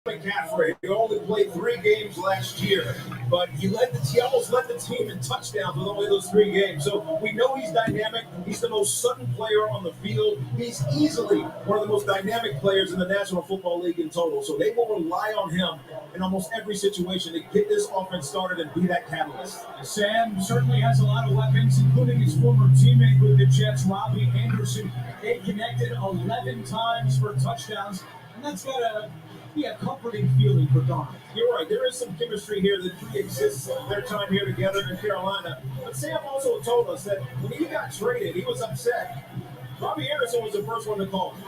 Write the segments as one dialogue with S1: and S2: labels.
S1: McCaffery, he only played 3 games last year, but he almost led the team in touchdowns with only those 3 games. So we know he's dynamic. He's the most sudden player on the field. He's easily one of the most dynamic players in the National Football League in total. So they will rely on him in almost every situation to get this offense started and be that catalyst.
S2: Sam certainly has a lot of weapons, including his former teammate with the Jets, Robby Anderson. They connected 11 times for touchdowns, and that's got to be a comforting feeling for Darnold.
S1: You're right. There is some chemistry here that pre-exists their time here together in Carolina. But Sam also told us that when he got traded, he was upset. Robby Anderson was the first one to call him.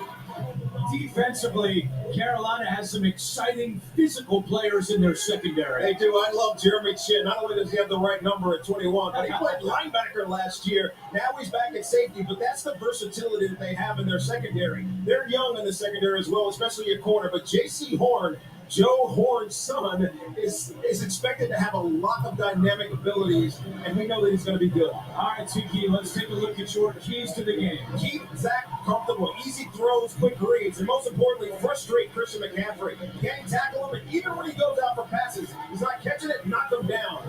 S2: Defensively, Carolina has some exciting physical players in their secondary.
S1: They do. I love Jeremy Chin. Not only does he have the right number at 21, but he played linebacker last year. Now he's back at safety, but that's the versatility that they have in their secondary. They're young in the secondary as well, especially at corner. But J.C. Horn, Joe Horn's son, is expected to have a lot of dynamic abilities, and we know that he's going to be good.
S2: All right, Tiki, let's take a look at your keys to the game.
S1: Keep Zach comfortable, easy throws, quick reads, and most importantly, frustrate Christian McCaffrey. Can't tackle him, and even when he goes out for passes, he's not catching it, knock him down.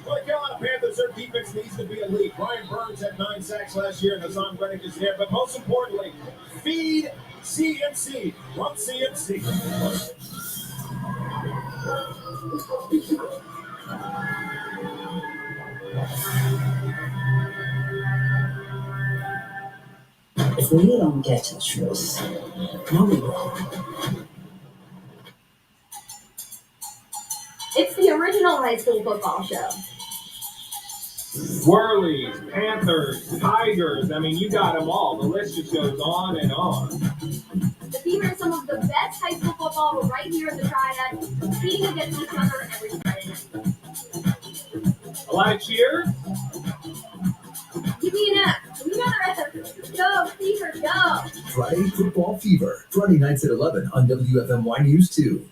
S1: For the Carolina Panthers, their defense needs to be elite. Brian Burns had 9 sacks last year, and Hassan Reddick is there. But most importantly, feed CMC. Run CMC.
S3: If we don't get to the truth, nobody will.
S4: It's the original high school football show.
S5: Whirlies, Panthers, Tigers. I mean, you got them all. The list just goes on and on.
S4: The team are some of the best high school football right here in the Triad, competing against each other every Friday night.
S5: A lot of cheers?
S4: Give me an F. Another F. Go, Fever, go.
S6: Friday Football Fever, Friday nights at 11 on WFMY News 2.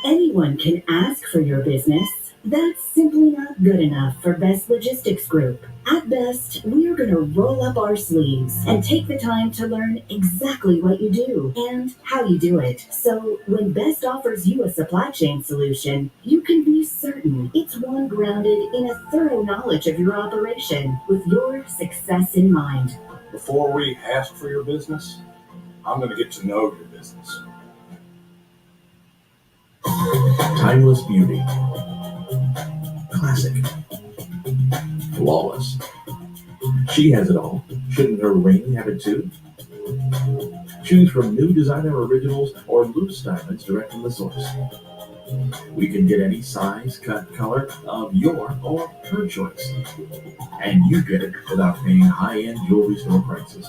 S3: Anyone can ask for your business. That's simply not good enough for Best Logistics Group. At Best, we're going to roll up our sleeves and take the time to learn exactly what you do and how you do it. So when Best offers you a supply chain solution, you can be certain it's one grounded in a thorough knowledge of your operation with your success in mind.
S7: Before we ask for your business, I'm going to get to know your business.
S6: Timeless beauty. Classic. Flawless. She has it all. Shouldn't her ring have it too? Choose from new designer originals or loose diamonds direct from the source. We can get any size, cut, color of your or her choice. And you get it without paying high-end jewelry store prices.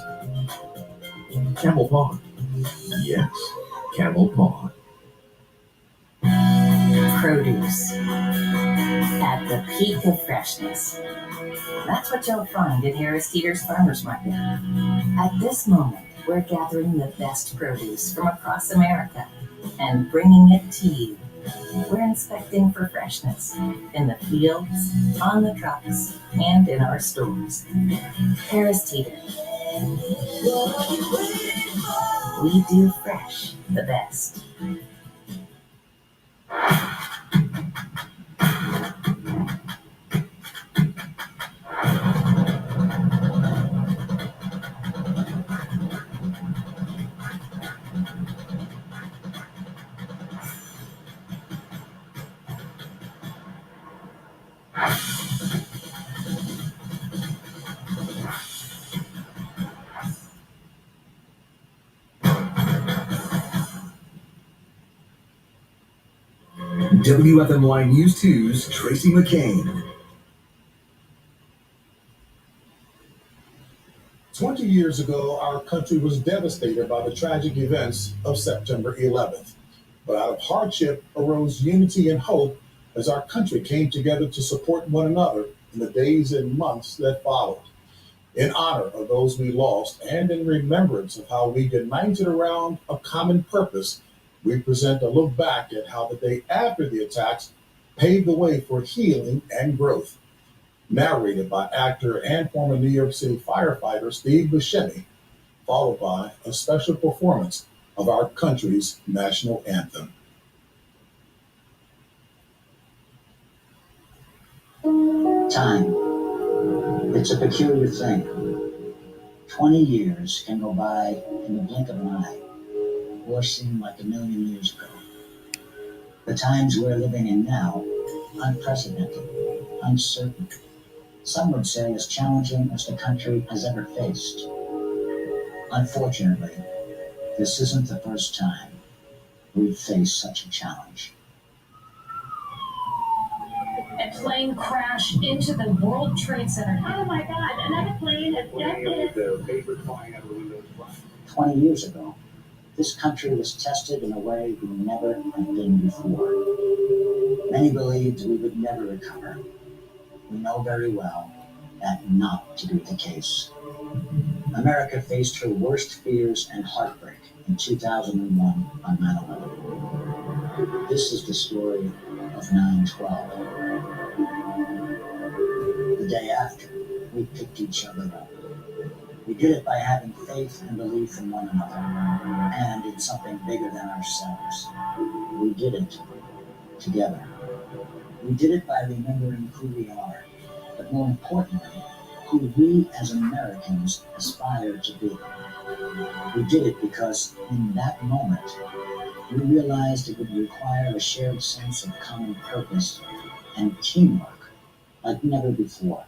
S6: Camel Paw. Yes, Camel Paw.
S8: Produce at the peak of freshness. That's what you'll find at Harris Teeter's Farmers Market. At this moment, we're gathering the best produce from across America and bringing it to you. We're inspecting for freshness in the fields, on the trucks, and in our stores. Harris Teeter. We do fresh the best.
S6: WFMY News 2's Tracy McCain.
S9: 20 years ago, our country was devastated by the tragic events of September 11th. But out of hardship arose unity and hope as our country came together to support one another in the days and months that followed. In honor of those we lost and in remembrance of how we united around a common purpose, we present a look back at how the day after the attacks paved the way for healing and growth. Narrated by actor and former New York City firefighter Steve Buscemi, followed by a special performance of our country's national anthem.
S10: Time. It's a peculiar thing. 20 years can go by in the blink of an eye, or seem like a million years ago. The times we're living in now, unprecedented, uncertain. Some would say as challenging as the country has ever faced. Unfortunately, this isn't the first time we've faced such a challenge.
S11: A plane crashed into the World Trade Center.
S4: Oh my God, another plane has just hit.
S5: The paper flying out the windows.
S10: 20 years ago, this country was tested in a way we never had been before. Many believed we would never recover. We know very well that not to be the case. America faced her worst fears and heartbreak in 2001 on 9/11. This is the story of 9/12. The day after, we picked each other up. We did it by having faith and belief in one another and in something bigger than ourselves. We did it together. We did it by remembering who we are, but more importantly, who we as Americans aspire to be. We did it because in that moment, we realized it would require a shared sense of common purpose and teamwork like never before.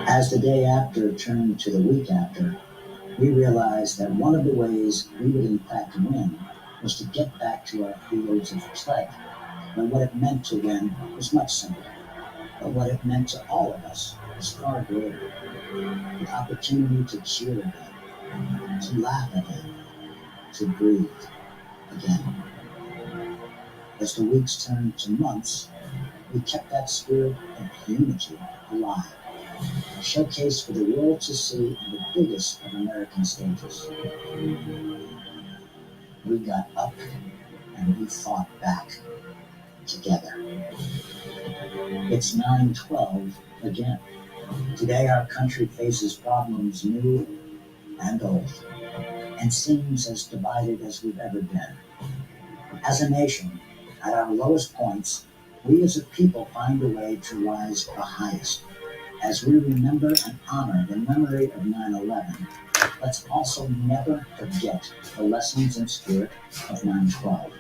S10: As the day after turned to the week after, we realized that one of the ways we would in fact win was to get back to our fields of play. But what it meant to win was much simpler. But what it meant to all of us was far greater. The opportunity to cheer again, to laugh again, to breathe again. As the weeks turned to months, we kept that spirit of unity alive, a showcase for the world to see on the biggest of American stages. We got up and we fought back together. It's 9/12 again. Today our country faces problems new and old, and seems as divided as we've ever been. As a nation, at our lowest points, we as a people find a way to rise the highest. As we remember and honor the memory of 9/11, let's also never forget the lessons and spirit of 9/12.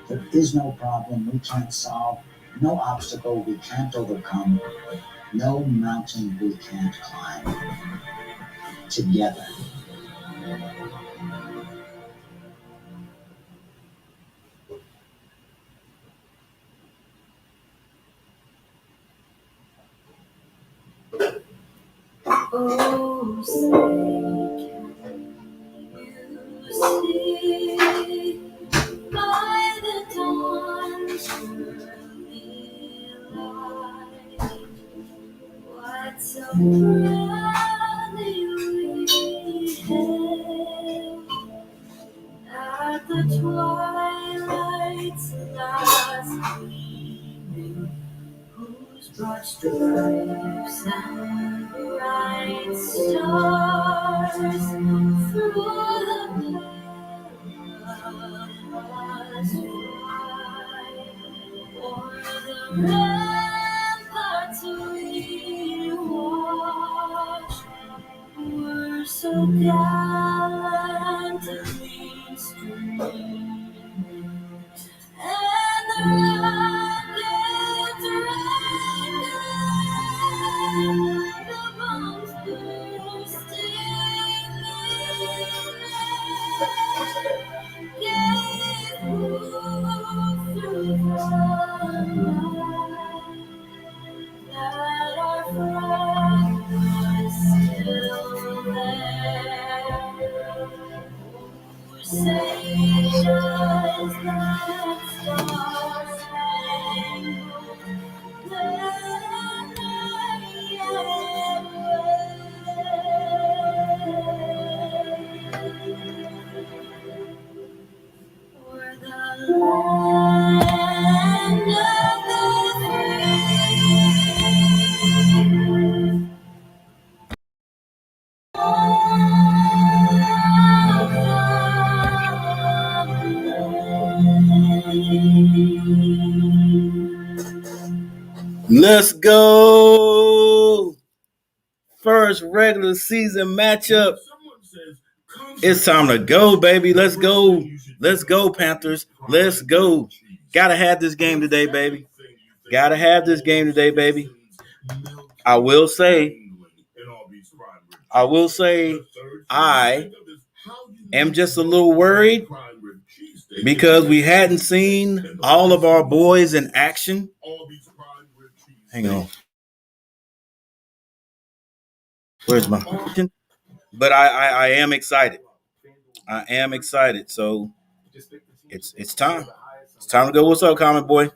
S10: There is no problem we can't solve, no obstacle we can't overcome, no mountain we can't climb. Together.
S12: Oh, say, can you see by the dawn's early light what so proudly we hailed at the twilight's last gleaming, whose broad stripes and bright stars through the perilous fight o'er the ramparts we watched were so gallantly streaming, and the rockets rattling, the bombs bursting in gave proof through the night that our flag was still there. Who say does that star-spangled banner yet wave o'er the land of the free?
S13: Let's go. First regular season matchup. It's time to go, baby. Let's go. Let's go, Panthers. Let's go. Gotta have this game today, baby. Gotta have this game today, baby. I will say I am just a little worried because we hadn't seen all of our boys in action. Hang on. Where's my? But I am excited. I am excited. So it's time. It's time to go. What's up, Common Boy?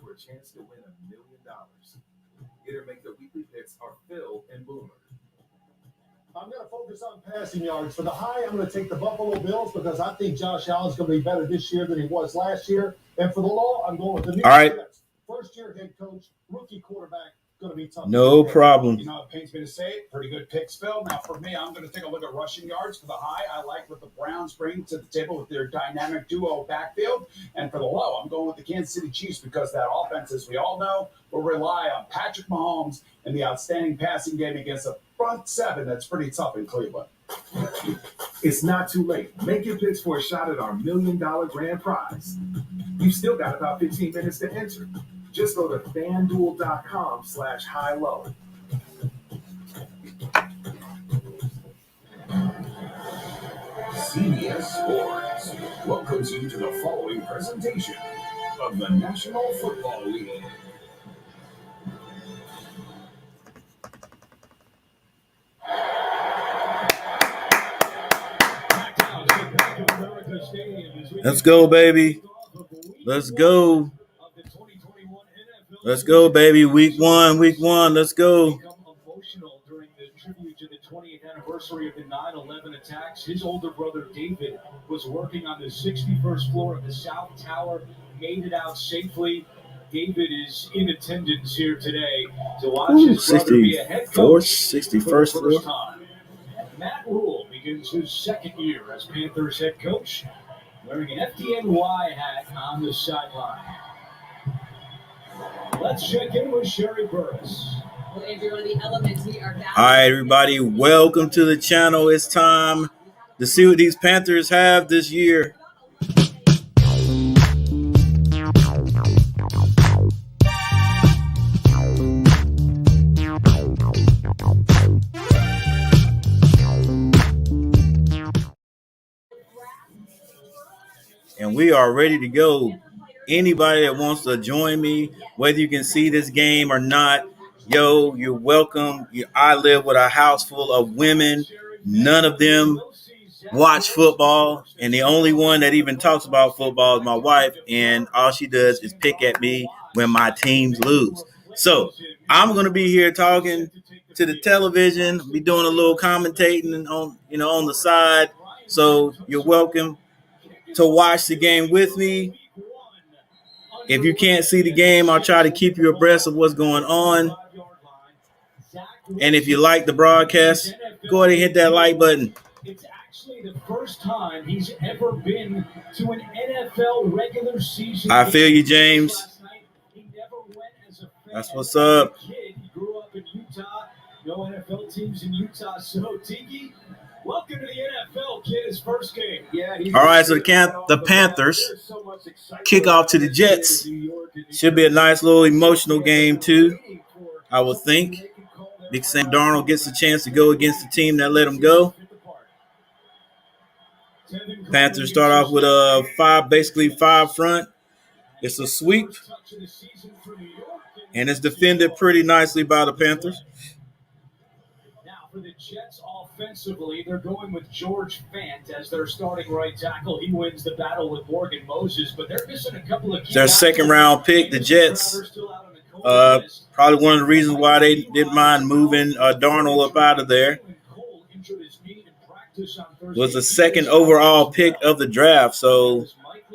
S9: I'm going to focus on passing yards. For the high, I'm going to take the Buffalo Bills because I think Josh Allen's going to be better this year than he was last year. And for the low, I'm going with the New York Jets. First-year head coach, rookie quarterback. Going to be tough.
S13: No problem.
S14: You know, it pains me to say it. Pretty good picks, Phil. Now, for me, I'm going to take a look at rushing yards. For the high, I like what the Browns bring to the table with their dynamic duo backfield. And for the low, I'm going with the Kansas City Chiefs because that offense, as we all know, will rely on Patrick Mahomes and the outstanding passing game against a front seven that's pretty tough in Cleveland.
S15: It's not too late. Make your picks for a shot at our $1 million grand prize. You've still got about 15 minutes to enter. Just go to fanduel.com/high-low.
S1: CBS Sports welcomes you to the following presentation of the National Football League.
S13: Let's go, baby. Let's go. Let's go, baby. Week one. Let's go.
S2: Emotional during the tribute to the 20th anniversary of the 9/11 attacks. His older brother David was working on the 61st floor of the South Tower, made it out safely. David is in attendance here today to watch his brother be a head coach
S13: 61st
S2: for the first time. And Matt Rule begins his second year as Panthers head coach, wearing an FDNY hat on the sideline. Let's check in with Sherry Burris.
S13: All right, everybody, welcome to the channel. It's time to see what these Panthers have this year. And we are ready to go. Anybody that wants to join me, whether you can see this game or not, yo, you're welcome. I live with a house full of women. None of them watch football. And the only one that even talks about football is my wife. And all she does is pick at me when my teams lose. So I'm going to be here talking to the television, be doing a little commentating on the side. So you're welcome to watch the game with me. If you can't see the game, I'll try to keep you abreast of what's going on. And if you like the broadcast, go ahead and hit that like button.
S2: It's actually the first time he's ever been to an NFL regular season.
S13: I feel you, James. That's what's up.
S2: He grew up in Utah. No NFL teams in Utah. So, Tiki, welcome to the NFL, kid. His first game.
S13: All right, so the Panthers kick off to the Jets. Should be a nice little emotional game, too, I would think. Big Sam Darnold gets a chance to go against the team that let him go. Panthers start off with basically five front. It's a sweep, and it's defended pretty nicely by the Panthers.
S2: Now for the Jets offensively, they're going with George Fant as their starting right tackle. He wins the battle with Morgan Moses, but they're missing a couple of key
S13: their second-round pick, the Jets. Probably one of the reasons why they didn't mind moving Darnold up out of there. Was the second overall pick of the draft, so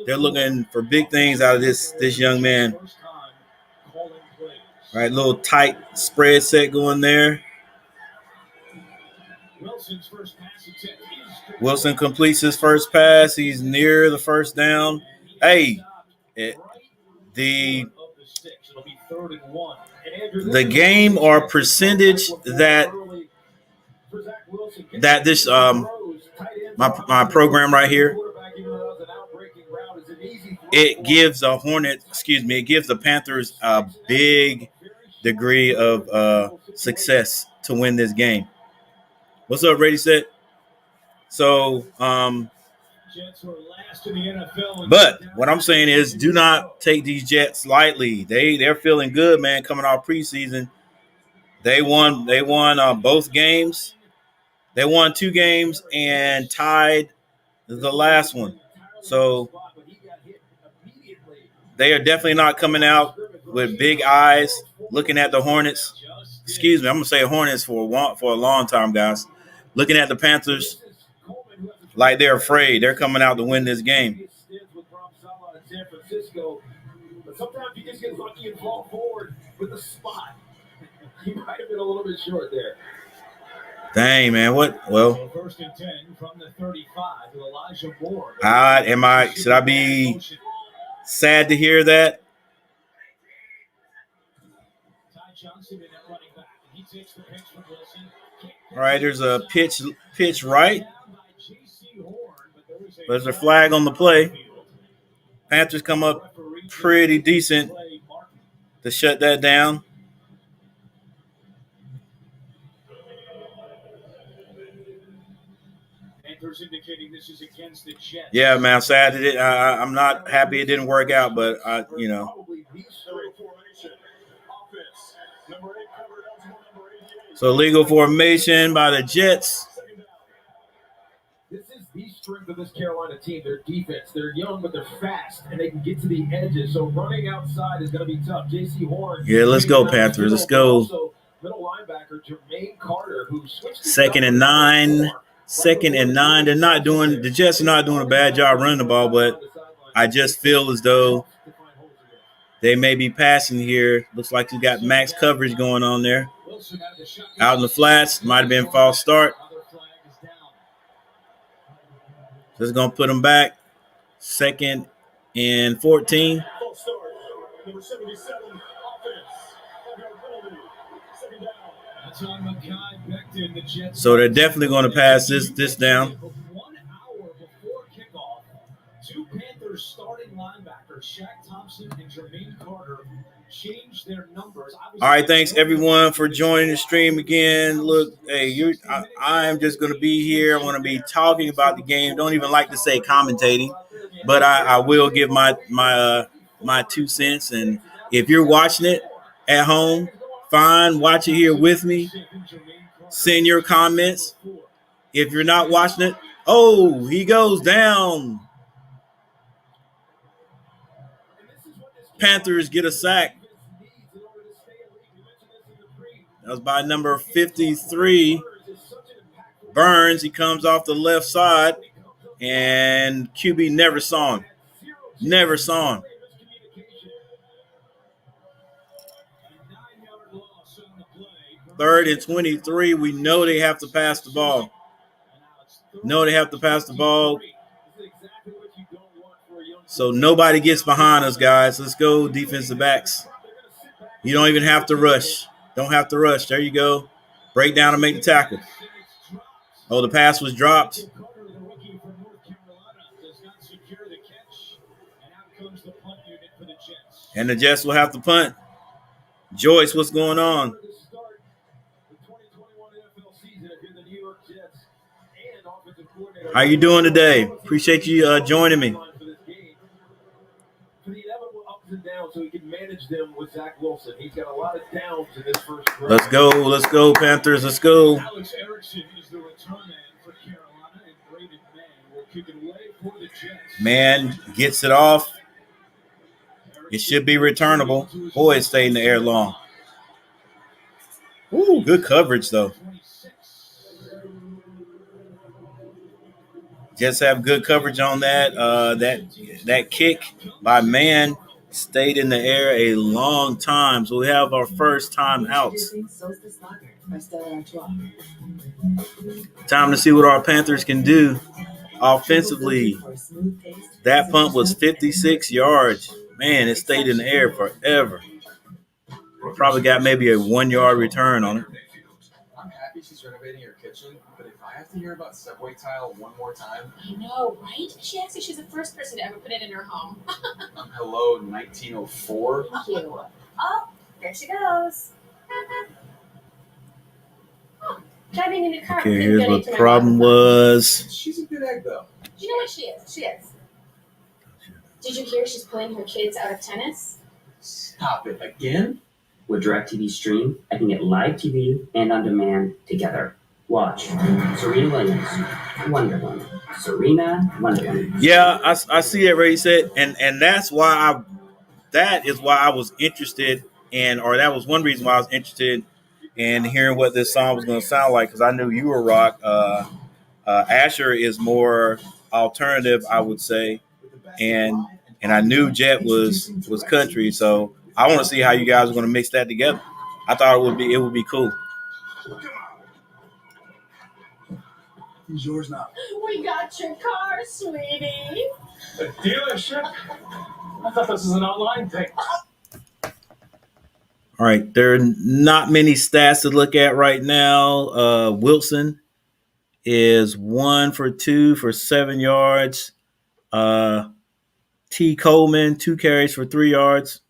S13: they're looking for big things out of this young man. All right, little tight spread set going there. Wilson completes his first pass. He's near the first down. Hey, the the game or percentage that this my program right here, it gives it gives the Panthers a big degree of success to win this game. What's up, Ready Set? So, but what I'm saying is, do not take these Jets lightly. They're feeling good, man. Coming off preseason, they won both games. They won 2 games and tied the last one. So they are definitely not coming out with big eyes looking at the Hornets. Excuse me, I'm gonna say Hornets for a long time, guys. Looking at the Panthers like they're afraid. They're coming out to win this game.
S1: But sometimes you just get lucky and fall forward with the spot. He might have been a little bit short there.
S13: Dang, man. What? Well,
S2: first and 10 from the 35 with Elijah Moore.
S13: Should I be sad to hear that?
S2: Ty Johnson in at running back. He takes the pitch from Wilson.
S13: All right, there's a pitch right. There's a flag on the play. Panthers come up pretty decent to shut that down.
S2: Indicating this is against the Jets.
S13: Yeah, man, I'm sad I'm not happy it didn't work out, but So legal formation by the Jets.
S1: This is the strength of this Carolina team. Their defense. They're young, but they're fast, and they can get to the edges. So running outside is going to be tough. J.C. Horn.
S13: Yeah, let's go, Panthers. Let's go.
S1: Also, middle linebacker Jermaine Carter, who switched.
S13: Second and 9. The Jets are not doing a bad job running the ball, but I just feel as though they may be passing here. Looks like you got max coverage going on there. Out in the flats, might have been false start. Just going to put them back. 2nd and 14.
S1: Number 77,
S13: So they're definitely going to pass this down.
S2: 1 hour before kickoff, 2 Panthers starting linebackers, Shaq Thompson and Jermaine Carter, changed their numbers.
S13: All right, thanks everyone for joining the stream again. Look, hey, I am just going to be here. I'm going to be talking about the game. Don't even like to say commentating, but I will give my 2 cents. And if you're watching it at home, fine, watch it here with me. Send your comments. If you're not watching it, he goes down. Panthers get a sack. That was by number 53, Burns. He comes off the left side, and QB never saw him. Never saw him. Third and 23. We know they have to pass the ball. So nobody gets behind us, guys. Let's go, defensive backs. You don't even have to rush. Don't have to rush. There you go. Break down and make the tackle. The pass was dropped. And the Jets will have to punt. Joyce, what's going on? How you doing today? Appreciate you joining me.
S1: So he can manage them with Zach Wilson. He's got a lot of downs in this first round.
S13: Let's go, Panthers. Let's go.
S2: Alex Erickson is the return man for Carolina, and Braden Mann will kick it away for the Jets.
S13: Man gets it off. It should be returnable. Boy, it stayed in the air long. Ooh, good coverage, though. Jets have good coverage on that. That kick by Mann stayed in the air a long time. So we have our first time outs. Time to see what our Panthers can do offensively. That punt was 56 yards. Man, it stayed in the air forever. Probably got maybe a 1 yard return on it.
S16: I'm happy she's renovating her kitchen, but if I have to hear about subway tile one more time.
S17: I know, right? She acts like she's the first person to ever put it in her home.
S16: Hello, 1904.
S17: Thank you.
S8: Oh, there she goes.
S17: Driving in the car.
S13: Okay, here's what the problem was.
S16: She's a good egg, though.
S17: You know what she is? She is. Did you hear she's pulling her kids out of tennis?
S16: Stop it again?
S18: With DirecTV Stream, I can get live TV and on demand together. Watch Serena Williams, Wonder Woman. Serena, Wonder Woman.
S13: Yeah, I see that Ray said, and that's why that is why I was interested in, or that was one reason why I was interested in hearing what this song was going to sound like, because I knew you were rock. Asher is more alternative, I would say, and I knew Jet was country, so I want to see how you guys are going to mix that together. I thought it would be cool.
S14: He's yours now.
S17: We got your car, sweetie.
S5: The dealership? I thought this was an online thing.
S13: All right, there are not many stats to look at right now. Wilson is 1 for 2 for 7 yards. T. Coleman, 2 carries for 3 yards.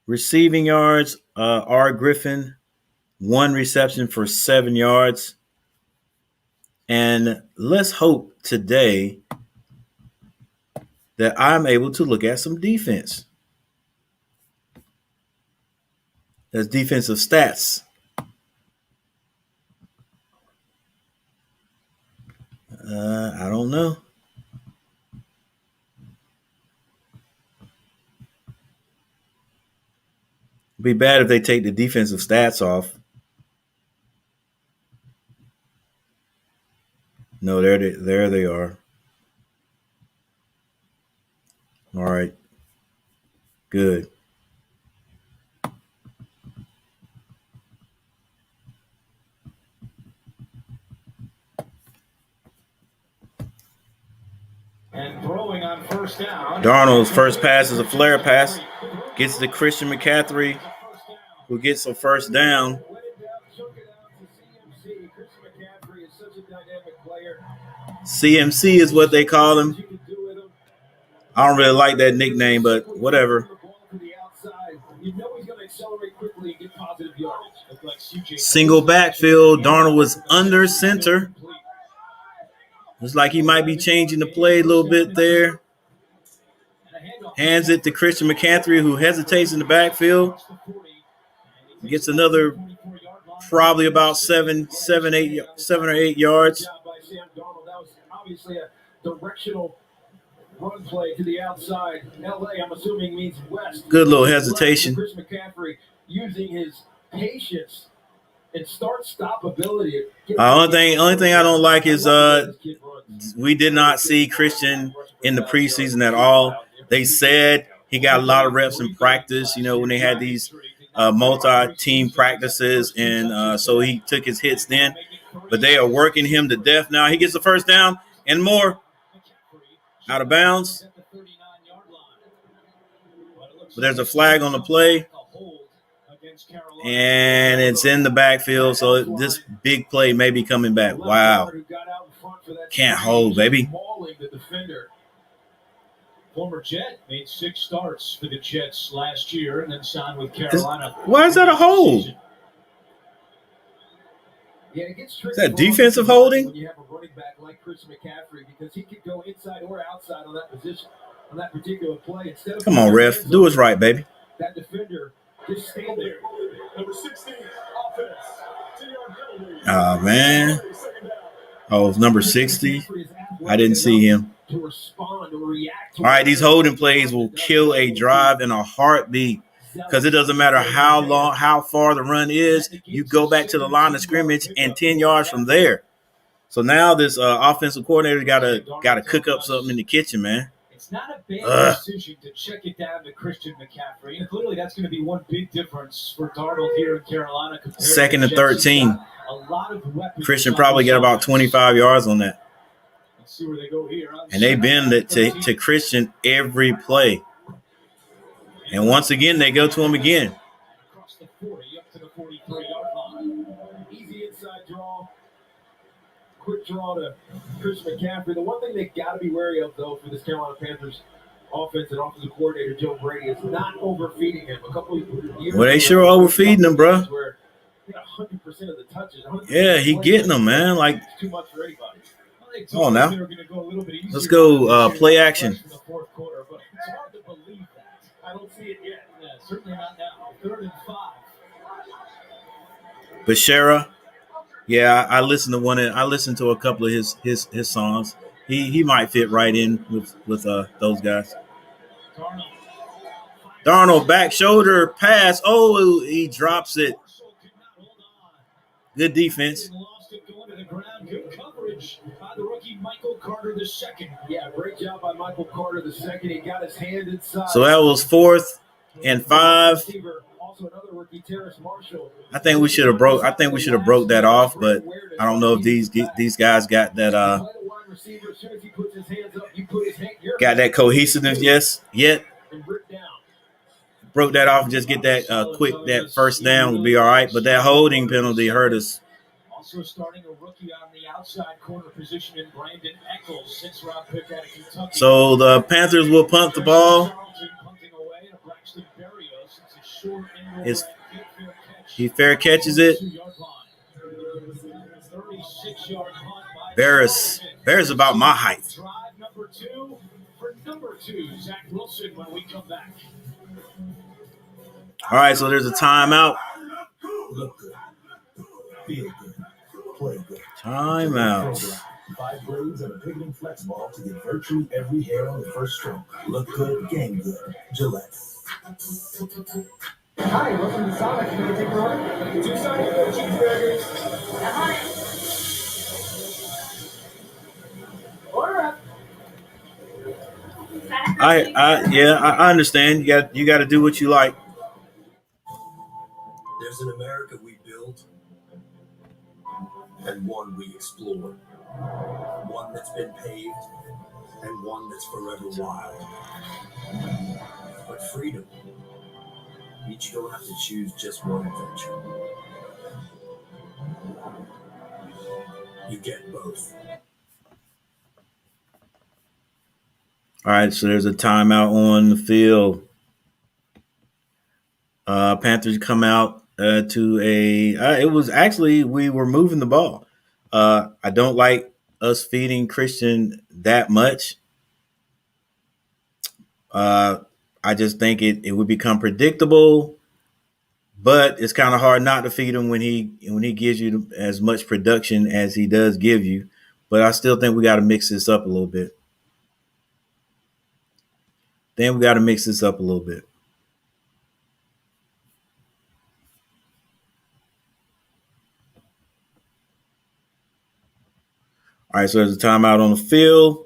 S13: Receiving yards, R. Griffin, 1 reception for 7 yards. And let's hope today that I'm able to look at some defense. That's defensive stats. I don't know. It'd be bad if they take the defensive stats off. No, there they are. All right. Good.
S2: And throwing on first down.
S13: Darnold's first pass is a flare pass. Gets to Christian McCaffery, who gets a first down. CMC is what they call him. I don't really like that nickname, but whatever. Single backfield. Darnold was under center. Looks like he might be changing the play a little bit there. Hands it to Christian McCaffery, who hesitates in the backfield. Gets another probably about 7 or 8 yards.
S1: Obviously a directional run play to the outside. LA, I'm assuming, means west.
S13: Good little hesitation.
S1: Chris McCaffery using his patience and start-stop ability.
S13: Only thing I don't like is we did not see Christian in the preseason at all. They said he got a lot of reps in practice, when they had these multi-team practices, and so he took his hits then. But they are working him to death now. He gets the first down and more. Out of bounds. But there's a flag on the play. And it's in the backfield, so this big play may be coming back. Wow. Can't hold, baby.
S2: Former Jet made 6 starts for the Jets last year and then signed with Carolina.
S13: Why is that a hold? Is that defensive holding?
S1: When you have a running back like Chris McCaffery, because he could go inside or outside on that position, on that particular play. Instead of
S13: Come on, ref. Do us right, baby.
S1: That defender just stand there.
S2: Number 16, offense.
S13: Oh, man. Oh, it's number 60. I didn't see him. All right, these holding plays will kill a drive in a heartbeat. Because it doesn't matter how far the run is, you go back to the line of scrimmage and 10 yards from there. So now this offensive coordinator got to cook up something in the kitchen, man.
S2: It's not a bad decision to check it down to Christian McCaffery. And clearly that's going to be one big difference for Darnold here in Carolina.
S13: 2nd and 13. Christian probably got about 25 yards on that.
S2: Let's see where they go here.
S13: And they bend it to Christian every play. And once again, they go to him again.
S2: Across the 40 up to the 43-yard line.
S1: Easy inside draw. Quick draw to Chris McCaffery. The one thing they got to be wary of, though, for this Carolina Panthers offense and offensive coordinator Joe Brady is not overfeeding him. A couple of years
S13: Well, they sure overfeeding him, bro.
S1: Where 100% of the touches.
S13: Yeah, he getting them, man. Like,
S1: it's too much for anybody.
S13: come on now. Let's go play action.
S2: The fourth quarter, but it's hard to believe that. I don't see it yet. Yeah, certainly not now. 3rd and 5.
S13: Bashara, yeah, I listened to I listened to a couple of his songs. He might fit right in with those guys. Darnold back shoulder pass. Oh, he drops it. Good defense.
S2: Lost it going to the ground. Good coverage by the rookie Michael Carter II.
S1: Yeah, great job by Michael Carter II. He got his hand inside.
S13: So that was 4th and 5.
S1: Also another rookie, Terrace Marshall.
S13: I think we should have broke that off, but I don't know if these guys got that got that cohesiveness yet. Broke that off and just get that that first down would be all right. But that holding penalty hurt us.
S2: Also starting a rookie on the outside corner position in Brandon Eccles, 6th-round pick out of Kentucky.
S13: So the Panthers will punt the ball. He fair catches it. Bears about my height.
S2: Drive number 2 for number 2, Zach Wilson, when we come back.
S13: All right, so there's a timeout.
S15: Look good. Feel good. Play good.
S13: Timeout.
S15: 5 blades and a picketing flex ball to get virtually every hair on the first stroke. Look good, game good. Gillette.
S19: Hi, welcome to Sonic. Can I take your order? 2 Sonic cheeseburgers. Order up.
S13: I understand. You got to do what you like.
S20: There's an America we build and one we explore. One that's been paved and one that's forever wild. But freedom means you don't have to choose just one adventure. You get both.
S13: All right, so there's a timeout on the field. Panthers come out to it was actually, we were moving the ball. I don't like us feeding Christian that much. I just think it would become predictable, but it's kind of hard not to feed him when he gives you as much production as he does give you. But I still think we got to mix this up a little bit. All right, so there's a timeout on the field.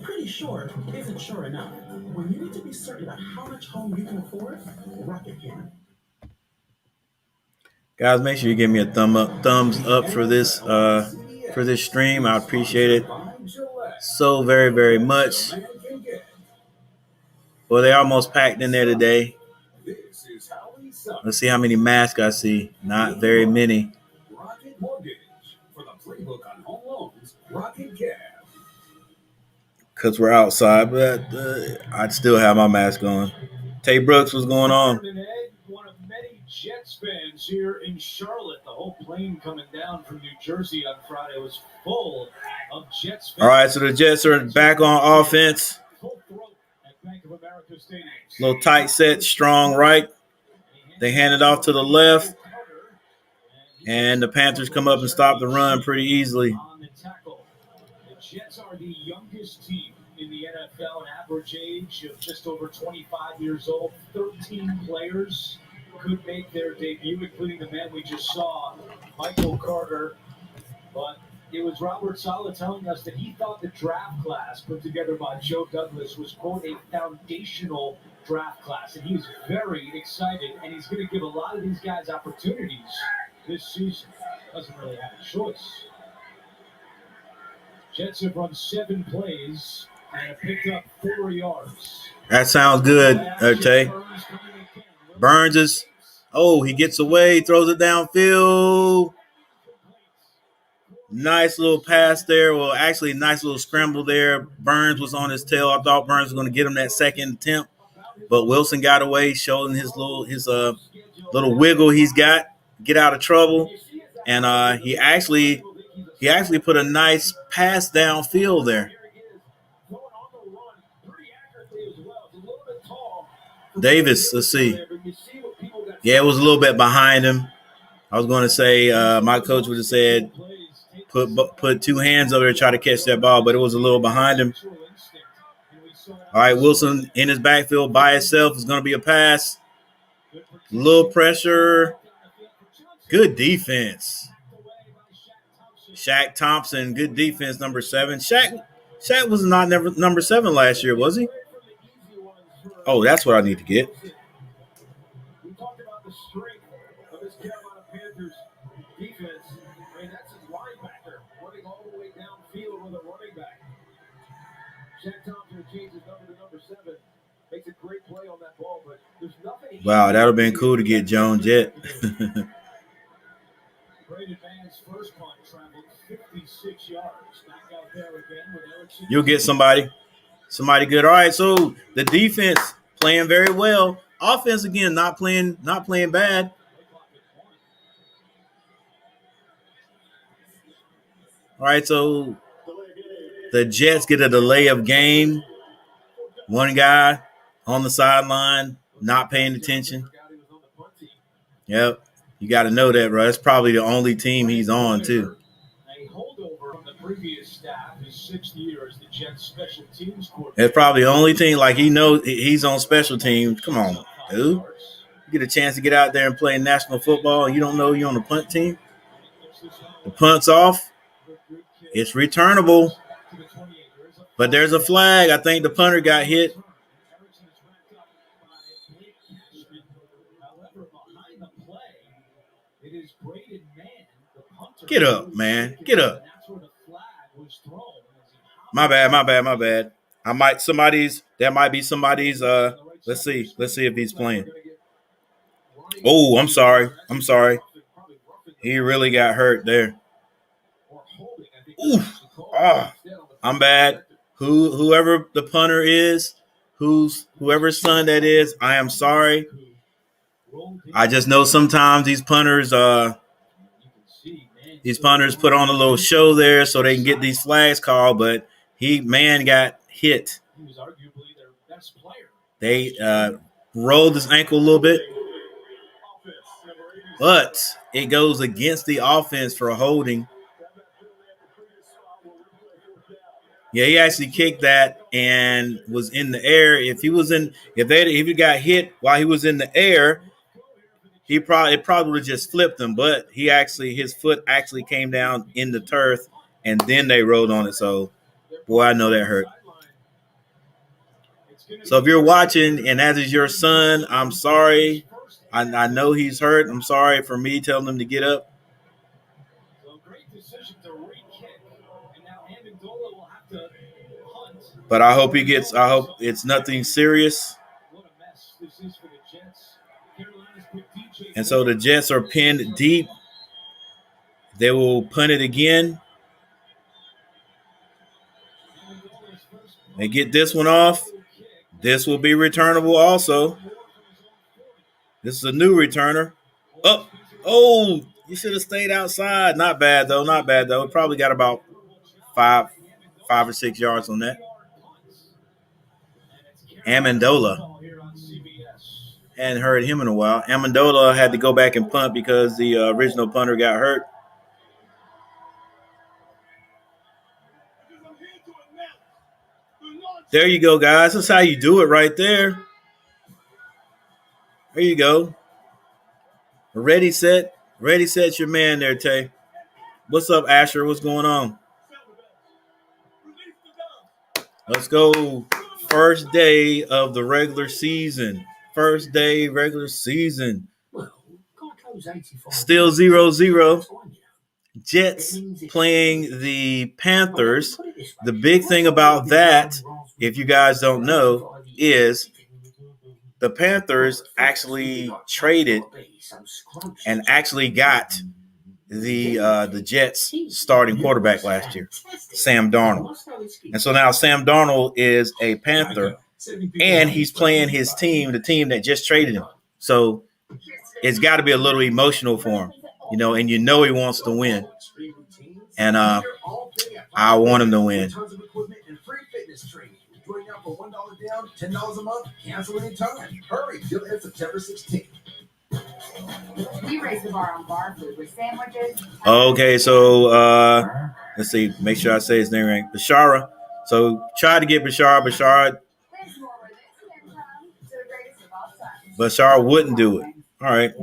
S21: Pretty sure isn't sure enough. When you need to be certain about how much home you can afford, Rocket can.
S13: Guys, make sure you give me a thumbs up for this stream. I appreciate it so very, very much. Well, they almost packed in there today. Let's see how many masks I see. Not very many.
S14: Rocket Mortgage for the playbook on home loans. Rocket Cab.
S13: Because we're outside, but I'd still have my mask on. Tay Brooks, what's going on?
S2: One of many Jets fans here in Charlotte. The whole plane coming down from New Jersey on Friday was full of Jets fans.
S13: All right, so the Jets are back on offense.
S2: Full throat at Bank of America Stadium.
S13: Little tight set, strong right. They hand it off to the left. And the Panthers come up and stop the run pretty easily.
S2: On the tackle. The Jets are the youngest team in the NFL, an average age of just over 25 years old. 13 players could make their debut, including the man we just saw, Michael Carter. But it was Robert Saleh telling us that he thought the draft class put together by Joe Douglas was, quote, a foundational draft class, and he's very excited, and he's going to give a lot of these guys opportunities this season. Doesn't really have a choice. Jets have run 7 plays and have picked up 4 yards.
S13: That sounds good, Tay. Burns is, he gets away, throws it downfield. Nice little pass there. Well, actually, nice little scramble there. Burns was on his tail. I thought Burns was going to get him that second attempt, but Wilson got away, showing his little wiggle he's got, get out of trouble, and he actually put a nice pass downfield there. Davis, let's see. Yeah, it was a little bit behind him. I was going to say my coach would have said put 2 hands over there to try to catch that ball, but it was a little behind him. All right, Wilson in his backfield by himself is going to be a pass. A little pressure. Good defense. Shaq Thompson, good defense, number 7. Shaq was not number 7 last year, was he? Oh, that's what I need to get.
S1: We talked about the strength of this Carolina Panthers defense. I mean, that's his linebacker running all the way downfield with a running back. Shaq Thompson changes number to number 7. Makes a great play on that ball, but there's nothing.
S13: Wow, that would have been cool to get Jones yet.
S2: Braden Mann's first punt traveled 56 yards. Back out there again with Erickson.
S13: You'll get somebody good. All right, so the defense playing very well. Offense again, not playing bad. All right, so the Jets get a delay of game. One guy on the sideline, not paying attention. Yep, you got to know that, bro. That's probably the only team he's on, too.
S2: A holdover from the previous staff, his 6th year as the Jets special teams coordinator.
S13: It's probably the only team, like he knows he's on special teams. Come on, dude. You get a chance to get out there and play national football and you don't know you're on the punt team. The punt's off. It's returnable. But there's a flag. I think the punter got hit. Get up, man. Get up. My bad. That might be somebody's let's see if he's playing. Oh, I'm sorry. He really got hurt there. Oof. I'm bad. Whoever the punter is, whoever's son that is, I am sorry. I just know sometimes these punters put on a little show there so they can get these flags called, but man got hit.
S2: He was arguably their best player.
S13: They rolled his ankle a little bit, but it goes against the offense for a holding. Yeah, he actually kicked that and was in the air. If he got hit while he was in the air, it probably would have just flipped him. But his foot actually came down in the turf, and then they rolled on it. So, boy, I know that hurt. So if you're watching and that is your son, I'm sorry. I know he's hurt. I'm sorry for me telling him to get up. But I hope it's nothing serious. And so the Jets are pinned deep. They will punt it again. They get this one off. This will be returnable also. This is a new returner. Oh, you should have stayed outside. Not bad, though. It probably got about 5 or 6 yards on that. Amendola. Hadn't heard him in a while. Amendola had to go back and punt because the original punter got hurt. There you go, guys. That's how you do it right there. There you go. Ready, set, your man there, Tay. What's up, Asher? What's going on? Let's go. First day of the regular season. First day regular season. Still 0-0. Jets playing the Panthers. The big thing about that, if you guys don't know, is the Panthers actually traded and actually got the Jets starting quarterback last year, Sam Darnold. And so now Sam Darnold is a Panther, and he's playing his team, the team that just traded him. So it's got to be a little emotional for him, you know, and you know he wants to win. And I want him to win.
S1: Join now for $1 down, $10 a month. Cancel anytime. Hurry, till September 16th.
S3: We raise the bar on bar food with sandwiches.
S13: Okay, so let's see. Make sure I say his name right. Bashara. So try to get Bashara. Bashara wouldn't do it. All right.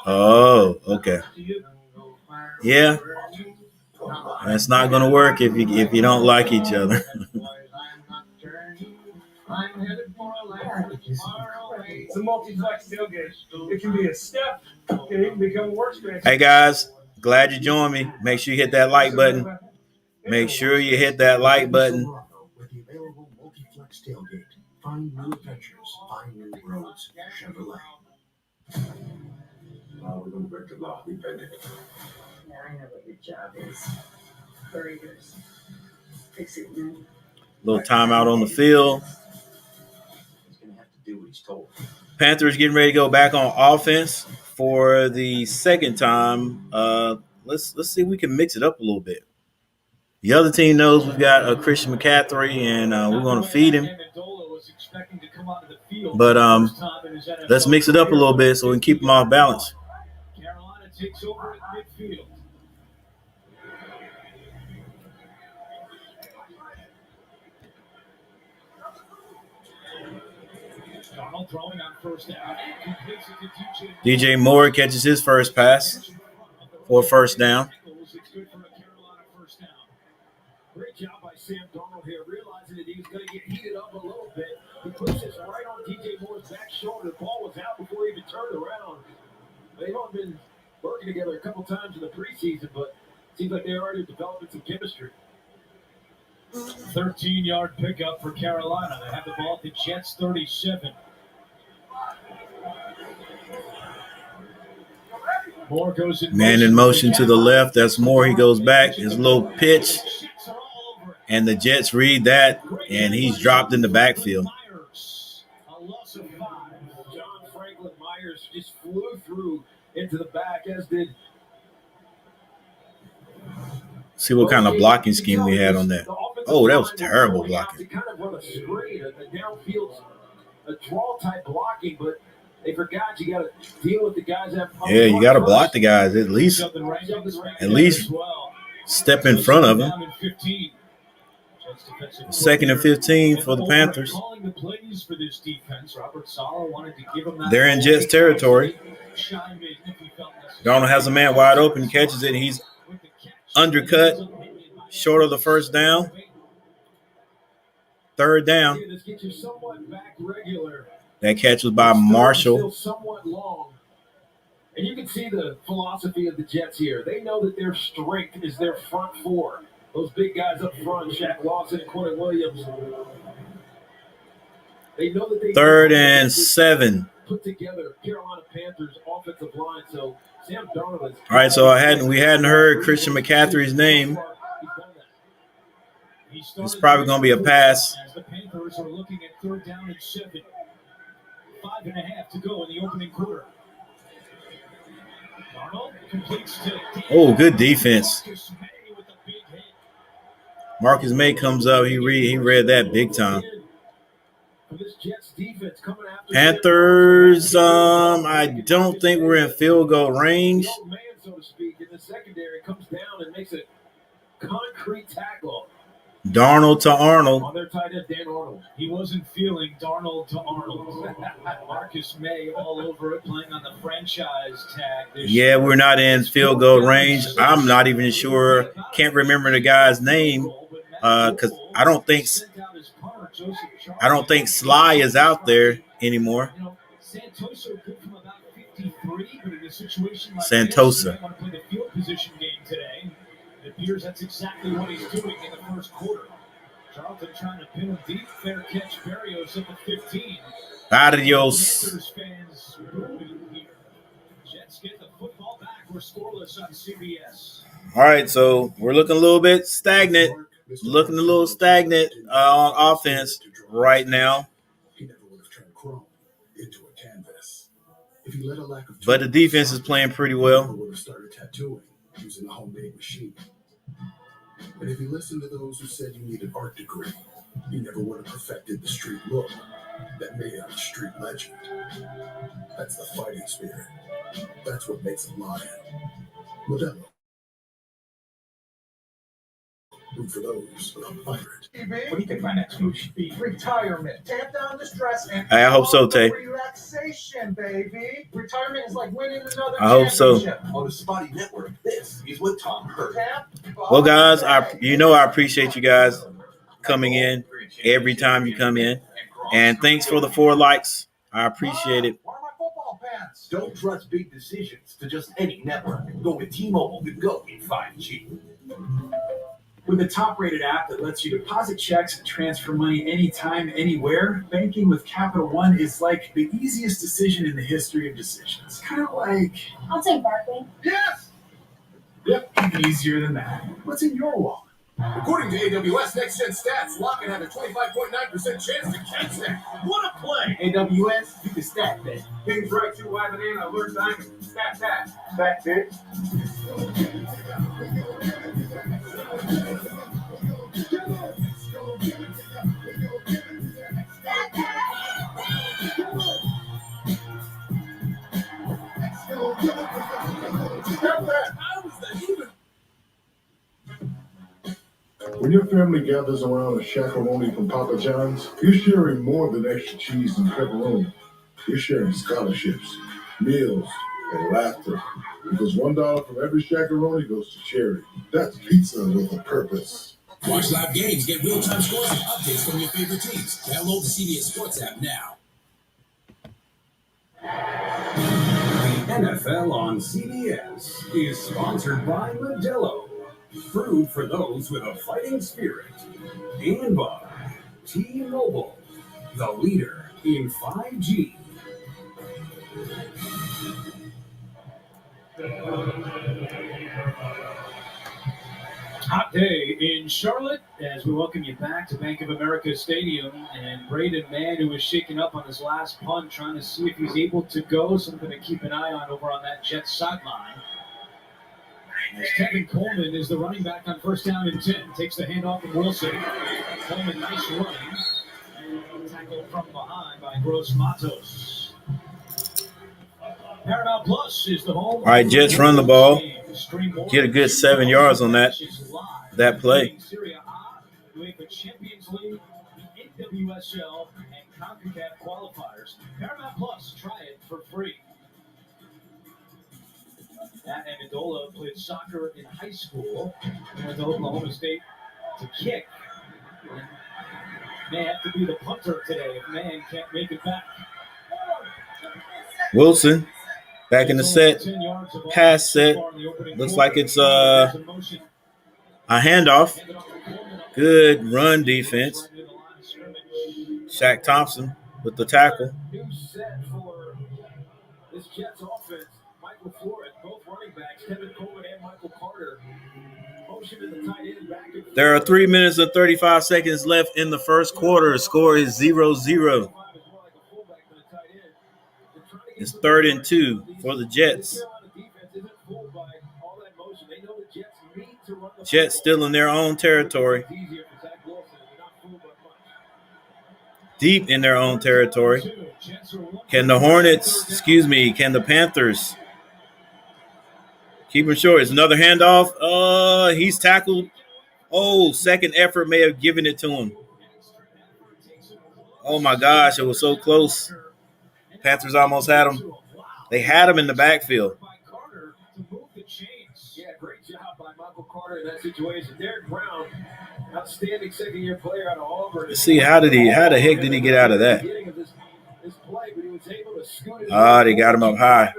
S13: Oh, okay. Yeah. That's not going to work if you don't like each other.
S5: It's a multi-flex tailgate. It can be a step. It can even become worse.
S13: Hey, guys. Glad you joined me. Make sure you hit that like button. Make sure you hit that like button.
S20: With the available multi-flex tailgate. Find new adventures. Find new roads. Chevrolet. We're going to break the law. We bend it.
S3: Yeah, I know what your job is. Burritos. Fix it, man.
S13: Little timeout on the field.
S20: He's going to have to do what he's told.
S13: Panthers getting ready to go back on offense for the second time. Let's see if we can mix it up a little bit. The other team knows we've got a Christian McCaffery, and we're going to feed him. But let's mix it up a little bit so we can keep him off balance.
S2: Carolina takes over at midfield. Darnold throwing on first down.
S13: DJ Moore catches his first pass for first down.
S1: Great job by Sam Darnold here, realizing that he was going to get heated up a little bit. He puts this right on DJ Moore's back shoulder. The ball was out before he even turned around. They've all been working together a couple times in the preseason, but it seems like they're already developing some chemistry.
S2: 13-yard pickup for Carolina. They have the ball at the Jets' 37. Moore goes in
S13: Man in motion to the left. That's Moore. He goes back. His little pitch. And the Jets read that, and he's dropped in the backfield.
S1: A loss of 5. John Franklin Myers just flew through into the back, as did.
S13: See what kind of blocking scheme we had on that. Oh, that was terrible blocking.
S1: Kind of run a screen, a downfield, a draw type blocking, but they forgot you got to deal with the guys that.
S13: Yeah, you got to block the guys at least step in front of them. 2nd and 15 for the Panthers. They're in Jets territory. Darnold has a man wide open, catches it. He's undercut, short of the first down. 3rd down. That catch was by Marshall.
S1: And you can see the philosophy of the Jets here. They know that their strength is their front four. Those big guys up front, Shaq Lawson and Quentin Williams. They know that they
S13: 3rd and 7.
S1: Put together Carolina Panthers offensive line. So Sam Darnold is.
S13: All right, so we hadn't heard Christian McCaffery's name. It's probably going to be a pass.
S2: As the Panthers are looking at 3rd down and 7. 5.5 to go in the opening quarter. Darnold completes to.
S13: Oh, good defense. Marcus May comes up. He read that big time. Panthers, I don't think we're in field goal range.
S1: Man, so to speak, in the secondary comes down and makes a concrete tackle.
S13: Darnold to Arnold.
S1: On their tight end, Dan Arnold.
S2: He wasn't feeling Darnold to Arnold. Marcus May all over it, playing on the franchise tag.
S13: Yeah, we're not in field goal range. I'm not even sure. Can't remember the guy's name. because I don't think Sly is out there anymore.
S2: Santosa good from about 53, but in a situation like
S13: Santosa.
S2: this, you might want to play the field position game today. It appears that's exactly what he's doing in the first quarter. Charlton trying to pin him deep. Fair catch. Berrios up at 15.
S13: Adios.
S2: Panthers fans booing here. Jets get the football back. We're scoreless on CBS.
S13: All right, so we're looking a little bit stagnant. Looking a little stagnant on offense right now.
S20: He never would have turned chrome into a canvas. If he let a lack of
S13: But the defense is playing pretty well.
S20: He never would have started tattooing using a homemade machine. And if he listened to those who said you need an art degree, he never would have perfected the street look that made him a street legend. That's the fighting spirit. That's what makes him lion. Modelo. Root for those who don't fight it.
S7: What do you think my next move should be? Retirement. Tamp down the stress and
S13: I hope so, Tay.
S7: Relaxation, baby. Retirement is like winning another
S13: I hope so.
S20: On the Spotty Network, this is what Tom heard.
S13: Well, guys, I appreciate you guys coming in every time you come in. And thanks for the 4 likes. I appreciate it.
S20: Don't trust big decisions to just any network. Go with T-Mobile to go in 5G.
S21: With a top-rated app that lets you deposit checks and transfer money anytime, anywhere, banking with Capital One is like the easiest decision in the history of decisions. Kind of like...
S17: I'll take Barkley.
S21: Yes! Yep, even easier than that. What's in your wallet?
S1: According to AWS Next Gen Stats, Lockett had a 25.9% chance to catch that. What a play!
S21: AWS, you can stat that.
S5: Things right to Y banana alert diamond. Stat that. That's it.
S9: When your family gathers around a shakaroni from Papa John's, you're sharing more than extra cheese and pepperoni. You're sharing scholarships, meals, and laughter. Because $1 from every shakaroni goes to charity. That's pizza with a purpose.
S22: Watch live games, get real-time scores and updates from your favorite teams. Download the CBS Sports app now.
S23: The NFL on CBS is sponsored by Modelo, food for those with a fighting spirit, and by T-Mobile, the leader in 5G.
S2: Hot day in Charlotte as we welcome you back to Bank of America Stadium. And Braden Mann, who was shaken up on his last punt, trying to see if he's able to go. Something to keep an eye on over on that Jets sideline. As Tevin Coleman is the running back on 1st down and 10. Takes the handoff from Wilson. Coleman, nice running. And tackled from behind by Gross Matos. Paramount Plus is the home.
S13: All right, Jets run the ball. Get a good 7 yards on that play.
S2: UEFA Champions League, the NWSL, and CONCACAF qualifiers. Paramount Plus, try it for free. Matt Amendola played soccer in high school. Went to Oklahoma State to kick. And may have to be the punter today if Man can't make it back.
S13: Wilson back in the set. Pass set. Looks like it's a handoff. Good run defense. Shaq Thompson with the tackle.
S2: New set for this Jets offense. Michael Flores, both running backs, Kevin Coleman and Michael Carter. Motion to the tight end back and
S13: There are 3 minutes and 35 seconds left in the first quarter. The score is 0-0. It's 3rd and 2 for the Jets. Jets still in their own territory. Deep in their own territory. Can the Panthers keep him short? It's another handoff. He's tackled. Oh, second effort may have given it to him. Oh, my gosh, it was so close. Panthers almost had him. They had him in the backfield.
S2: Yeah, great job by Michael Carter in that situation. Derek Brown
S1: Outstanding second-year player out of Auburn.
S13: Let's see, how the heck did he get out of that? Ah, they got him up high.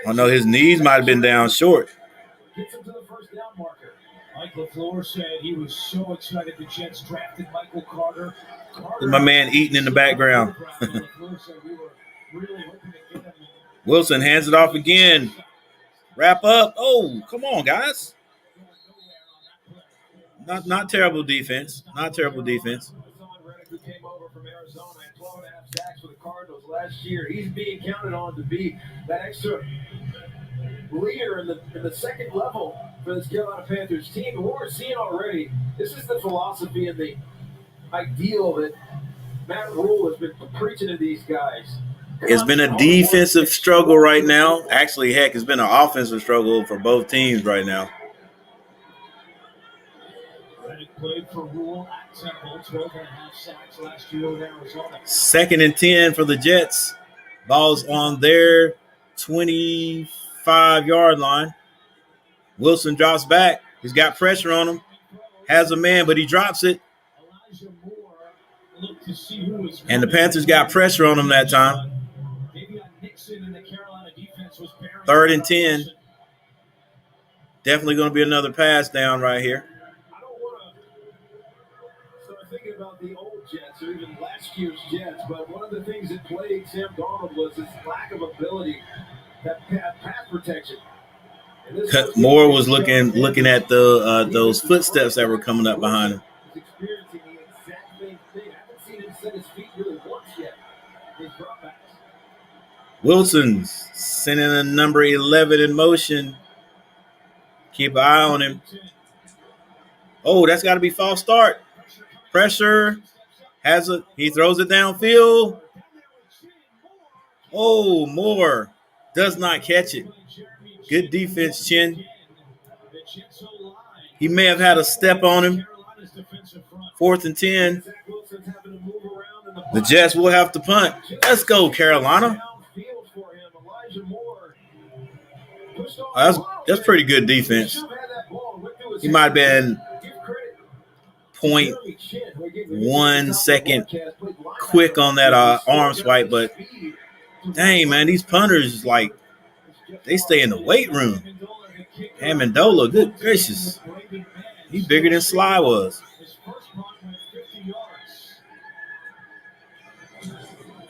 S13: Oh no, his knees might have been down short.
S1: Gets him to the first down marker.
S2: Mike LaFleur said he was so excited the Jets drafted Michael Carter.
S13: My man eating in the background. Wilson hands it off again. Wrap up. Oh, come on, guys. Not terrible defense. Not terrible defense.
S1: Who came over from Arizona and 12.5 sacks for the Cardinals last year. He's being counted on to be that extra leader in the second level for this Carolina Panthers team. And what we're seeing already, this is the philosophy and the ideal that Matt Rule has been preaching to these guys.
S13: It's been a defensive struggle right now. Actually, heck, it's been an offensive struggle for both teams right now.
S2: Played for Rule at Temple, 12.5 sacks last year with Arizona.
S13: 2nd and 10 for the Jets. Ball's on their 25-yard line. Wilson drops back. He's got pressure on him. Has a man, but he drops it. And the Panthers got pressure on him that time. 3rd and 10. Definitely going to be another pass down right here.
S1: Thinking about the old Jets or even last year's Jets, but one of the things that plagued Sam Darnold was his lack of ability to pass protection.
S13: Moore was looking at the those footsteps that were coming up behind him.
S1: He's experiencing the exact same thing. I haven't seen him set his feet really once yet. His dropbacks.
S13: Wilson's sending a number 11 in motion. Keep an eye on him. Oh, that's got to be false start. Pressure. He throws it downfield. Oh, Moore does not catch it. Good defense, Chin. He may have had a step on him. 4th and 10. The Jets will have to punt. Let's go, Carolina. That's pretty good defense. He might have been 0.1 second quick on that arm swipe, but dang, man, these punters, like, they stay in the weight room. Amendola, good gracious. He's bigger than Sly was.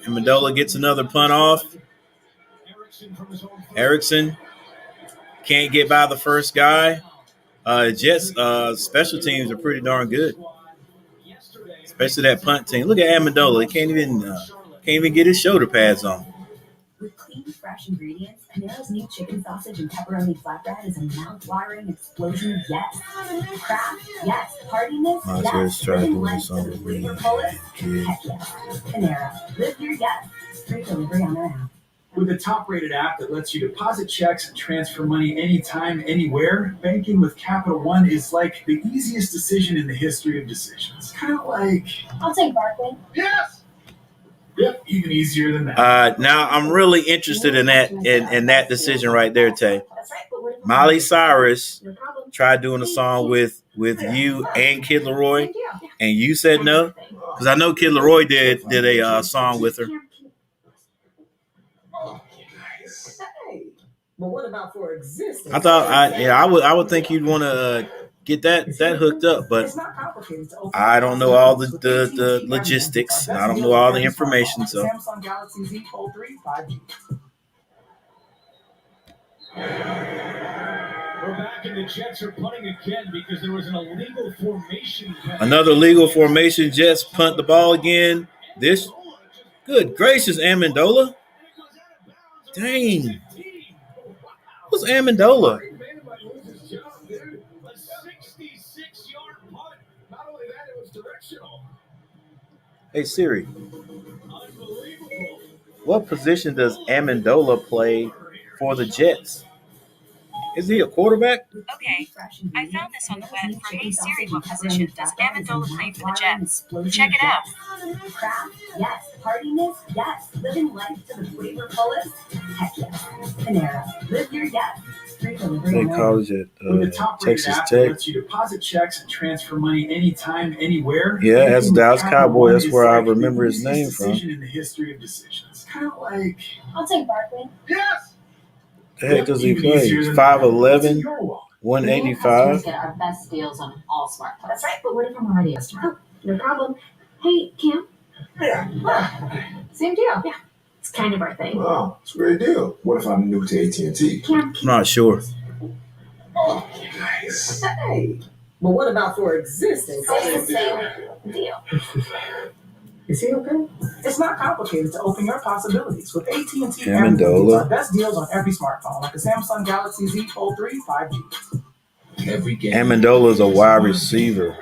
S13: Amendola gets another punt off. Erickson can't get by the first guy. Jets special teams are pretty darn good, especially that punt team. Look at Amendola; he can't even get his shoulder pads on.
S8: With clean, fresh ingredients, Panero's new chicken sausage and pepperoni flatbread is a mouth-watering explosion. Yes, craft. Yes, heartiness. Yes, living life to the flavor fullest. Heck yes, Panera. Live your yes. Free delivery on their app.
S21: With a top-rated app that lets you deposit checks and transfer money anytime, anywhere, banking with Capital One is like the easiest decision in the history of decisions. Kind of like...
S17: I'll take Barkley.
S21: Yes! Yep, even easier than that.
S13: Now, I'm really interested in that decision right there, Tay. Miley Cyrus tried doing a song with you and Kid Laroi, and you said no? Because I know Kid Laroi did a song with her.
S3: But what about for existence?
S13: I thought I would think you'd want to get that hooked up, but I don't know all the logistics. And I don't know all the information, so.
S3: Samsung Galaxy Z Fold 3 5G.
S2: We're back and the Jets are punting again because there was an illegal formation.
S13: Another legal formation. Jets punt the ball again. Good gracious, Amendola. Dang. What's Amendola? Hey Siri, what position does Amendola play for the Jets? Is he a quarterback?
S4: Okay, I found this on the web from Hey Siri. What position does Amendola play for the Jets? Check it out.
S8: Craft, yes. Heartiness, yes. Living life to the flavor fullest. Heck yes. Panera. Live your yes.
S13: State College at
S21: With the top-rated
S13: Texas
S21: app that
S13: Tech.
S21: lets you deposit checks and transfer money anytime, anywhere.
S13: Yeah, as a
S21: banking with
S13: Dallas
S21: Capital
S13: Cowboy,
S21: One
S13: that's
S21: is
S13: where I
S21: like the
S13: remember his
S21: easiest
S13: name from.
S21: decision in the history of decisions. Kind of like
S17: I'll take Barkley.
S21: yes.
S13: The heck does he
S21: Even
S13: play?
S21: easier than
S13: 5'11",
S21: your wallet.
S13: 185.
S8: Get our best deals on all smart phones. That's right, but what if I'm already a customer? No problem. Hey, Cam.
S15: Yeah.
S8: Same deal. Yeah. It's kind of our thing.
S15: Wow, it's a great deal. What if I'm new to AT&T?
S8: Cam.
S13: I'm not sure.
S15: Oh, nice.
S7: Hey, but what about for existing?
S17: It's the same deal.
S7: Is he okay? It's not complicated to open your possibilities. With AT&T,
S13: Amendola.
S7: everyone gets our best deals on every smartphone, like the Samsung Galaxy Z Fold 3 5G.
S15: Every game.
S13: Amendola is a wide receiver.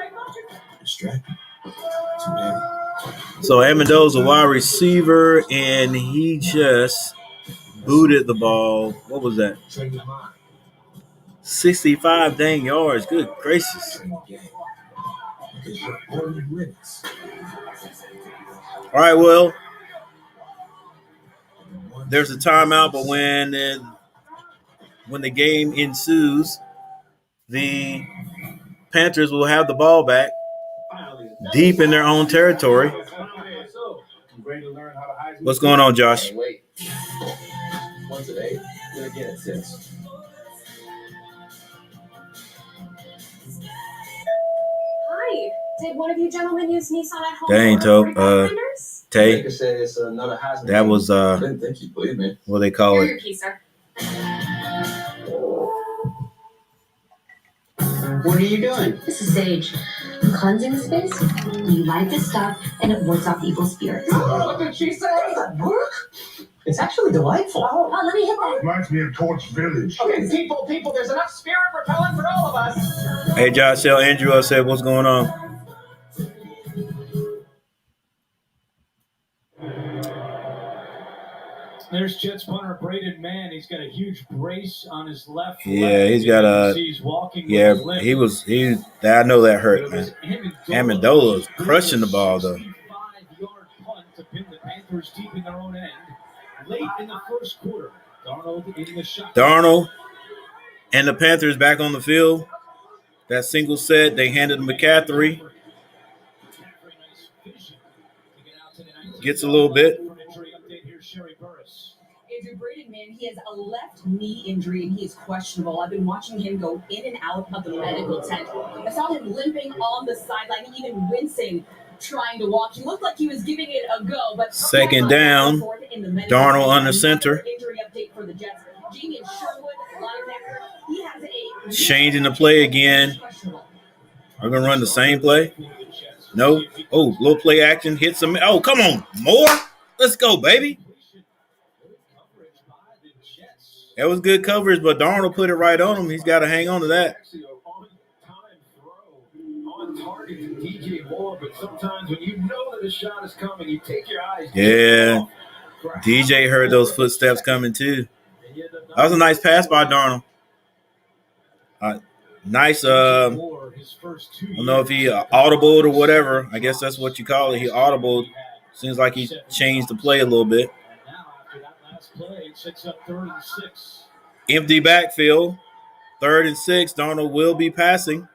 S15: Distracted. Too heavy.
S13: So Amendola's a wide receiver, and he just booted the ball. What was that? 65 dang yards. Good gracious. All right, well, there's a timeout, but when the game ensues, the Panthers will have the ball back deep in their own territory. What's going on, Josh?
S16: Wait. Once at 8, then again at 6.
S17: Hi. Did one of you gentlemen use Nissan at home?
S13: Dang, Tay. That was
S16: I didn't think you'd believe me.
S13: what they call
S17: Here,
S13: it.
S17: your key, sir.
S18: What are you doing?
S8: This is Sage. I'm cleansing the space. You light this stuff, and it wards off evil spirits.
S7: What did she say? Does that work? It's actually delightful.
S8: Oh, let me hit that.
S15: Reminds me of Torch Village.
S7: Okay, people, there's enough spirit repellent for all of us.
S13: Hey, Josh, tell Andrew I said what's going on.
S2: There's Jets punter Braden Mann. He's got a huge brace on his left
S13: Yeah,
S2: leg.
S13: he's got a.
S2: He's walking
S13: Yeah,
S2: with a limp.
S13: I know that hurt, man. Amendola is crushing the ball, though.
S2: 65-yard punt to pin the Panthers deep in their own end. Late in the first quarter, Darnold in the shot.
S13: Darnold and the Panthers back on the field. That single set, they handed to McCaffery. Gets a little bit.
S6: Andrew Braden, man, he has a left knee injury and he is questionable. I've been watching him go in and out of the medical tent. I saw him limping on the sideline, even wincing, trying to walk. He looked like he was giving it a go, but
S13: Second down, Darnold under center.
S6: Injury update for the Jets. Jamie and Sherwood, linebacker, he has a
S13: Changing the play again. We're going to run the same play. No. Oh, little play action. Hits him. Oh, come on. More? Let's go, baby. That was good coverage, but Darnold put it right on him. He's got to hang on to that.
S1: On target to DJ Moore, but sometimes when you know that the shot is coming, you take your eyes.
S13: Yeah. DJ heard those footsteps coming, too. That was a nice pass by Darnold. Nice, I don't know if he audibled or whatever. I guess that's what you call it. He audibled. Seems like he changed the play a little bit. Empty backfield. 3rd and 6. Darnold will be passing.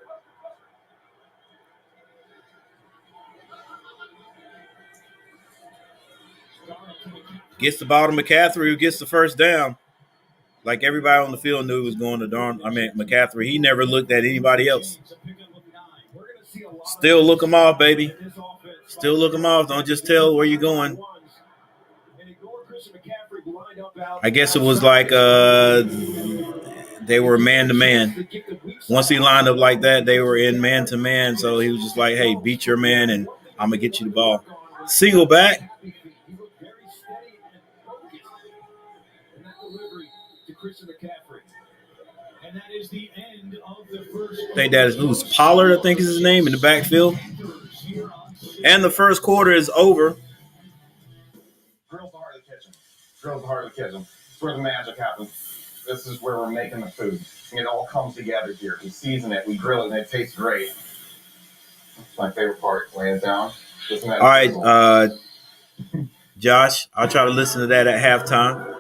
S13: Gets the ball to McCaffery, who gets the first down. Like everybody on the field knew he was going to McCaffery. He never looked at anybody else. Still look him off, baby. Still look him off. Don't just tell where you're going. I guess it was like they were man-to-man. Once he lined up like that, they were in man-to-man. So he was just like, hey, beat your man, and I'm going to get you the ball. Single back. I think that is who's Pollard, I think is his name, in the backfield. And the first quarter is over.
S10: Drills are hard to catch them. Drills are hard to catch them. It's where the magic happens. This is where we're making the food. It all comes together here. We season it, we grill it, and it tastes great. That's my favorite part, laying down.
S13: All right, Josh, I'll try to listen to that at halftime.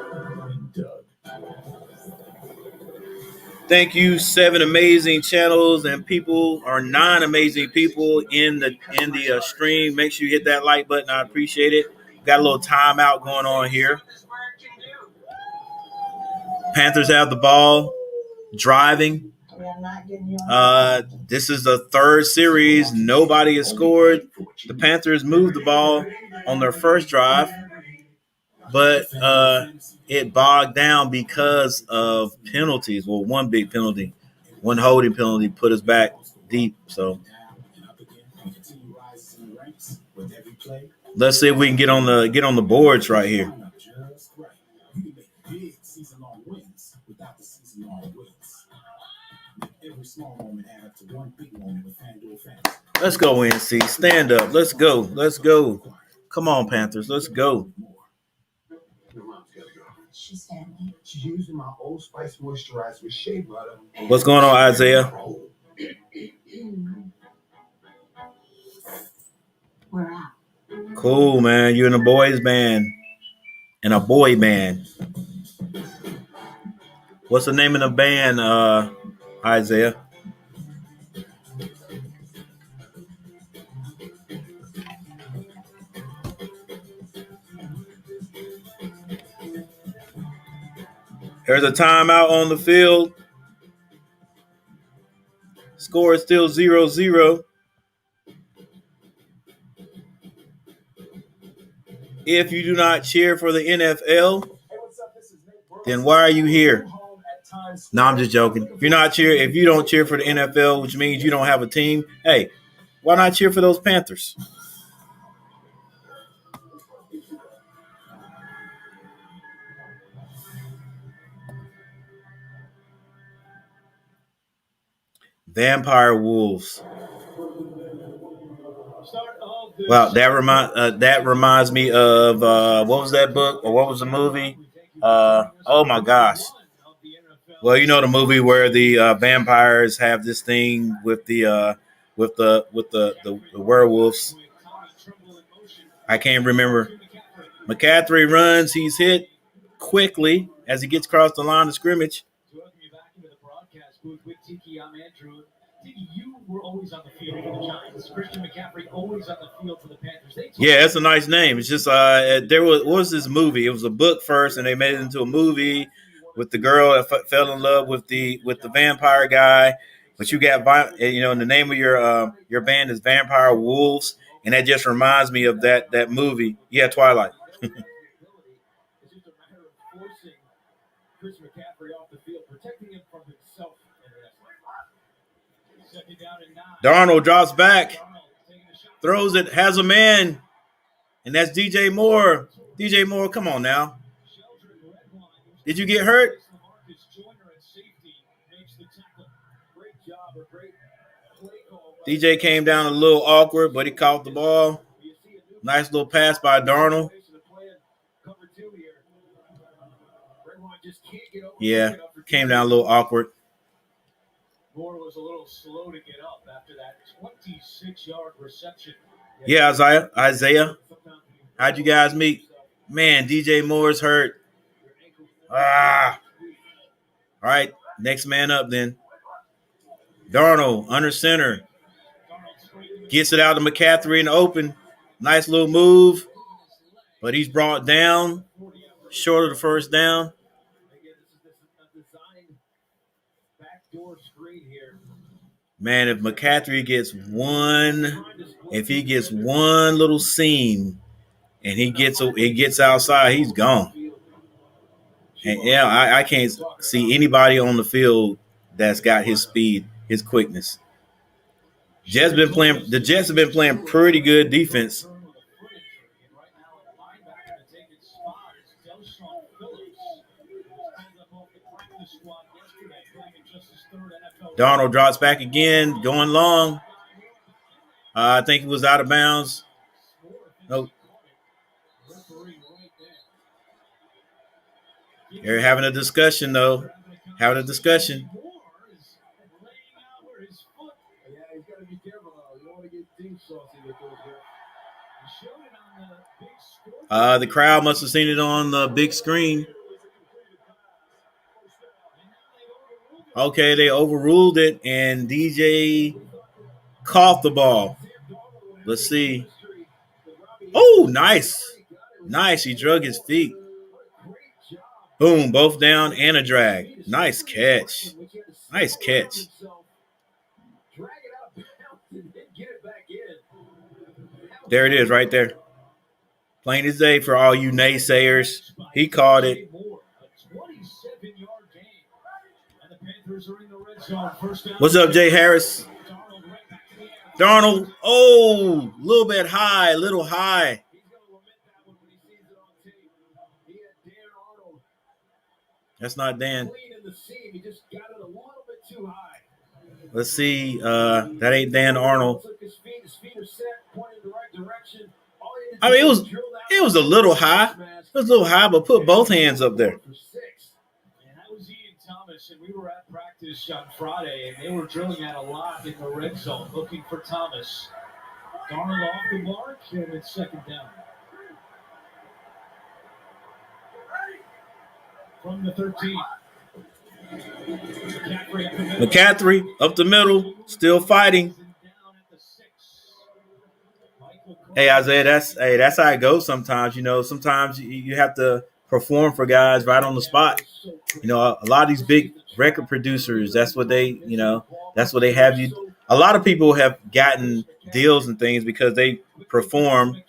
S13: Thank you, 7 amazing channels and people, or 9 amazing people in the stream. Make sure you hit that like button. I appreciate it. Got a little timeout going on here. Panthers have the ball, driving. This is the third series. Nobody has scored. The Panthers moved the ball on their first drive, but it bogged down because of penalties. Well, one big penalty, one holding penalty put us back deep. So let's see if we can get on the boards right here. Let's go, NC. Stand up. Let's go. Let's go. Come on, Panthers. Let's go.
S15: She's using my Old Spice moisturizer with shea butter.
S13: What's going on, Isaiah?
S3: We're out.
S13: Cool, man. You in a boys band and a boy band. What's the name of the band, Isaiah? There's a timeout on the field. Score is still 0-0. If you do not cheer for the NFL, then why are you here? No, I'm just joking. If you don't cheer for the NFL, which means you don't have a team, hey, why not cheer for those Panthers? Vampire Wolves. Wow, that reminds me of what was that book or what was the movie? Oh my gosh. Well, you know the movie where the vampires have this thing with the werewolves. I can't remember. McCaffery runs. He's hit quickly as he gets across the line of scrimmage.
S2: You were always on the field for the Giants. Christian McCaffery always on the field for the Panthers.
S13: Yeah, that's a nice name. It's just what was this movie? It was a book first, and they made it into a movie with the girl that fell in love with the vampire guy. But you got, the name of your band is Vampire Wolves, and that just reminds me of that movie. Yeah, Twilight.
S2: Chris McCaffery off the field, protecting him from himself.
S13: Darnold drops back, throws it, has a man, and that's DJ Moore. DJ Moore, come on now. Did you get hurt? DJ came down a little awkward, but he caught the ball. Nice little pass by Darnold. Yeah, came down a little awkward.
S2: Moore was a little slow to get up after that 26-yard reception.
S13: Yeah, Isaiah, how'd you guys meet? Man, DJ Moore's hurt. All right, next man up then. Darnold, under center. Gets it out to McCaffery in the open. Nice little move, but he's brought down short of the first down. Man, if McCaffery gets one little seam and it gets outside, he's gone. And yeah, I can't see anybody on the field that's got his speed, his quickness. The Jets have been playing pretty good defense. Darnold drops back again, going long. I think he was out of bounds. Nope. They're having a discussion, though. Having a discussion. The crowd must have seen it on the big screen. Okay, they overruled it, and DJ caught the ball. Let's see. Oh, nice. Nice. He drug his feet. Boom, both down and a drag. Nice catch. Nice catch. There it is right there. Plain as day for all you naysayers. He caught it. What's up, Jay Harris? Darnold. Oh, a little bit high, a little high. That's not Dan. Let's see. That ain't Dan Arnold. I mean, it was a little high. It was a little high, but put both hands up there.
S2: And we were at practice on Friday, and they were drilling that a lot in the red zone, looking for Thomas. Darnold off the mark, and it's second down. From the 13.
S13: McCaffery up the middle, still fighting. Hey, Isaiah, that's how it goes sometimes. You know, sometimes you have to perform for guys right on the spot. You know, a lot of these big record producers, that's what they have you. A lot of people have gotten deals and things because they perform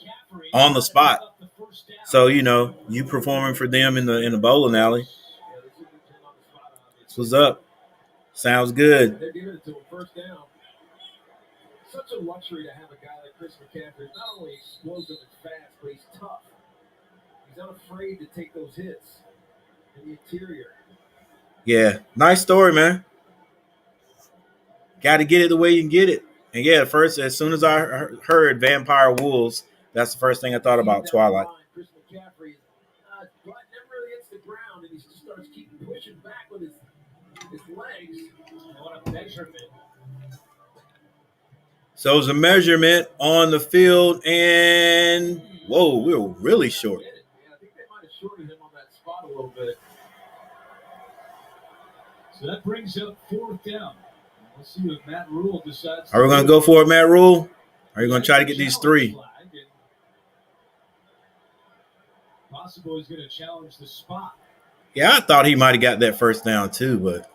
S13: on the spot. So, you know, you performing for them in the bowling alley. This was up. Sounds good.
S1: They're giving it to him first down. Such a luxury to have a guy like Chris McCaffery. Not only explosive and fast, but he's tough. He's unafraid to take those hits in the interior.
S13: Yeah, nice story, man. Got to get it the way you can get it. And yeah, first, as soon as I heard Vampire Wolves, that's the first thing I thought about, Twilight.
S1: Chris McCaffery never really hits the ground, and he just starts keep pushing back with his legs. What a measurement.
S13: So it was a measurement on the field, and whoa, we were really short.
S1: Yeah, I think they might have shorted him on that spot a little bit.
S2: So that brings up fourth down. Let's see what Matt Rule decides.
S13: Are we going to go for it, Matt Rule? Are you going to try to get these three?
S2: Possible he's going to challenge the spot.
S13: Yeah, I thought he might have got that first down too, but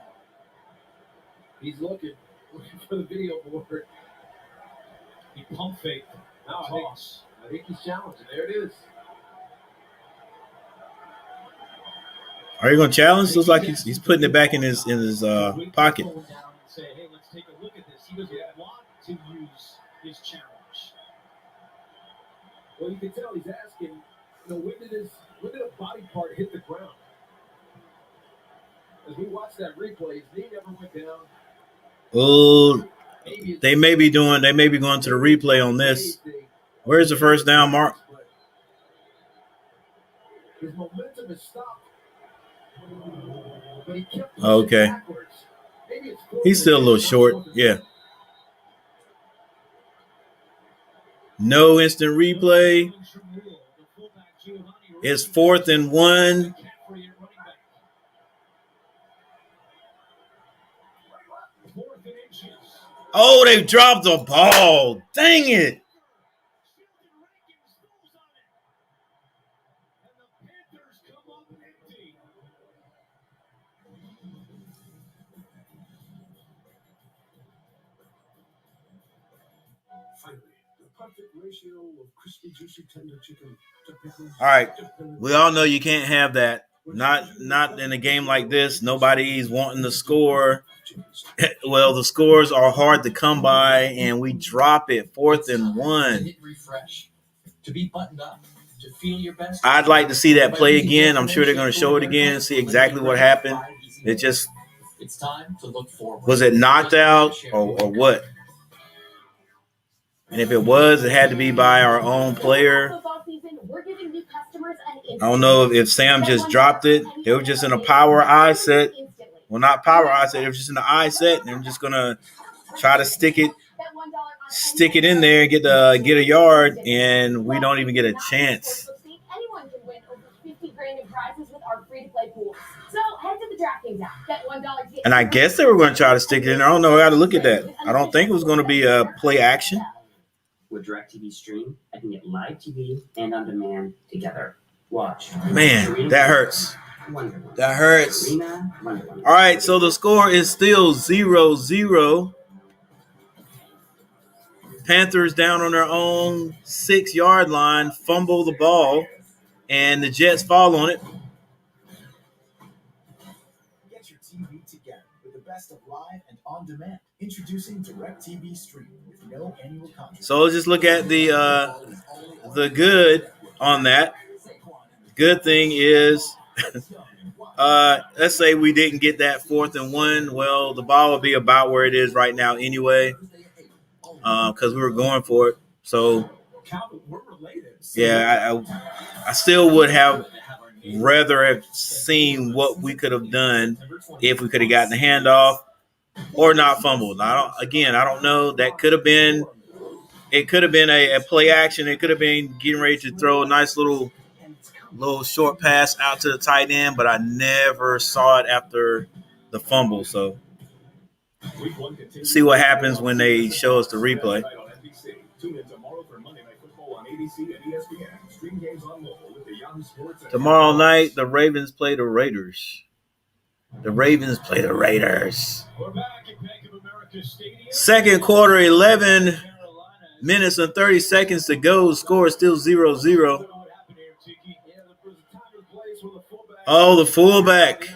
S1: he's looking for the video board.
S2: He pump faked. Toss.
S1: I think he's challenging. There it is.
S2: Are
S13: you going to challenge? Looks like he's putting it back in his pocket.
S2: Say, hey, let's take a look at this. He doesn't want to use his challenge.
S1: Well, you can tell he's asking, when did a body part hit the ground? As we watch that replay, his knee never went down.
S13: Oh, they may be going to the replay on this. Where's the first down, Mark?
S1: His momentum is stopped. But he kept
S13: okay. He's still a little short. Yeah. No instant replay. It's 4th and 1. Oh, they dropped the ball. Dang it. All right. We all know you can't have that. Not in a game like this. Nobody's wanting to score. Well, the scores are hard to come by, and we drop it 4th and 1.
S11: To be buttoned up, to feel your best.
S13: I'd like to see that play again. I'm sure they're going to show it again, see exactly what happened. It just
S11: it's time to look forward.
S13: Was it knocked out or what? And if it was, it had to be by our own player. I don't know if Sam just dropped it. They were just in a power eye set. Well, not power eye set. They were just in the eye set, and they're just gonna try to stick it in there and get a yard, and we don't even get a chance.
S17: Anyone can win over $50,000 in prizes with our free-to-play pool. So head to
S13: And I guess they were going to try to stick it in there. I don't know how to look at that. I don't think it was going to be a play action.
S18: With DirecTV Stream, I can get live TV and on demand together. Watch.
S13: Man, that hurts. That hurts. All right, so the score is still 0-0. Panthers down on their own 6-yard line, fumble the ball, and the Jets fall on it.
S1: Get your TV together with the best of live and on demand. Introducing DirecTV Stream with no annual contract.
S13: So let's just look at the good on that. Good thing is, let's say we didn't get that 4th and 1. Well, the ball will be about where it is right now anyway, because we were going for it. So, yeah, I still would have rather have seen what we could have done if we could have gotten the handoff or not fumbled. I don't know. That could have been. It could have been a play action. It could have been getting ready to throw a nice little short pass out to the tight end, but I never saw it after the fumble. So see what happens when they show us the replay. Tomorrow night, the Ravens play the Raiders. Second quarter, 11 minutes and 30 seconds to go. Score is still 0-0. Oh, the fullback.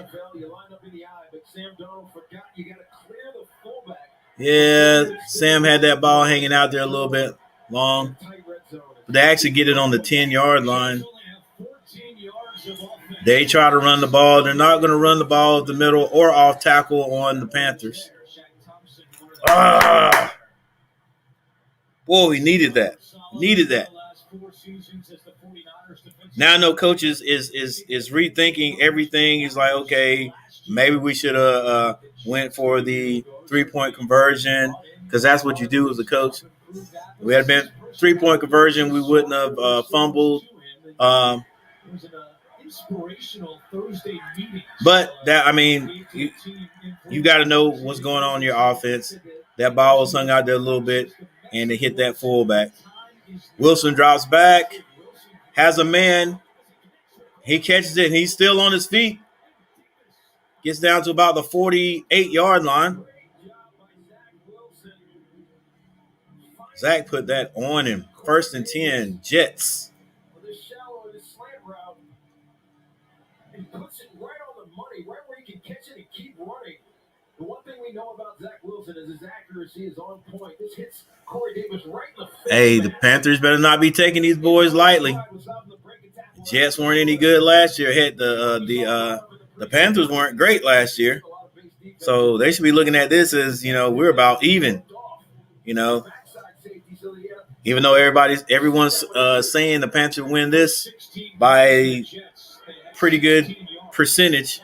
S13: Yeah, Sam had that ball hanging out there a little bit long. But they actually get it on the 10-yard line. They try to run the ball. They're not going to run the ball up the middle or off tackle on the Panthers. Boy, we needed that. Now I know coaches is rethinking everything. He's like, okay, maybe we should have went for the 3-point conversion, because that's what you do as a coach. If we had been 3-point conversion, we wouldn't have fumbled. But that, I mean, you got to know what's going on in your offense. That ball was hung out there a little bit, and they hit that fullback. Wilson drops back, has a man. He catches it, and he's still on his feet. Gets down to about the 48-yard line. Zach put that on him. 1st and 10, Jets.
S1: He puts it right on the money, right where he can catch it and keep running. The one thing we know about Zach Wilson is his accuracy is on point. This hits Corey Davis right in the face.
S13: Hey, the Panthers better not be taking these boys lightly. The Jets weren't any good last year. The Panthers weren't great last year. So they should be looking at this as, we're about even. Even though everyone's saying the Panthers win this by a pretty good percentage.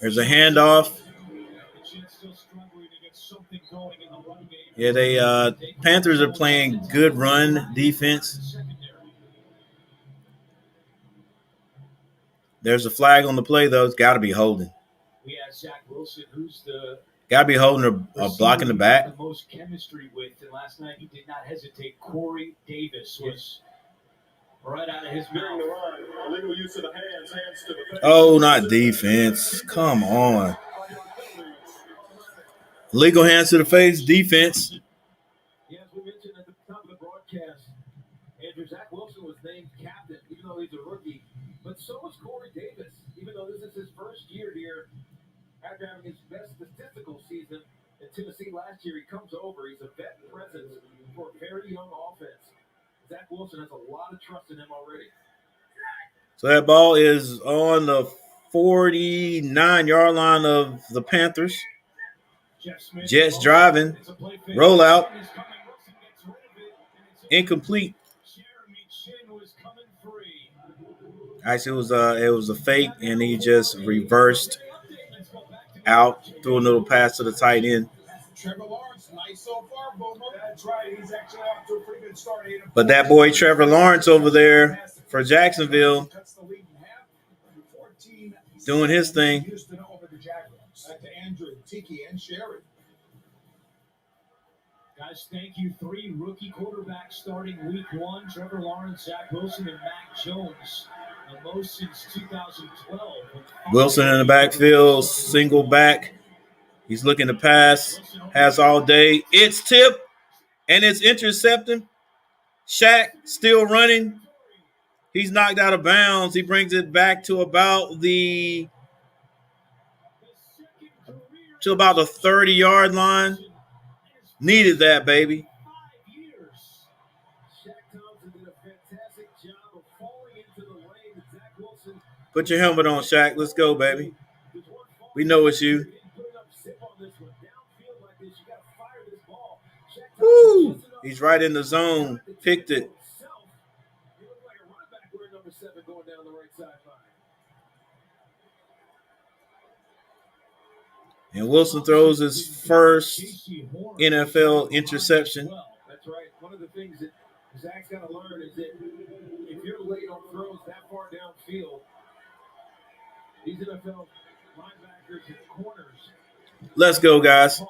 S13: There's a handoff. Yeah, Panthers are playing good run defense. There's a flag on the play, though. It's got to be holding.
S2: We have Zach Wilson, who's
S13: got to be holding a block in the back.
S2: The most chemistry with, and last night he did not hesitate. Corey Davis was right out of his mouth.
S1: Illegal use of the hands to the face.
S13: Oh, not defense. Come on. Legal hands to the face, defense.
S1: Yeah, as we mentioned at the top of the broadcast, Andrew, Zach Wilson was named captain, even though he's a rookie. But so was Corey Davis, even though this is his first year here. After having his best statistical season in Tennessee last year, he comes over. He's a vet presence for a very young offense. Zach Wilson has a lot of trust in him already.
S13: So that ball is on the 49-yard line of the Panthers. Jets driving. Rollout. Incomplete. Actually, it was a fake, and he just reversed out, threw a little pass to the tight end.
S1: Trevor Lawrence, nice so far, Boomer. That's right. He's actually off to a pretty good start.
S13: But that boy Trevor Lawrence over there for Jacksonville. Doing his thing.
S9: Houston over the Jaguars. Back to Andrew, Tiki, and Sherry.
S2: Guys, thank you. 3 rookie quarterbacks starting week 1. Trevor Lawrence, Zach Wilson, and Mac Jones. The most since 2012.
S13: Wilson in the backfield, single back. He's looking to pass. Has all day. It's tipped, and it's intercepted. Shaq still running. He's knocked out of bounds. He brings it back to about the 30-yard line. Needed that, baby. Put your helmet on, Shaq. Let's go, baby. We know it's you. Woo! He's right in the zone. Picked it. And Wilson throws his first NFL interception.
S1: That's right. One of the things that Zach's got to learn is that if you're late on throws that far downfield, these NFL linebackers and corners.
S13: Let's go, guys.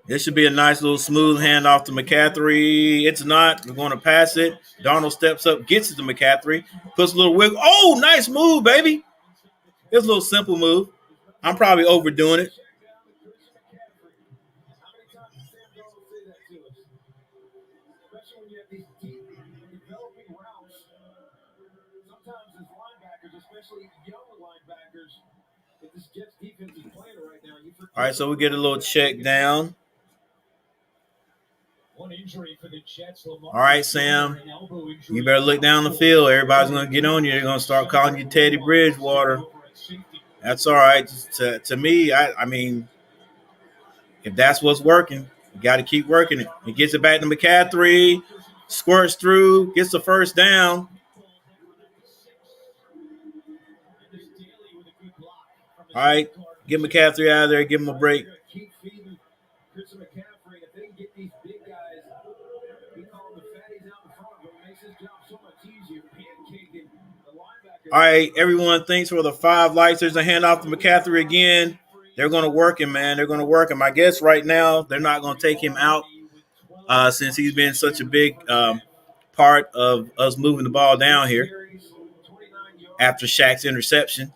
S13: This should be a nice little smooth handoff to McCaffery. It's not. We're going to pass it. Darnold steps up, gets it to McCaffery, puts a little wiggle. Oh, nice move, baby. It's a little simple move. I'm probably overdoing it. All right, so we get a little check down. All right, Sam. You better look down the field. Everybody's going to get on you. They're going to start calling you Teddy Bridgewater. That's all right. To me, I mean, if that's what's working, you got to keep working it. He gets it back to McCaffery, squirts through, gets the first down. All right, get McCaffery out of there. Give him a break. All right, everyone, thanks for the 5 likes. There's a handoff to McCaffery again. They're going to work him, man. They're going to work him. I guess right now they're not going to take him out since he's been such a big part of us moving the ball down here after Shaq's interception.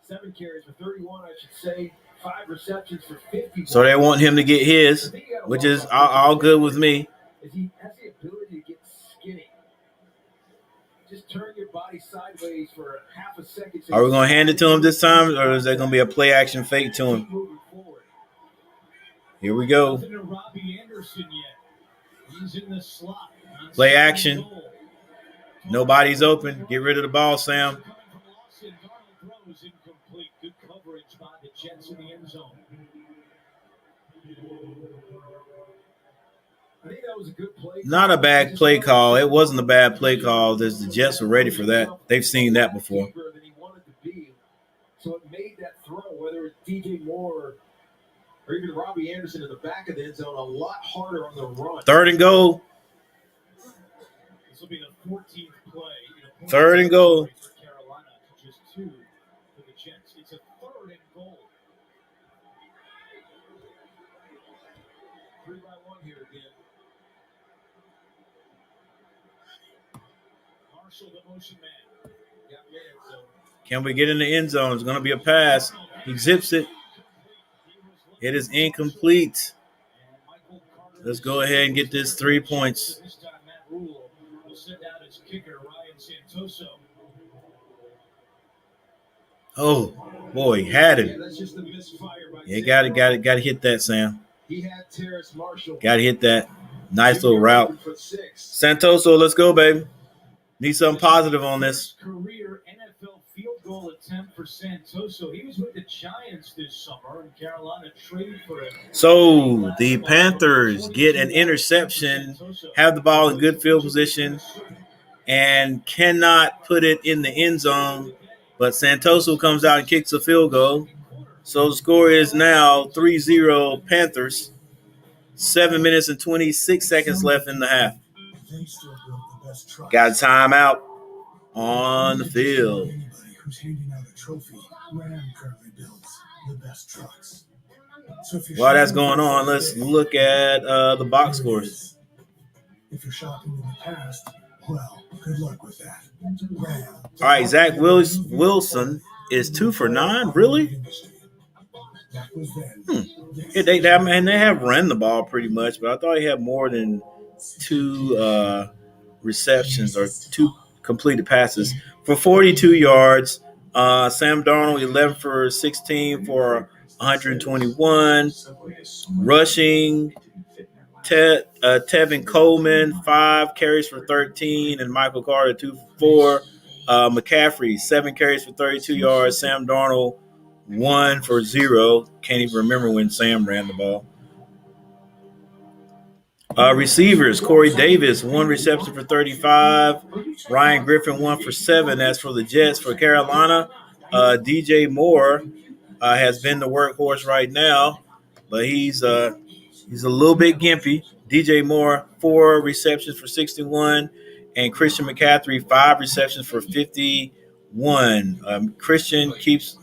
S1: 7 carries for 31, I should say. 5 receptions for 50.
S13: So they want him to get his, which is all good with me.
S1: He has the ability to get skinny. Just turn your body sideways for half a second.
S13: Are we going to hand it to him this time, or is there going to be a play action fake to him? Here we go.
S2: Robby Anderson yet. He's in the slot.
S13: Play action. Nobody's open. Get rid of the ball, Sam.
S2: Good coverage by the Jets in the end zone.
S1: I think that was a good play.
S13: Not a bad play call. It wasn't a bad play call. The Jets were ready for that. They've seen that before.
S1: So it made that throw, whether it's DJ Moore or even Robby Anderson in the back of the end zone, a lot harder on the run.
S13: 3rd and goal.
S2: This will be the 14th play.
S13: 3rd and goal.
S2: For Carolina, just 2 for the Jets. It's a 3rd and goal.
S1: 3-by-1 here again. Marshall, the motion man. Got man, so.
S13: Can we get in the end zone? It's going to be a pass. He zips it. It is incomplete. Let's go ahead and get this 3 points.
S2: This time, Matt Rule will send out his kicker, Ryan Santoso.
S13: Oh, boy, he had it.
S1: Yeah, that's just a misfire by
S13: Yeah, got to hit that, Sam.
S1: He had Terrace Marshall.
S13: Got to hit that. Nice little route. Santoso, let's go, baby. Need something positive on this.
S2: Career NFL field goal attempt for Santoso. He was with the Giants this summer, and Carolina traded for him.
S13: So the Panthers get an interception, have the ball in good field position, and cannot put it in the end zone. But Santoso comes out and kicks a field goal. So the score is now 3-0 Panthers. 7 minutes and 26 seconds left in the half.
S20: They still build the best trucks.
S13: Got a timeout on the field.
S20: Anybody who's handing out a trophy, Ram currently builds the best trucks. So if you're
S13: While that's
S20: shopping
S13: going
S20: for
S13: on, let's look at the box scores.
S20: If you're shopping in the past, well, good luck with that. Ram.
S13: All right, Zach Wilson is 2 for 9. Really? Yeah, they have run the ball pretty much, but I thought he had more than 2 receptions or 2 completed passes for 42 yards. Sam Darnold 11 for 16 for 121. Rushing, Tevin Coleman 5 carries for 13, and Michael Carter 2 for 4. McCaffery 7 carries for 32 yards. Sam Darnold 1 for 0. Can't even remember when Sam ran the ball. Receivers, Corey Davis, 1 reception for 35. Ryan Griffin, 1 for 7. That's for the Jets. For Carolina, DJ Moore has been the workhorse right now, but he's a little bit gimpy. DJ Moore, 4 receptions for 61. And Christian McCaffrey, 5 receptions for 51. Christian keeps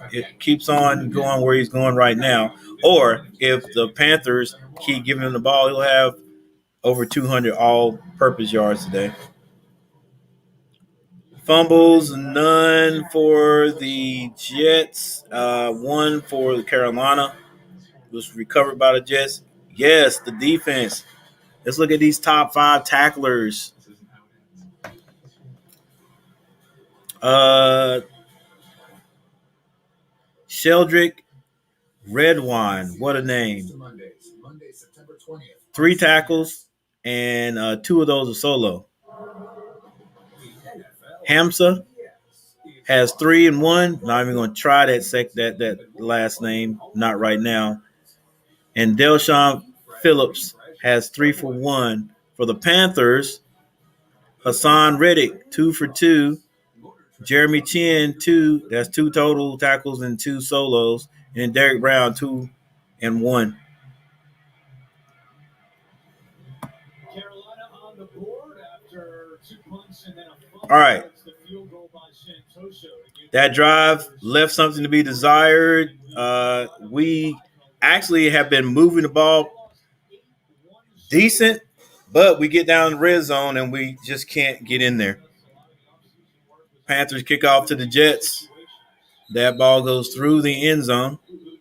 S13: on going where he's going right now. Or if the Panthers keep giving him the ball, he'll have over 200 all-purpose yards today. Fumbles, none for the Jets, 1 for the Carolina. It was recovered by the Jets. Yes, the defense. Let's look at these top 5 tacklers. Sheldrick Redwine, what a name. 3 tackles, and 2 of those are solo. Hamza has 3 and 1. Not even going to try that last name. Not right now. And Delshawn Phillips has 3 for 1. For the Panthers, Hassan Reddick 2 for 2. Jeremy Chin 2. That's 2 total tackles and 2 solos. And Derek Brown 2 and 1.
S2: Carolina on the board after 2 punts and then a fumble.
S13: All right.
S2: The field goal by Santoso.
S13: That drive left something to be desired. We actually have been moving the ball decent, but we get down in the red zone and we just can't get in there. Panthers kick off to the Jets. That ball goes through the end zone.
S2: You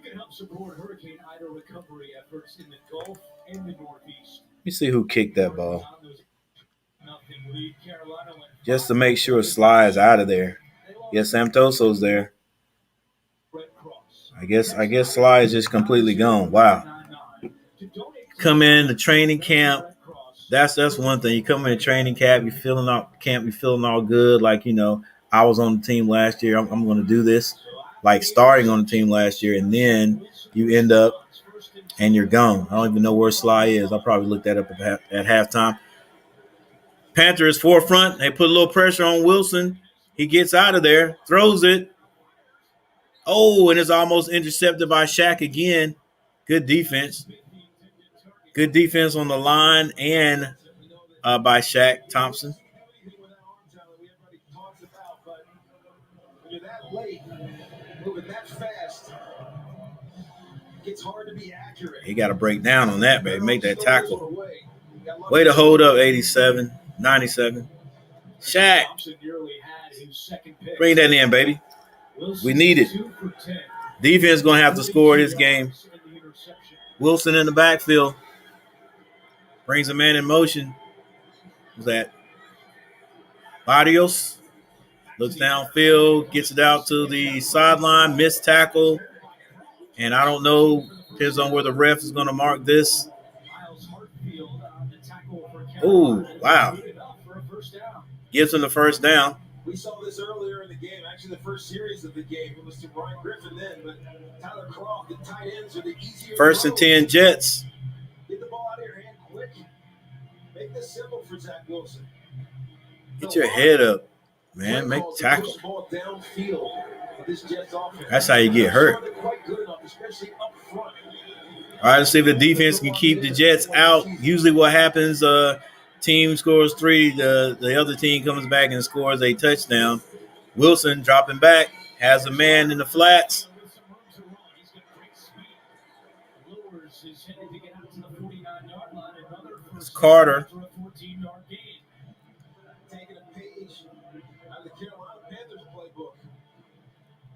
S2: can help support Hurricane Ida recovery efforts in the Gulf and the Northeast.
S13: Let me see who kicked that ball. Just to make sure Sly is out of there. Yes, Santoso's there. I guess Sly is just completely gone. Wow. Come in the training camp. That's one thing. You come in the training camp, you're feeling all good. Like, I was on the team last year. I'm going to do this. Like starting on the team last year, and then you end up and you're gone. I don't even know where Sly is. I'll probably look that up at halftime. Panthers forefront. They put a little pressure on Wilson. He gets out of there, throws it. Oh, and it's almost intercepted by Shaq again. Good defense. Good defense on the line and by Shaq Thompson.
S1: Moving that fast, it's hard to be accurate.
S13: He got to break down on that, baby. Make that tackle. Way to hold up, 97, 97. Shaq. Bring that in, baby. We need it. Defense going to have to score this game. Wilson in the backfield. Brings a man in motion. Who's that? Barrios. Looks downfield, gets it out to the sideline, missed tackle. And I don't know, depends on where the ref is going to mark this. Oh, wow. Gives him the first down.
S1: We saw this earlier in the game, actually the first series of the game. It was to Brian Griffin then, but Tyler Croft, the tight ends are the easier.
S13: First and 10 Jets.
S1: Get the ball out of your hand quick. Make this simple for Zach Wilson.
S13: Get your head up, man. Make the tackle. That's how you get hurt. All right, let's see if the defense can keep the Jets out. Usually what happens, team scores 3, the other team comes back and scores a touchdown. Wilson dropping back, has a man in the flats. It's Carter.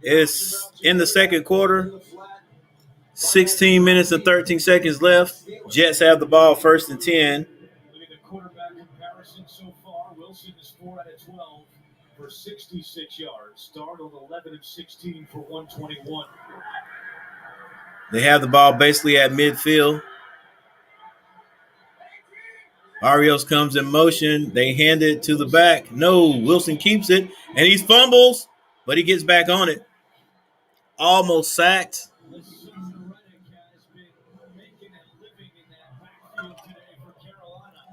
S13: It's in the second quarter. 16 minutes and 13 seconds left. Jets have the ball 1st and 10.
S2: Quarterback comparison so far. Wilson is 4 out of 12 for 66 yards. Darnold 11 of 16 for 121.
S13: They have the ball basically at midfield. Arios comes in motion. They hand it to the back. No, Wilson keeps it, and he fumbles, but he gets back on it. Almost sacked.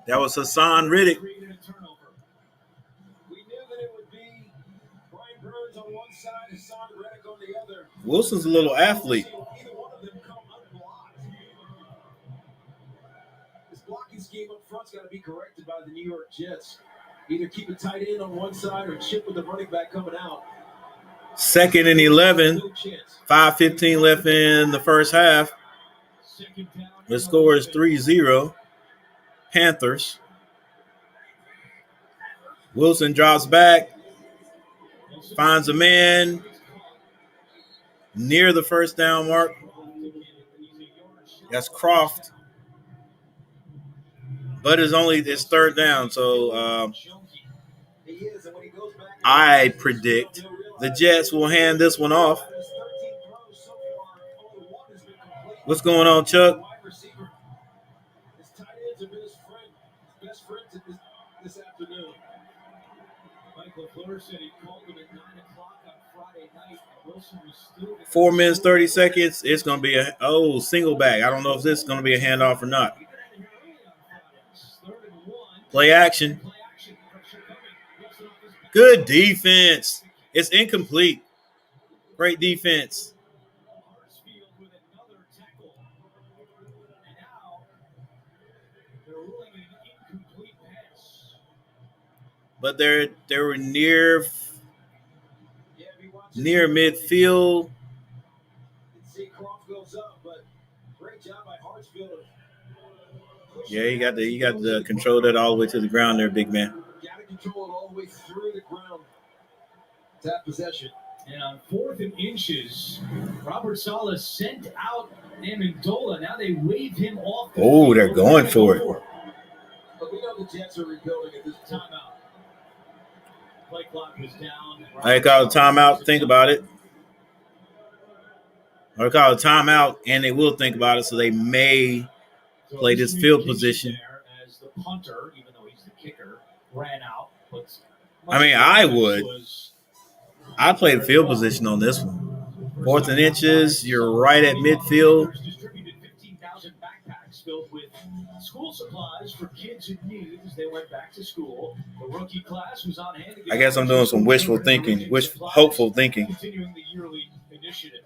S13: That was Hassan Riddick. Wilson's a little athlete.
S1: This blocking scheme up front's got to be corrected by the New York Jets. Either keep a tight end on one side or chip with the running back coming out.
S13: 2nd and 11. 5:15 left in the first half. The score is 3-0. Panthers. Wilson drops back. Finds a man near the first down mark. That's Croft. But it's 3rd down, so I predict the Jets will hand this one off. What's going on, Chuck?
S1: This afternoon.
S2: Michael Fleur said he called him at 9 o'clock on Friday night. Wilson was still
S13: 4 minutes, 30 seconds. It's going to be a single back. I don't know if this is going to be a handoff or not. Play action. Good defense. It's incomplete. Great defense. But they were near midfield. Yeah, you got to control that all the way to the ground there, big man.
S1: Got to control it all the way through the ground. Tap possession.
S2: And on 4th and inches, Robert Saleh sent out Amendola. Now they wave him off.
S13: Oh, they're going for it.
S1: But we know the Jets are rebuilding at this timeout.
S2: Play clock was down.
S13: I call a timeout. Think about it. Or call a timeout, and they will think about it, so they may play this field position.
S2: As the punter, even though he's the kicker, ran out.
S13: I mean, I would. I'd play the field position on this one. 4th and inches. You're right at midfield.
S2: Distributed 15,000 backpacks filled with school supplies for kids in need as they went back to school. The rookie class was on hand.
S13: I guess I'm doing some wishful thinking, hopeful thinking.
S2: Continuing the yearly initiative.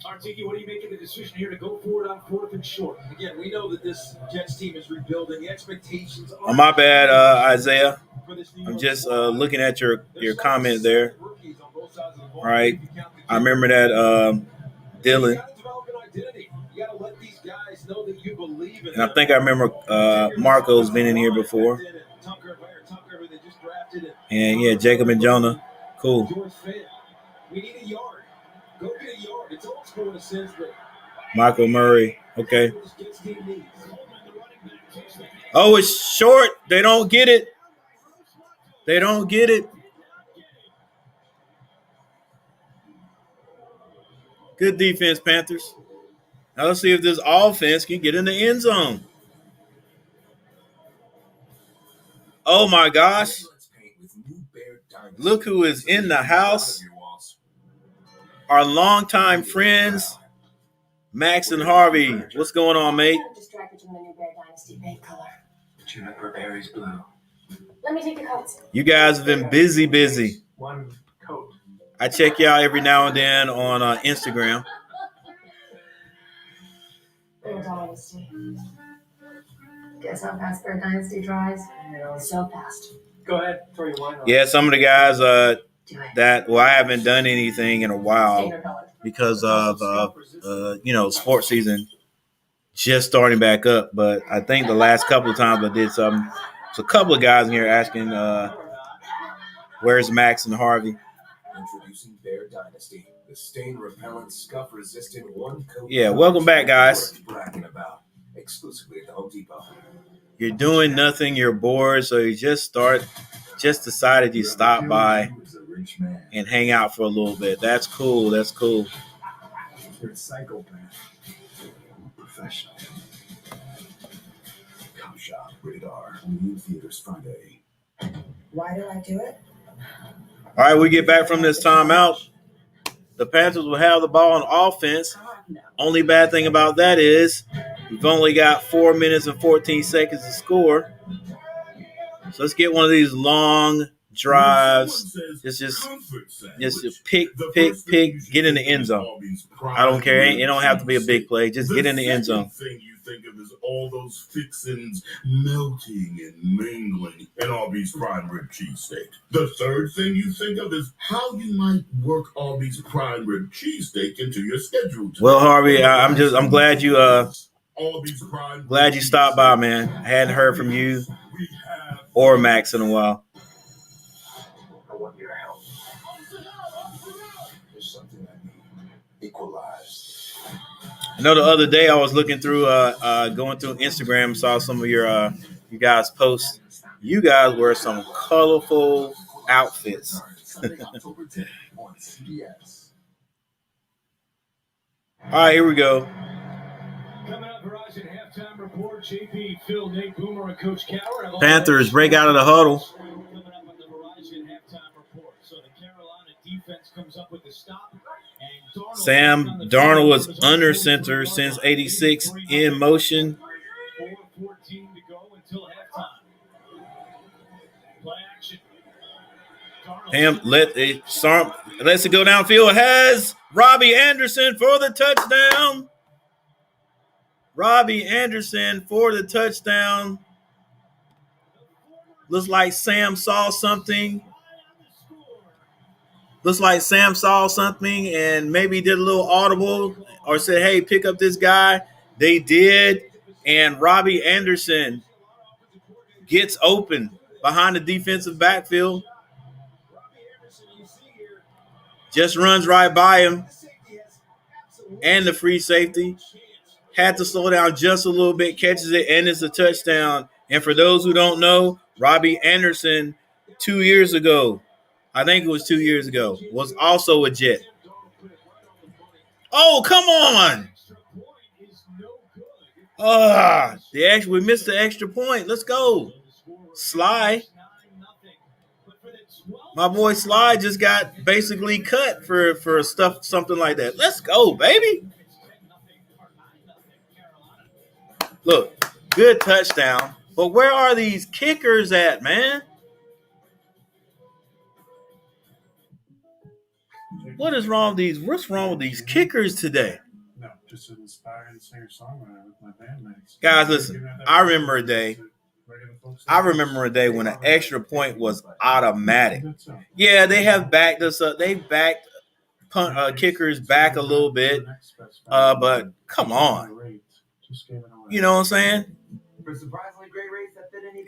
S2: Artiki, what do you make of the decision here to go for it on 4th and short?
S1: Again, we know that this Jets team is rebuilding. The expectations are...
S13: Oh, my bad, Isaiah. I'm just looking at your comment there. All right. I remember that Dylan. And I think I remember Marco's been in here before. And, yeah, Jacob and Jonah. Cool.
S1: We need a yard. Go get a yard. It's old school in a sense, but
S13: Michael Murray. Okay. Oh, it's short. They don't get it. They don't get it. Good defense, Panthers. Now let's see if this offense can get in the end zone. Oh, my gosh. Look who is in the house. Our longtime friends, Max and Harvey. What's going on, mate?
S17: Distracted from the new Bear Dynasty paint color.
S20: Juniper berries blue.
S17: Let me take the coats.
S13: You guys have been busy.
S21: One coat.
S13: I check y'all every now and then on Instagram.
S3: Dynasty. Guess how fast Bear Dynasty dries? So fast.
S21: Go ahead, throw your wine on.
S13: Yeah, some of the guys I haven't done anything in a while because of sports season just starting back up. But I think the last couple of times I did something. So a couple of guys in here asking, where's Max and Harvey?
S15: Introducing Bear Dynasty, the stain repellent, scuff resistant one coat.
S13: Yeah, welcome back, guys.
S15: Bragging about exclusively at the Home Depot.
S13: You're doing nothing, you're bored, so you just decided you stop by and hang out for a little bit. That's cool. That's cool.
S21: You're a psychopath. Professional.
S15: Come shop, rated R, only in theaters Friday.
S3: Why do I do it?
S13: All right, we get back from this timeout. The Panthers will have the ball on offense. Only bad thing about that is we've only got 4 minutes and 14 seconds to score. So let's get one of these long drives. Just pick, get in the end zone. I don't care. It don't have to be a big play. Just get in the end zone.
S12: Think of is all those fixins melting and mingling in Arby's prime rib cheesesteak. The third thing you think of is how you might work Arby's prime rib cheesesteak into your schedule.
S13: Well, Harvey, I'm glad you stopped by, man. I hadn't heard from you or Max in a while.
S15: I want your help. There's something I need. Equalized.
S13: I know the other day I was looking through, going through Instagram, saw some of your you guys' posts. You guys wear some colorful outfits. All right, here we go.
S2: Coming up, Verizon halftime report. JP, Phil, Nate Boomer, and Coach Cowher.
S13: Panthers break out of the huddle.
S2: Coming up on the Verizon halftime report. So the Carolina defense comes up with the stop.
S13: Sam Darnold was under center since '86 in motion.
S2: 4:14 to go until halftime. Play action.
S13: Lets it go downfield. Has Robby Anderson for the touchdown. Robby Anderson for the touchdown. Looks like Sam saw something. Looks like Sam saw something and maybe did a little audible or said, hey, pick up this guy. They did. And Robby Anderson gets open behind the defensive backfield. Just runs right by him. And the free safety. Had to slow down just a little bit, catches it, and it's a touchdown. And for those who don't know, Robby Anderson 2 years ago, I think it was 2 years ago, was also a Jet. Oh, come on. We missed the extra point. Let's go. Sly. My boy Sly just got basically cut for something like that. Let's go, baby. Look, good touchdown. But where are these kickers at, man? What's wrong with these kickers today?
S14: No, just an inspiring singer-songwriter with my bandmates.
S13: Guys, listen, I remember a day when an extra point was automatic. Yeah, they have backed us up. They backed kickers back a little bit. But come on. You know what I'm saying?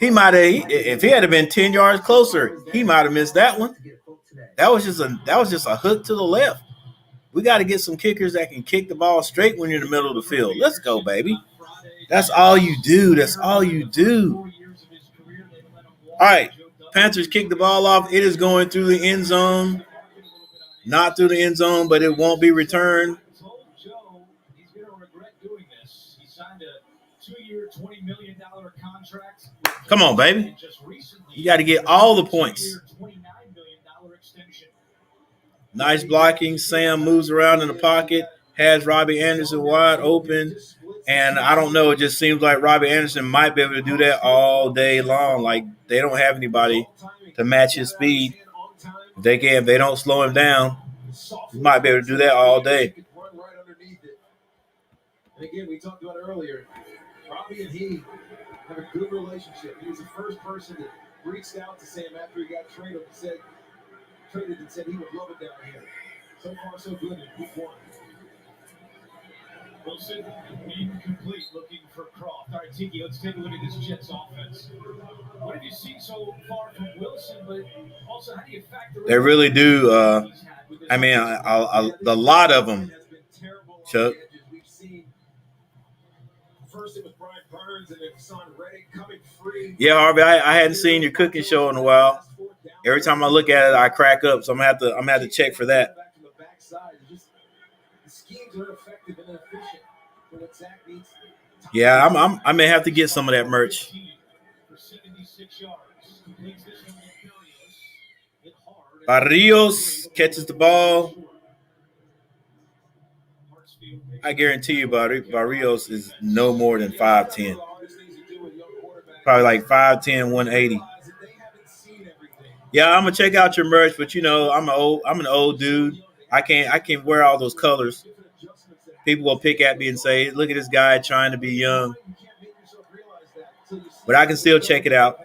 S13: He might have, if he had been 10 yards closer, he might have missed that one. That was just a hook to the left. We got to get some kickers that can kick the ball straight when you're in the middle of the field. Let's go, baby. That's all you do. All right, Panthers kick the ball off. It is going through the end zone. Not through the end zone, but it won't be returned.
S2: He's going to regret doing this. He signed a 2-year, $20 million contract.
S13: Come on, baby. You got to get all the points. Nice blocking. Sam moves around in the pocket, has Robby Anderson wide open. And I don't know, it just seems like Robby Anderson might be able to do that all day long. Like, they don't have anybody to match his speed. If they don't slow him down, he might be able to do that all day.
S1: And again, we talked about it earlier. Robbie and he have a good relationship. He was the first person that reached out to Sam after he got traded and said he would love it down here. So far, so good in week 1.
S2: Wilson, incomplete, looking for Croft. All right, Tiki, let's take a look at this Jets offense. What have you seen so far from Wilson, but also how do you factor
S13: They really do. I mean, a lot of them, Chuck.
S1: We've seen first it was Brian Burns and then Son Reddick coming free.
S13: Yeah, Harvey, I hadn't seen your cooking show in a while. Every time I look at it, I crack up. So I'm gonna have to check for that.
S1: The schemes are effective and efficient for what Zach needs.
S13: Yeah, I may have to get some of that merch. Barrios catches the ball. I guarantee you, Barrios is no more than 5'10". Probably like 5'10", 180. Yeah, I'm gonna check out your merch, but you know, I'm an old dude. I can't wear all those colors. People will pick at me and say, "Look at this guy trying to be young," but I can still check it out.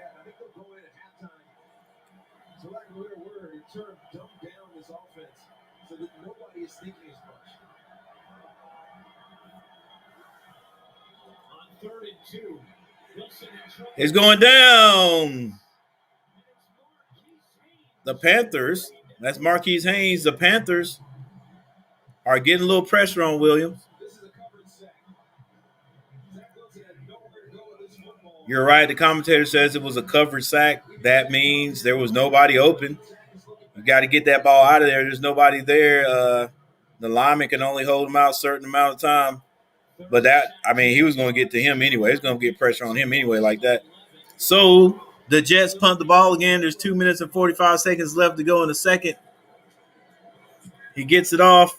S13: It's going down. The Panthers, that's Marquise Haynes. The Panthers are getting a little pressure on Williams. You're right. The commentator says it was a covered sack. That means there was nobody open. You got to get that ball out of there. There's nobody there. The lineman can only hold him out a certain amount of time. But he was going to get to him anyway. He's going to get pressure on him anyway like that. So the Jets punt the ball again. There's 2 minutes and 45 seconds left to go in the second. He gets it off.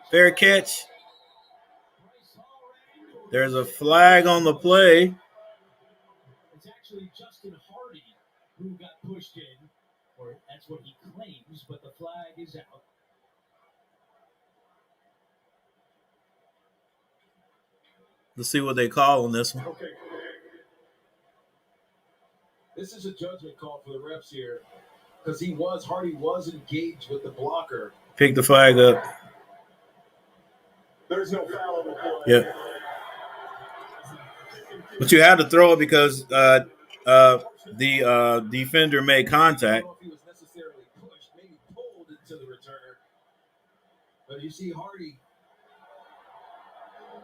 S13: Fair catch. There's a flag on the play.
S2: It's actually Justin Hardy who got pushed in, or that's what he claims, but the flag is out.
S13: Let's see what they call on this one.
S1: Okay. This is a judgment call for the refs here because Hardy was engaged with the blocker.
S13: Pick the flag up.
S1: There's no foul on the play.
S13: Yeah. But you had to throw it because the defender made contact.
S1: He was necessarily pushed, maybe pulled into the returner. But you see Hardy.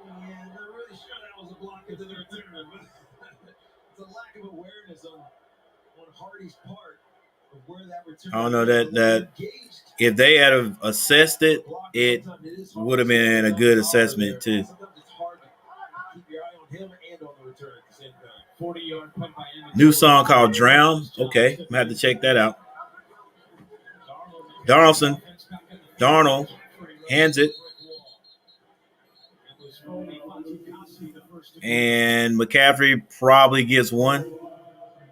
S1: Yeah, not really sure that was a block into the returner, but it's a lack of awareness on Hardy's part of where that returner.
S13: I don't know that if they had assessed it, it would have been a good assessment too.
S1: Keep your eye on him and on the return at the same time. 40-yard punt by
S13: New song called Drown. Okay, I'm going to have to check that out. Darnold hands it. And McCaffery probably gets one.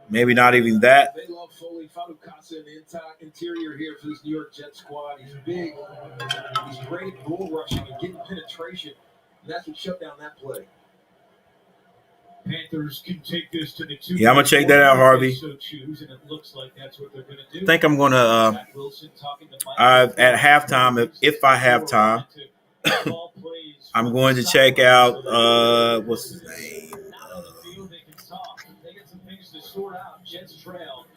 S13: Maybe not even that.
S1: They love Foley Fatukasi in the interior here for this New York Jets squad. He's big. He's great at bull rushing and getting penetration. And that's what shut down that play.
S2: Panthers can take this to the 2.
S13: Yeah, I'm going to check that out, Harvey.
S2: So choose, and it looks like that's what they're going to do.
S13: I think I'm going to, at halftime, if I have time, I'm going to check out, what's his name?
S2: They get some things to sort out. Jets trail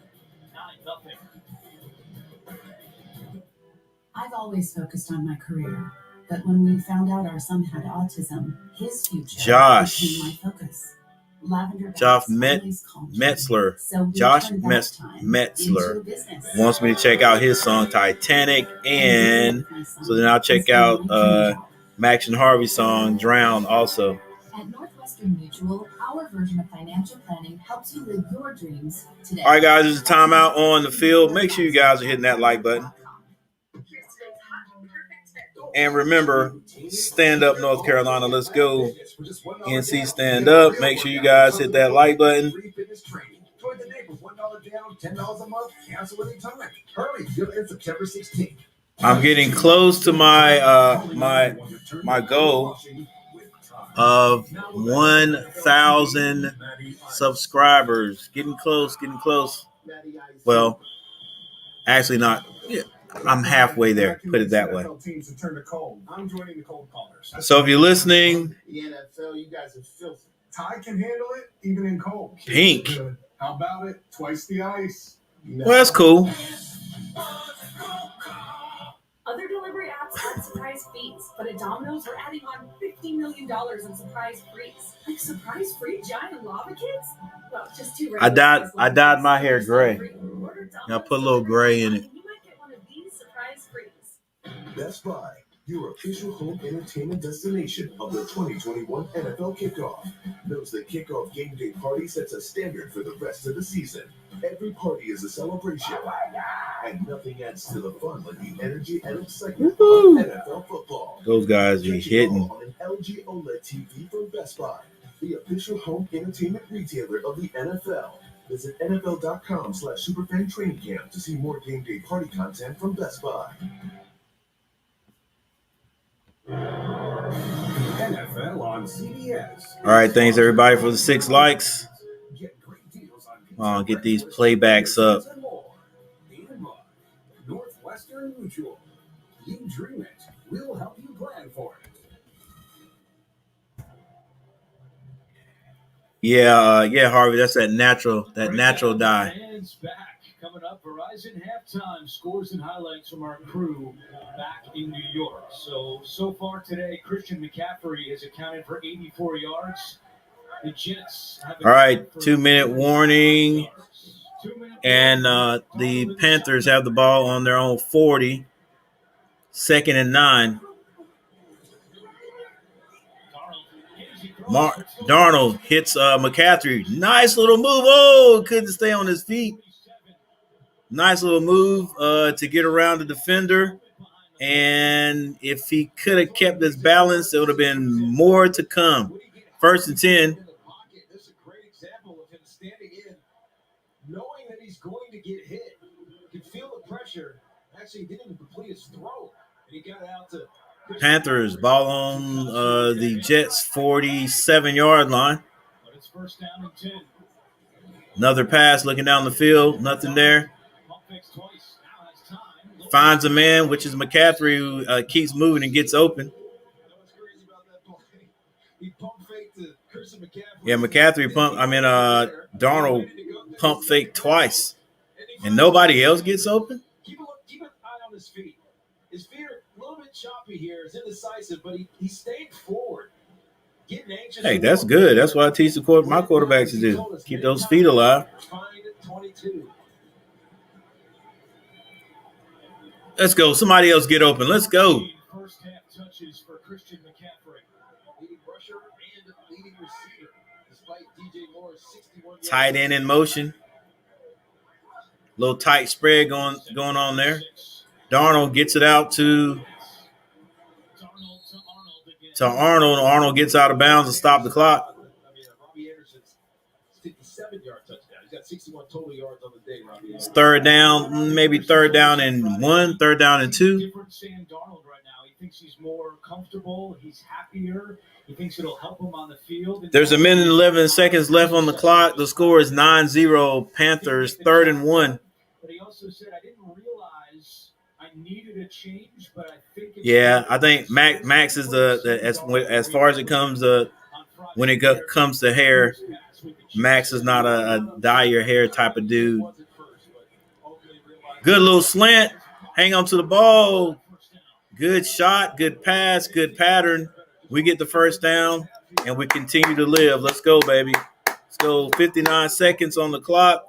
S2: 9-0.
S5: I've always focused on my career, but when we found out our son had autism, his future became my focus.
S13: Josh Metzler. Josh Metzler wants me to check out his song Titanic, and so then I'll check out Max and Harvey's song Drown also.
S5: At Northwestern Mutual, our version of financial planning helps you live your dreams today.
S13: All right, guys, there's a timeout on the field. Make sure you guys are hitting that like button. And remember, stand up, North Carolina. Let's go. NC stand up. Make sure you guys hit that like button.
S15: Join the day for $1 down, $10 a month. Cancel anytime. Hurry, deal ends September 16th.
S13: I'm getting close to my my goal of 1,000 subscribers. Getting close. Well, actually not. Yeah, I'm halfway there. Put it that way. So if you're listening,
S15: The NFL, you guys are filthy. Ty can handle it, even in cold.
S13: Pink.
S15: How about it? Twice the ice. No.
S13: Well, that's cool.
S6: Other delivery apps add surprise fees, but at Domino's, we're adding on $50 million in surprise frees. Like surprise free giant lava cakes? Well, just two.
S13: I dyed my hair gray. I put a little gray in it.
S6: You might get one of these surprise frees.
S15: Best Buy, your official home entertainment destination of the 2021 NFL Kickoff, knows the Kickoff game day party sets a standard for the rest of the season. Every party is a celebration, and nothing adds to the fun like the energy and excitement of NFL football.
S13: Those guys be hitting.
S15: On an LG OLED TV from Best Buy, the official home entertainment retailer of the NFL. Visit NFL.com/Superfan Training Camp to see more game day party content from Best Buy. NFL on CBS.
S13: All right, thanks everybody for the 6 likes. I'll get these playbacks up.
S15: Northwestern Mutual. You dream it. We'll help you plan for it.
S13: Yeah, Harvey. That's that natural dye.
S2: Fans back. Coming up, Verizon halftime scores and highlights from our crew back in New York. So far today, Christian McCaffery has accounted for 84 yards. The Jets have
S13: all right, 2-minute warning. And the Panthers have the ball on their own 40. 2nd and 9. Darnold hits McCaffery. Nice little move. Oh, couldn't stay on his feet. Nice little move to get around the defender. And if he could have kept his balance, there would have been more to come. 1st and 10.
S1: This is a great example of him standing in, knowing that he's going to get hit. You can feel the pressure. Actually, he didn't even complete his throw. And he got it out to
S13: Panthers, ball on the Jets' 47-yard line.
S2: But it's 1st down and 10.
S13: Another pass looking down the field. Nothing there. Finds a man, which is McCaffery, who keeps moving and gets open. Yeah, Darnold pump fake twice. And nobody else gets open?
S1: Keep an eye on his feet. His feet are a little bit choppy here. It's indecisive, but he stayed forward. Getting anxious.
S13: Hey, that's good. That's what I teach my quarterbacks to do. Keep those feet alive.
S1: 22.
S13: Let's go. Somebody else get open. Let's go.
S2: First half touches for Christian McCaffery.
S1: Leading rusher and leading receiver. Despite DJ Moore's 61
S13: tight end in motion. Little tight spread going on there. Darnold gets it out to Arnold. Arnold gets out of bounds and stop the clock.
S1: Robby Anderson's 57-yard touchdown. He's got 61 total yards on the day, Robby.
S13: It's 3rd down, maybe 3rd down and 1, 3rd down and 2.
S2: Different Sam Darnold right now. He thinks he's more comfortable. He's happier. He thinks it'll help him on the field.
S13: There's 1 minute and 11 seconds left on the clock. The score is 9-0 Panthers, 3rd and 1.
S2: But he also said, I didn't realize I needed a change, but I think
S13: I think Max is as far as it comes when it comes to hair, Max is not a dye your hair type of dude. Good little slant. Hang on to the ball. Good shot, good pass, good pattern. We get the 1st down, and we continue to live. Let's go, baby. Let's go. 59 seconds on the clock.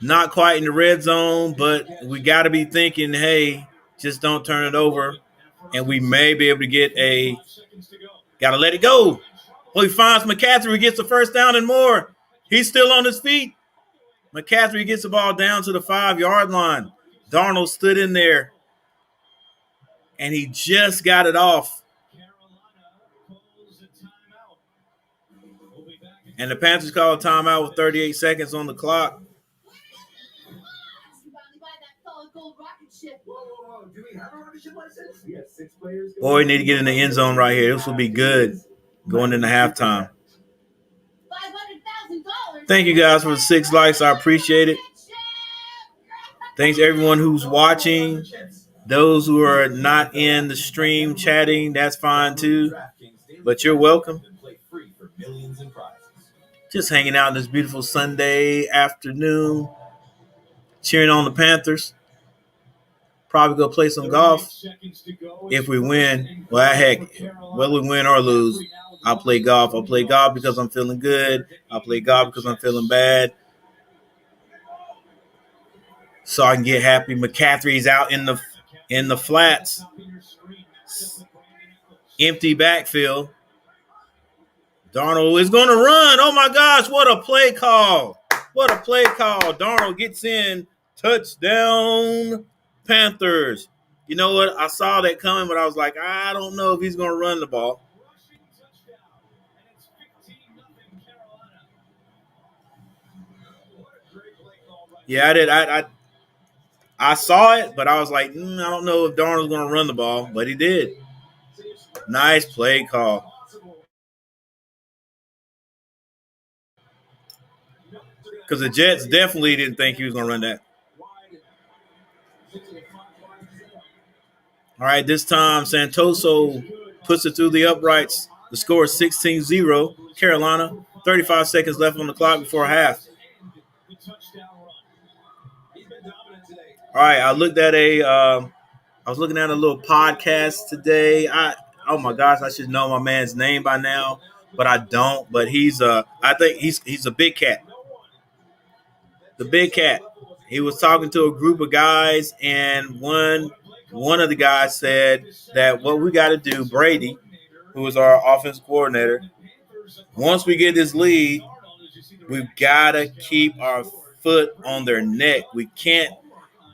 S13: Not quite in the red zone, but we got to be thinking, hey, just don't turn it over, and we may be able to get got to let it go. Well, he finds McCaffery, gets the 1st down and more. He's still on his feet. McCaffery gets the ball down to the 5-yard line. Darnold stood in there, and he just got it off. And the Panthers call a timeout with 38 seconds on the clock. Boy, we need to get in the end zone right here. This will be good going into halftime. Thank you guys for the 6 likes. I appreciate it. Thanks everyone who's watching. Those who are not in the stream chatting, that's fine too. But you're welcome. Just hanging out this beautiful Sunday afternoon, cheering on the Panthers. Probably go play some golf if we win. Well, heck, whether we win or lose, I'll play golf. I'll play golf because I'm feeling good. I'll play golf because I'm feeling bad. So I can get happy. McCaffery's out in the flats. Empty backfield. Darnold is going to run. Oh, my gosh, what a play call. What a play call. Darnold gets in. Touchdown, Panthers. You know what? I saw that coming, but I was like, I don't know if he's going to run the ball. Yeah, I did. I saw it, but I was like, I don't know if Darnold's going to run the ball, but he did. Nice play call. Because the Jets definitely didn't think he was going to run that. All right, this time Santoso puts it through the uprights. The score is 16-0. Carolina, 35 seconds left on the clock before half. All right, I was looking at a little podcast today. Oh my gosh, I should know my man's name by now, but I don't. But I think he's a big cat. The big cat. He was talking to a group of guys, and one of the guys said that what we got to do, Brady, who is our offensive coordinator, once we get this lead, we've got to keep our foot on their neck. We can't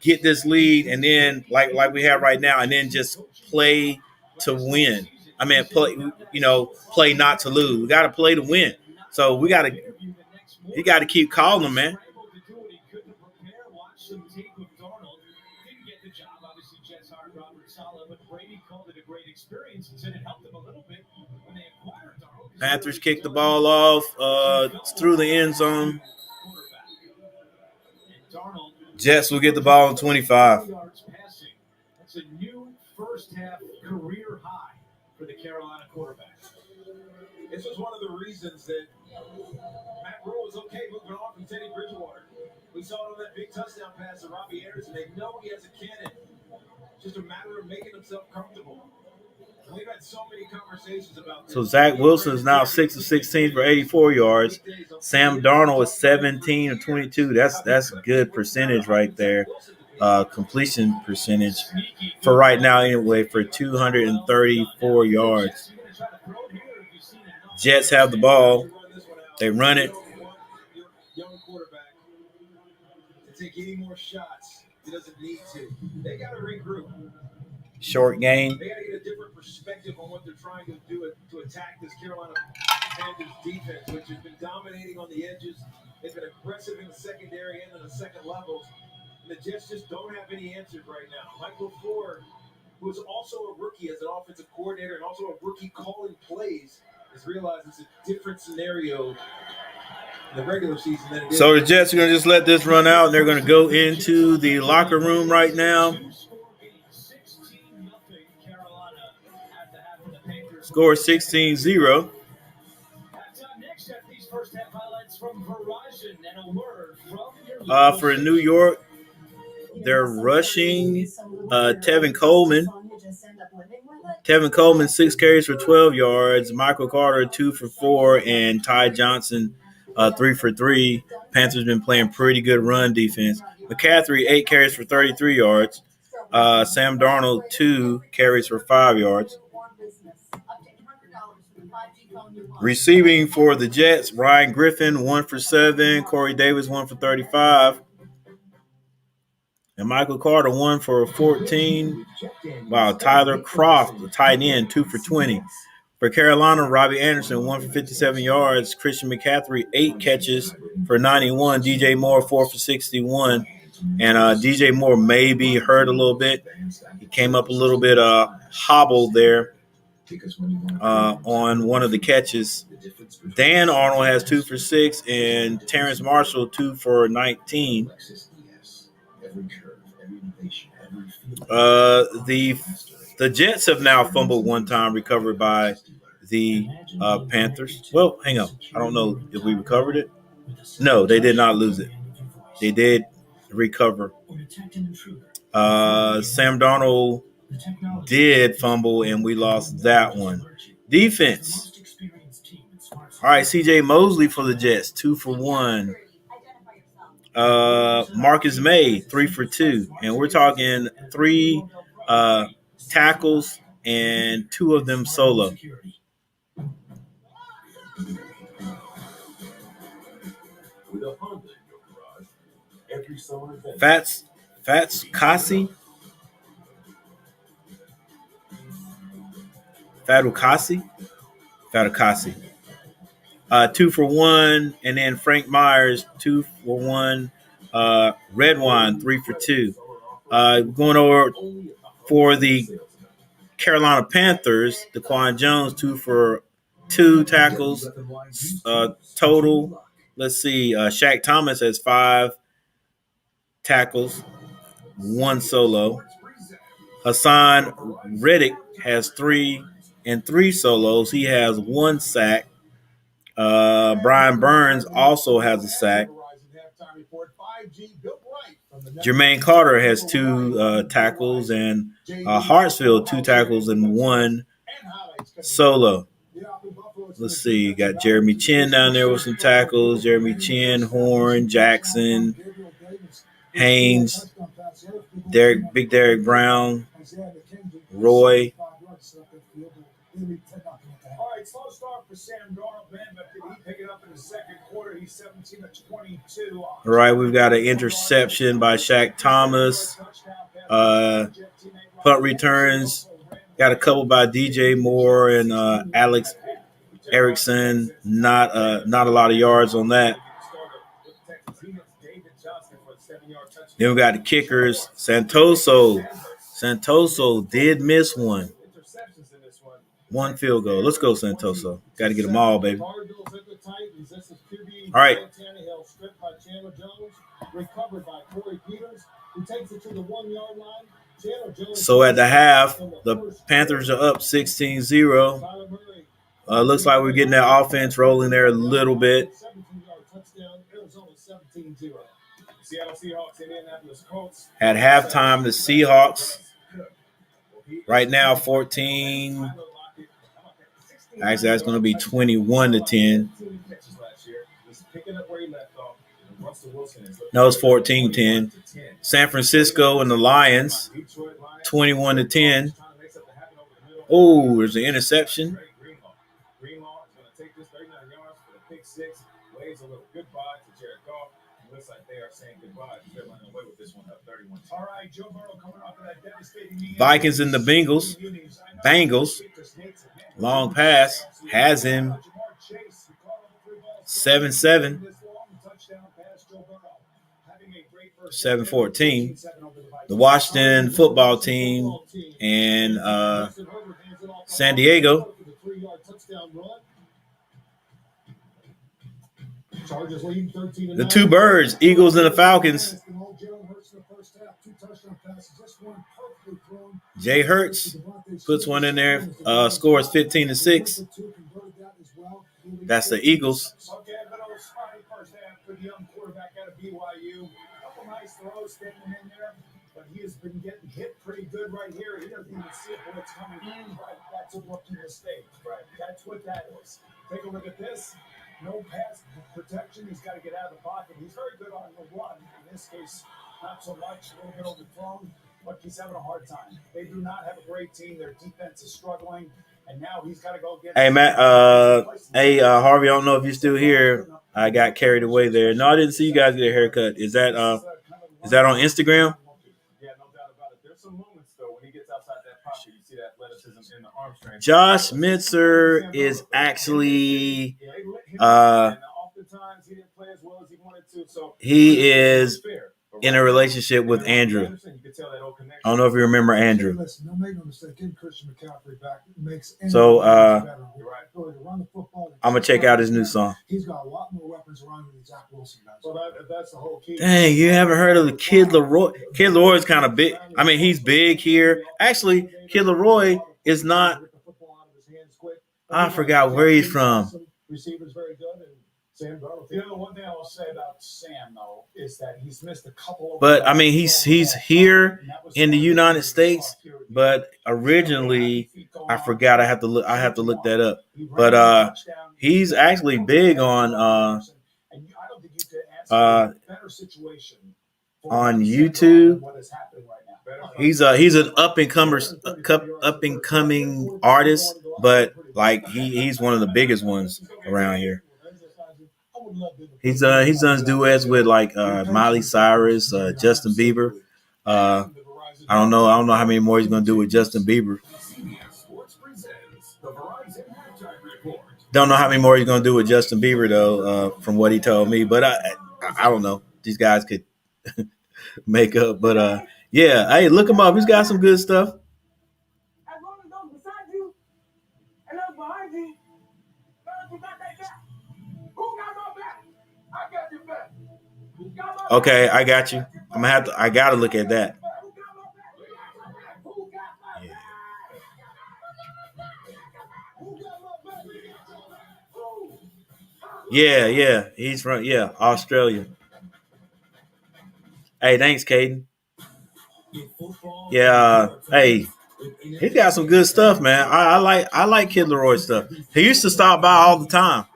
S13: get this lead and then like we have right now and then just play to win. I mean, play not to lose. We got to play to win. So you got to keep calling them, man. Panthers kick the ball off through the end zone. Jets will get the ball in 25.
S2: That's a new first half career high for the Carolina quarterback.
S1: This was one of the reasons that Matt Rule was okay moving on from Teddy Bridgewater. We saw it on that big touchdown pass to Robby Anderson. They know he has a cannon. It's just a matter of making himself comfortable. We've had so many conversations about this.
S13: So Zach Wilson is now 6 of 16 for 84 yards. Sam Darnold is 17 of 22. That's a good percentage right there. Completion percentage for right now anyway for 234 yards. Jets have the ball. They run it.
S1: Young quarterback to take any more shots. He doesn't need to. They got to regroup.
S13: Short game.
S1: They got to get a different perspective on what they're trying to do to attack this Carolina Panthers defense, which has been dominating on the edges. They've been aggressive in the secondary and in the second levels. And the Jets just don't have any answers right now. Michael Ford, who is also a rookie as an offensive coordinator and also a rookie calling plays, has realized it's a different scenario in the regular season than it is.
S13: So the Jets are going to just let this run out, and they're going to go into the locker room right now. Score 16-0. For New York, they're rushing Tevin Coleman. Tevin Coleman, 6 carries for 12 yards. Michael Carter, 2 for 4. And Ty Johnson, 3 for 3. Panthers been playing pretty good run defense. McCaffery, 8 carries for 33 yards. Sam Darnold, 2 carries for 5 yards. Receiving for the Jets, Ryan Griffin, 1 for 7. Corey Davis, 1 for 35. And Michael Carter, 1 for 14. Wow, Tyler Croft, the tight end, 2 for 20. For Carolina, Robby Anderson, 1 for 57 yards. Christian McCaffery, 8 catches for 91. DJ Moore, 4 for 61. And DJ Moore may be hurt a little bit. He came up a little bit hobbled there on one of the catches. Dan Arnold has 2 for 6, and Terrence Marshall 2 for 19. The Jets have now fumbled one time, recovered by the Panthers. Well, hang on. I don't know if we recovered it. No, they did not lose it. They did recover. Sam Darnold did fumble, and we lost that one. Defense. All right, C.J. Mosley for the Jets, 2 for 1. Marcus May, 3 for 2. And we're talking 3 tackles and 2 of them solo. Fats Kasi. Fatukasi. 2 for 1, and then Frank Myers 2 for 1. Red Wine 3 for 2. Going over for the Carolina Panthers, Daquan Jones 2 for 2 tackles total. Let's see. Shaq Thomas has 5 tackles, 1 solo. Hassan Reddick has 3 and 3 solos. He has 1 sack. Brian Burns also has a sack. Jermaine Carter has 2 tackles, and Hartsfield 2 tackles and 1 solo. Let's see. You got Jeremy Chin down there with some tackles. Jeremy Chin, Horn, Jackson, Haynes, Big Derek Brown, Roy.
S2: All right, slow start for Sam Darnold, man, but did he pick it up in the second quarter? He's 17 of 22.
S13: All right, we've got an interception by Shaq Thomas. Punt returns. Got a couple by DJ Moore and Alex Erickson. Not a lot of yards on that. Then we got the kickers. Santoso did miss one. 1 field goal. Let's go, Santoso. Got to get them all, baby. All right. So at the half, the Panthers are up 16-0. Looks like we're getting that offense rolling there a little bit. At halftime, the Seahawks right now 14. Actually, that's going to be 21-10. No, it's 14-10. San Francisco and the Lions, 21-10. Oh, there's an interception. Vikings and the Bengals. Long pass. Has him. 7-7. 7-14. The Washington football team and San Diego. The 2 birds, Eagles and the Falcons. Jay Hurts puts one in there, scores 15-6. That's the Eagles.
S2: But he has been getting hit pretty good right here. He doesn't even see it when it's coming in. Right, that's a rookie mistake. Right, that's what that is. Take a look at this. No pass protection. He's got to get out of the pocket. He's very good on the run. In this case, not so much. A little bit overthrown, but he's having a hard time. They do not have a great team. Their defense is struggling, and now he's got to go get.
S13: Hey Matt, Harvey, I don't know if you're still here. I got carried away there. No, I didn't see you guys get a haircut. Is that on Instagram? Josh Mitzer is actually he is in a relationship with Andrew. I don't know if you remember Andrew.
S9: Listen, don't make no mistake. Getting Christian McCaffery back makes
S13: So,
S9: better.
S13: I'm gonna check out his new song.
S9: He's got a lot more weapons around him than Zach Wilson does. Well, that's the whole key.
S13: Dang, you haven't heard of the Kid Leroy? Kid Leroy is kind of big. I mean, he's big here. Actually, Kid Leroy is not. I forgot where he's from.
S9: Receivers very good, and Sam Darnold. You know, the one thing I will say about Sam though is that he's missed a couple of.
S13: But I mean, he's here in the United States, but originally I forgot. I have to look that up. But he's actually big on YouTube. He's an up and coming artist, but like he's one of the biggest ones around here. He's done duets with like Miley Cyrus, Justin Bieber. I don't know how many more he's gonna do with Justin Bieber. Don't know how many more he's gonna do with Justin Bieber though, from what he told me. But I don't know. These guys could make up, but yeah. Hey, look him up. He's got some good stuff. Okay, I got you. I gotta look at that. Yeah. He's from Australia. Hey, thanks, Caden. Yeah, hey, he's got some good stuff, man. I like Kid Leroy stuff. He used to stop by all the time.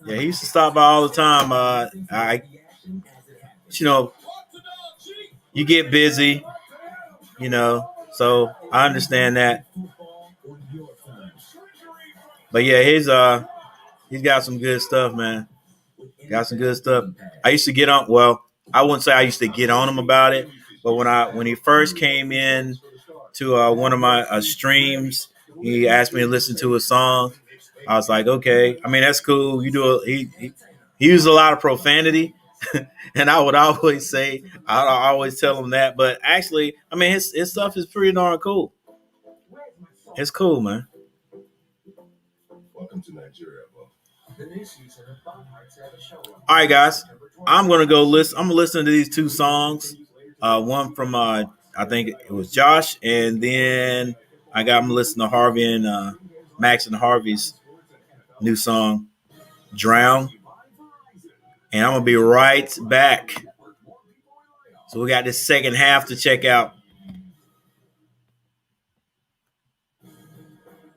S13: Yeah, he used to stop by all the time. You get busy, so I understand that. But yeah, he's got some good stuff, man. Got some good stuff. I used to get on. Well, I wouldn't say I used to get on him about it, but when he first came in to one of my streams, he asked me to listen to a song. I was like, okay. I mean, that's cool. He used a lot of profanity, and I would always say, I always tell him that. But actually, I mean, his stuff is pretty darn cool. It's cool, man.
S15: Welcome to Nigeria, bro.
S13: All right, guys. I'm gonna listen to these two songs. One from I think it was Josh, and then I got him listening to Harvey and Max and Harvey's new song, "Drown." And I'm gonna be right back. So we got this second half to check out.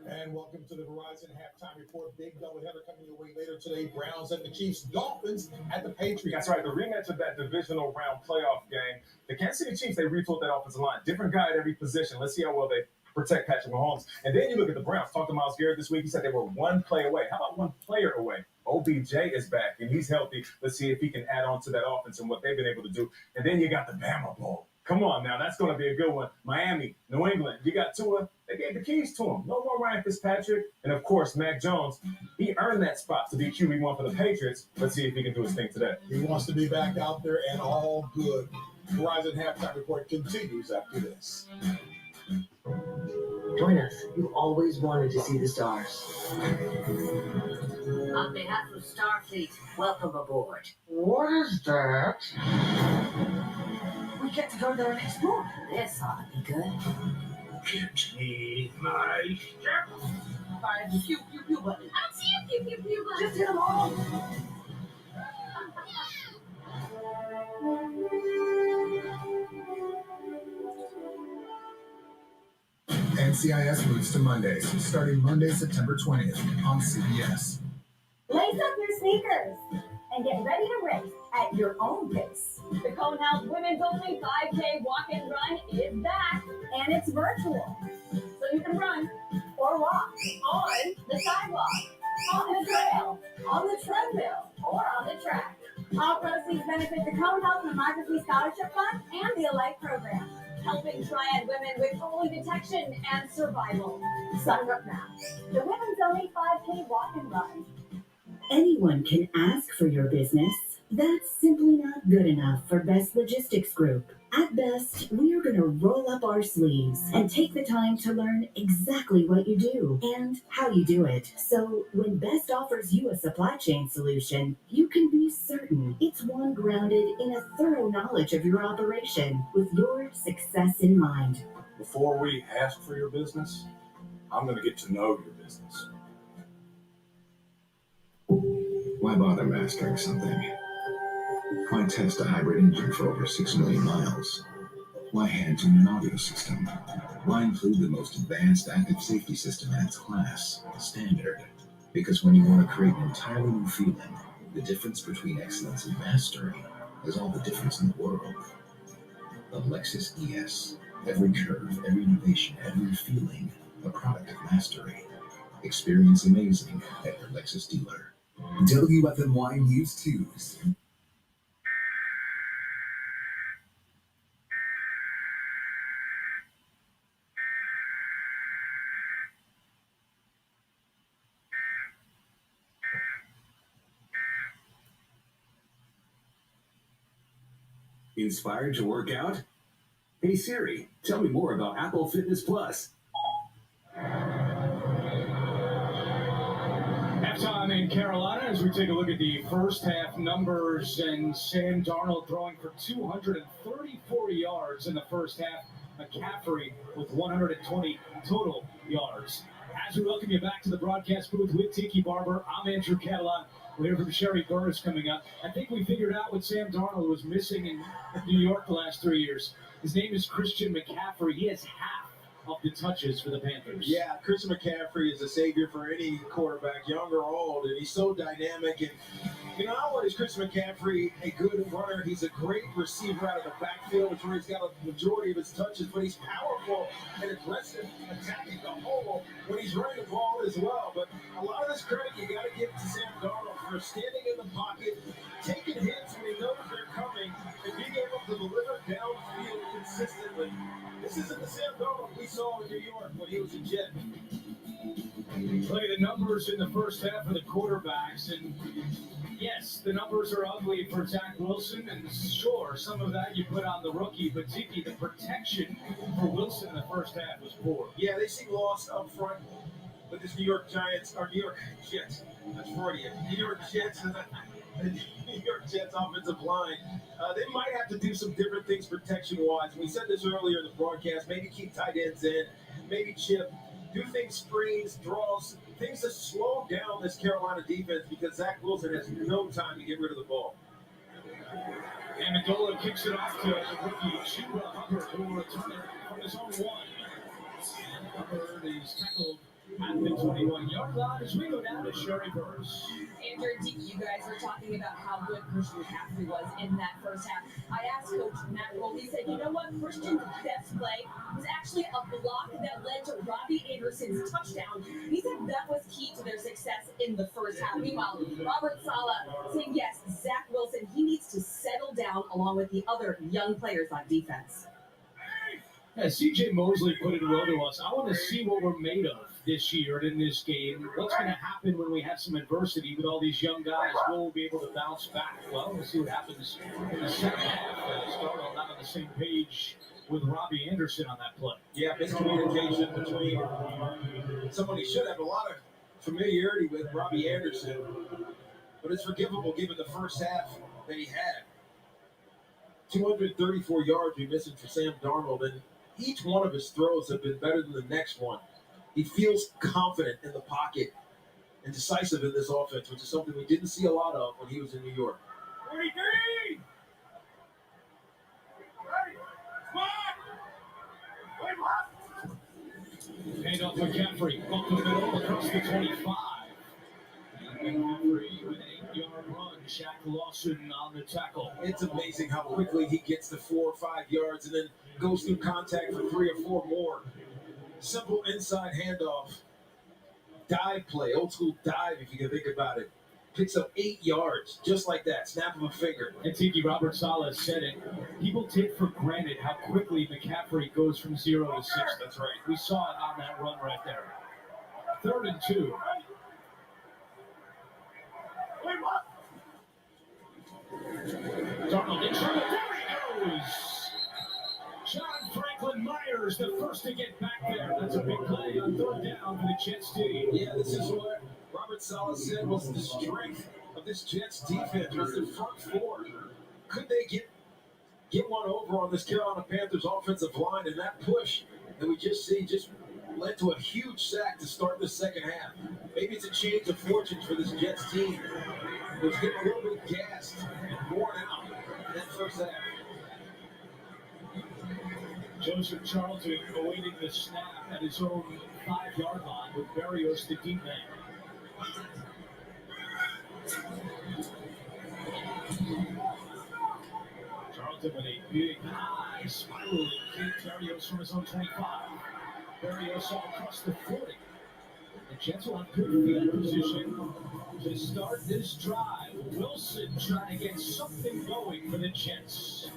S9: And welcome to the Verizon Halftime Report. Big doubleheader coming your way later today. Browns at the Chiefs, Dolphins at the Patriots.
S10: That's right, the rematch of that divisional round playoff game. The Kansas City Chiefs, they retooled that offensive line. Different guy at every position. Let's see how well they protect Patrick Mahomes. And then you look at the Browns. Talked to Myles Garrett this week. He said they were one play away. How about one player away? OBJ is back, and he's healthy. Let's see if he can add on to that offense and what they've been able to do. And then you got the Bama Bowl. Come on now, that's going to be a good one. Miami, New England, you got Tua. They gave the keys to him. No more Ryan Fitzpatrick. And, of course, Mac Jones. He earned that spot to be QB1 for the Patriots. Let's see if he can do his thing today.
S9: He wants to be back out there and all good. Verizon Halftime Report continues after this.
S3: Join us. You've always wanted to see the stars.
S8: On behalf of Starfleet, welcome aboard.
S3: What is that? We get to go there and explore.
S8: This ought to be good.
S12: Get me my ship.
S3: Fire the pew pew pew button.
S17: I don't see a pew pew pew button.
S3: Just hit them all.
S19: NCIS moves to Mondays, starting Monday, September 20th on CBS.
S22: Lace up your sneakers and get ready to race at your own pace.
S6: The Cone House Women's Only 5K Walk and Run is back.
S22: And it's virtual,
S6: So you can run
S22: or walk,
S6: on the sidewalk,
S22: on the trail, on the treadmill,
S6: or on the track.
S22: All proceeds benefit the Cone Health Mammography Scholarship Fund and the Alight Program.
S6: Helping triad women with early detection and survival.
S22: Sign up now. The Women's Only 5K Walk and Run.
S5: Anyone can ask for your business,
S4: That's simply not good enough for Best Logistics Group. At Best, we are going to roll up our sleeves and take the time to learn exactly what you do and how you do it. So when Best offers you a supply chain solution, you can be certain it's one grounded in a thorough knowledge of your operation with your success in mind.
S16: Before we ask for your business, I'm going to get to know your business.
S19: Why bother mastering something? Why test a hybrid engine for over 6 million miles? Why hand-tune an audio system? Why include the most advanced active safety system in its class, standard? Because when you want to create an entirely new feeling, the difference between excellence and mastery is all the difference in the world. The Lexus ES. Every curve, every innovation, every feeling, a product of mastery. Experience amazing at your Lexus dealer. WFMY News 2s.
S2: Inspired to work out? Hey Siri, tell me more about Apple Fitness Plus. Halftime in Carolina as we take a look at the first half numbers, and Sam Darnold throwing for 234 yards in the first half. McCaffery with 120 total yards. As we welcome you back to the broadcast booth with Tiki Barber, I'm Andrew Catalan. We're here from Sherry Burris coming up. I think we figured out what Sam Darnold was missing in New York the last 3 years. His name is Christian McCaffery. He has half of the touches for the Panthers.
S1: Yeah, Christian McCaffrey is a savior for any quarterback, young or old, and he's so dynamic. And, not only is Christian McCaffrey a good runner, he's a great receiver out of the backfield, which where he's got a majority of his touches, but he's powerful and aggressive, attacking the hole when he's running the ball as well. But a lot of this credit you got to give to Sam Darnold for standing in the pocket, taking hits when he knows they're coming, and being able to deliver downfield consistently. This isn't the Sam Darnold we saw in New York when he was a Jet.
S2: Play the numbers in the first half of the quarterbacks, and yes, the numbers are ugly for Zach Wilson, and sure, some of that you put on the rookie, but Tiki, the protection for Wilson in the first half was poor.
S1: Yeah, they seem lost up front with this New York Jets. That's Freudian. New York Jets and the New York Jets offensive line. They might have to do some different things protection-wise. We said this earlier in the broadcast. Maybe keep tight ends in. Maybe chip. Do things, screens, draws, things to slow down this Carolina defense because Zach Wilson has no time to get rid of the ball.
S2: Amendola kicks it off to rookie Chuba Hubbard, who will return it from his own one. Hubbard is tackled at the 21-yard line as we go down to Sherry Burris.
S6: Andrew and Tiki, you guys were talking about how good Christian McCaffrey was in that first half. I asked Coach Matt Rule, he said, you know what, Christian's best play was actually a block that led to Robby Anderson's touchdown. He said that was key to their success in the first half. Meanwhile, Robert Saleh saying, yes, Zach Wilson, he needs to settle down along with the other young players on defense.
S2: Yeah, C.J. Mosley put it well to us. I want to see what we're made of this year and in this game. What's going to happen when we have some adversity with all these young guys? Will we be able to bounce back? Well, we'll see what happens in the second half. Darnold not on the same page with Robby Anderson on that play.
S1: Yeah, miscommunication between someone he should have a lot of familiarity with, Robby Anderson. But it's forgivable given the first half that he had. 234 yards we missing for Sam Darnold, and each one of his throws have been better than the next one. He feels confident in the pocket and decisive in this offense, which is something we didn't see a lot of when he was in New York.
S2: 43! Hand off McCaffery, bump the middle across the 25. McCaffery with an 8-yard run. Shaq Lawson on the tackle.
S1: It's amazing how quickly he gets to 4 or 5 yards and then goes through contact for 3 or 4 more. Simple inside handoff. Dive play, old school dive if you can think about it. Picks up 8 yards, just like that, snap of a finger.
S2: And Tiki, Robert Saleh said it. People take for granted how quickly McCaffery goes from 0 to 6.
S1: That's right.
S2: We saw it on that run right there. 3rd and 2. Darnold in trouble. There he goes. John Franklin Myers, the first to get back there. That's a big play on third down for the Jets team.
S1: Yeah, this is what Robert Saleh said was the strength of this Jets defense, was their front four. Could they get one over on this Carolina Panthers offensive line, and that push that we just see just led to a huge sack to start the second half. Maybe it's a change of fortunes for this Jets team. It was getting a little bit gassed and worn out in that first half.
S2: Joseph Charlton awaiting the snap at his own 5-yard line with Berrios the deep man. Charlton with a big, high, spiraling kick. Berrios from his own 25. Berrios all across the 40. The Jets will have good field position to start this drive. Wilson trying to get something going for the Jets.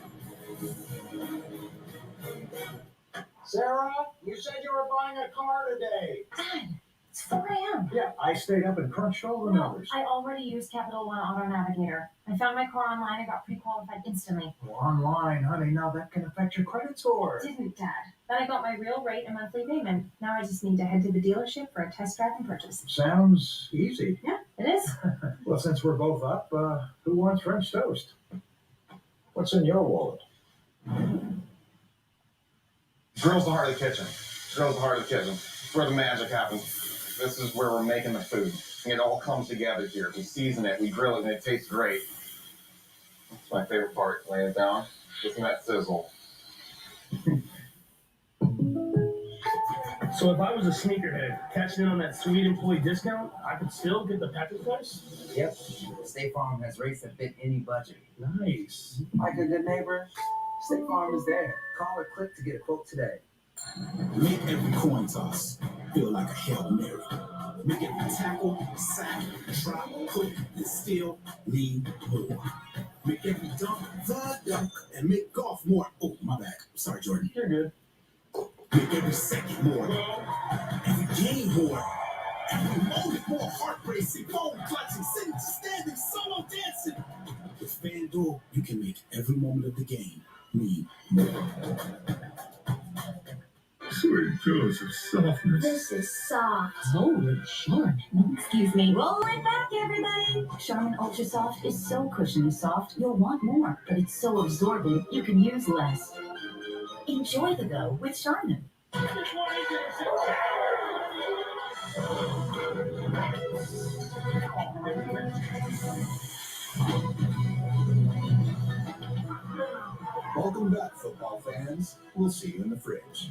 S7: Sarah, you said you were buying a car today.
S22: Dad, it's 4 a.m.
S7: Yeah, I stayed up and crunched all the numbers.
S22: I already used Capital One Auto Navigator. I found my car online and got pre-qualified instantly.
S7: Well, online, honey, now that can affect your credit score.
S22: Didn't, Dad. Then I got my real rate and monthly payment. Now I just need to head to the dealership for a test drive and purchase.
S7: Sounds easy.
S22: Yeah, it is.
S7: Well, since we're both up, who wants French toast? What's in your wallet?
S10: Grill's the heart of the kitchen. Grill's the heart of the kitchen. It's where the magic happens. This is where we're making the food. And it all comes together here. We season it, we grill it, and it tastes great. That's my favorite part. Laying it down, getting that sizzle.
S11: So if I was a sneakerhead, catching in on that sweet employee discount, I could still get the package price?
S23: Yep. State Farm has rates that fit any budget.
S11: Nice.
S23: Like a good neighbor, State Farm is there. Call or click to get a quote today.
S24: Make every coin toss feel like a Hail Mary. Make every tackle, sack, drop, hook, and still need more. Make every dunk the dunk and make golf more. Oh, my bad. Sorry, Jordan.
S11: You're good.
S24: Make every second more. Every game more. Every moment more heart racing, bone clutching, sitting, standing, solo dancing. With FanDuel, you can make every moment of the game mean more.
S12: Sweet dose of softness.
S22: This is soft.
S4: Holy Charmin. Excuse me. Roll it back, everybody. Charmin Ultra Soft is so cushiony soft, you'll want more, but it's so absorbent, you can use less. Enjoy the go with Charmin.
S19: Welcome back, football fans. We'll see you in the fridge.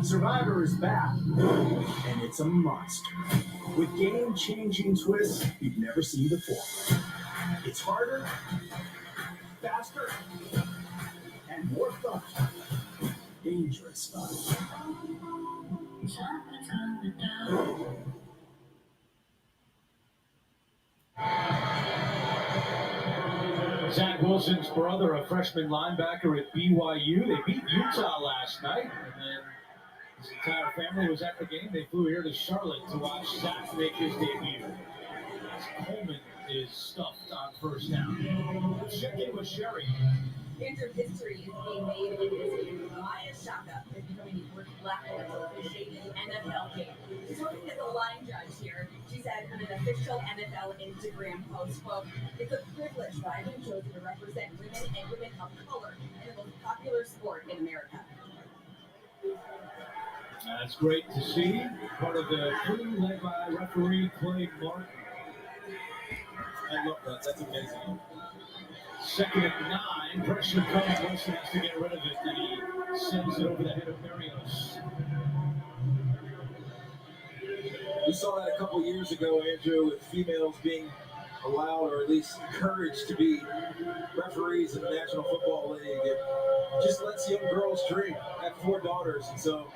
S21: Survivor is back, and it's a monster. With game-changing twists you've never seen before. It's harder, faster, and more fun. Dangerous fun.
S2: Zach Wilson's brother, a freshman linebacker at BYU. They beat Utah last night, and then his entire family was at the game. They flew here to Charlotte to watch Zach make his debut. As Coleman is stuffed on first down. Let's check in with Sherry.
S6: Andrew, history is being made in this game. Maya Shaka is becoming the first black woman to officiate the NFL game. She's working as a line judge here. She said on an official NFL Instagram post, quote, "It's a privilege that I've been chosen to represent women and women of color in the most popular sport in America."
S2: That's great to see. Part of the crew led by referee Clay Martin.
S1: I love that. That's amazing.
S2: Second and 9. Pressure coming. Wilson has to get rid of it, and he sends it over the head of Berrios.
S1: We saw that a couple years ago, Andrew, with females being allowed or at least encouraged to be referees in the National Football League. It just lets young girls dream. I have 4 daughters, and so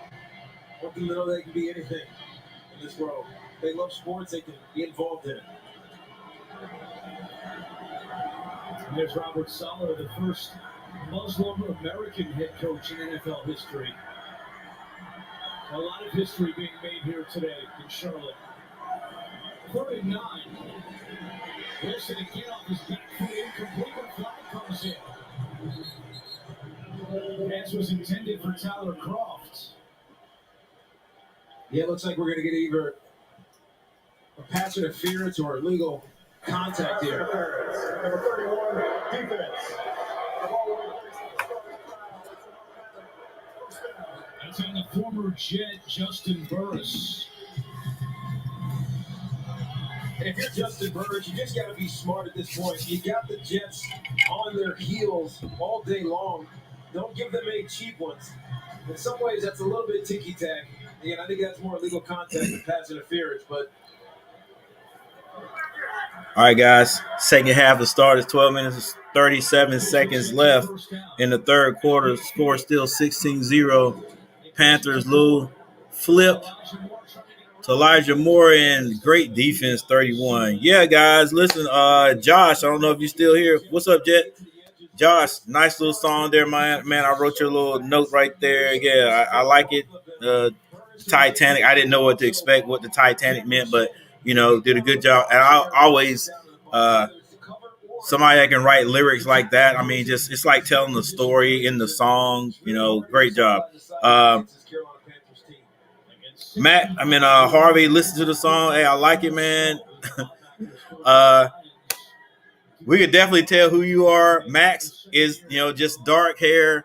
S1: I want them to know they can be anything in this world. If they love sports, they can be involved in it.
S2: And there's Robert Saleh, the first Muslim American head coach in NFL history. A lot of history being made here today in Charlotte. 3rd and 9. Wilson again off his back foot, incomplete when flag comes in. Pass was intended for Tyler Croft.
S1: Yeah, it looks like we're going to get either a pass interference or illegal contact here.
S7: Number 31, defense.
S2: That's on the former Jet, Justin Burris.
S1: And if you're Justin Burris, you just got to be smart at this point. You got the Jets on their heels all day long. Don't give them any cheap ones. In some ways, that's a little bit ticky-tack. Again, I think that's more illegal contact than pass interference, but...
S13: All right, guys. Second half of start is 12 minutes, 37 seconds left in the third quarter. Score still 16-0. Panthers lose. Flip to Elijah Moore and great defense, 31. Yeah, guys, listen, Josh, I don't know if you're still here. What's up, Jet? Josh, nice little song there, man. I wrote your little note right there. Yeah, I like it. Titanic, I didn't know what to expect, what the Titanic meant, but, did a good job. And I always somebody that can write lyrics like that, I mean, just it's like telling the story in the song, great job. Harvey, listen to the song. Hey, I like it, man. We could definitely tell who you are. Max is, just dark hair.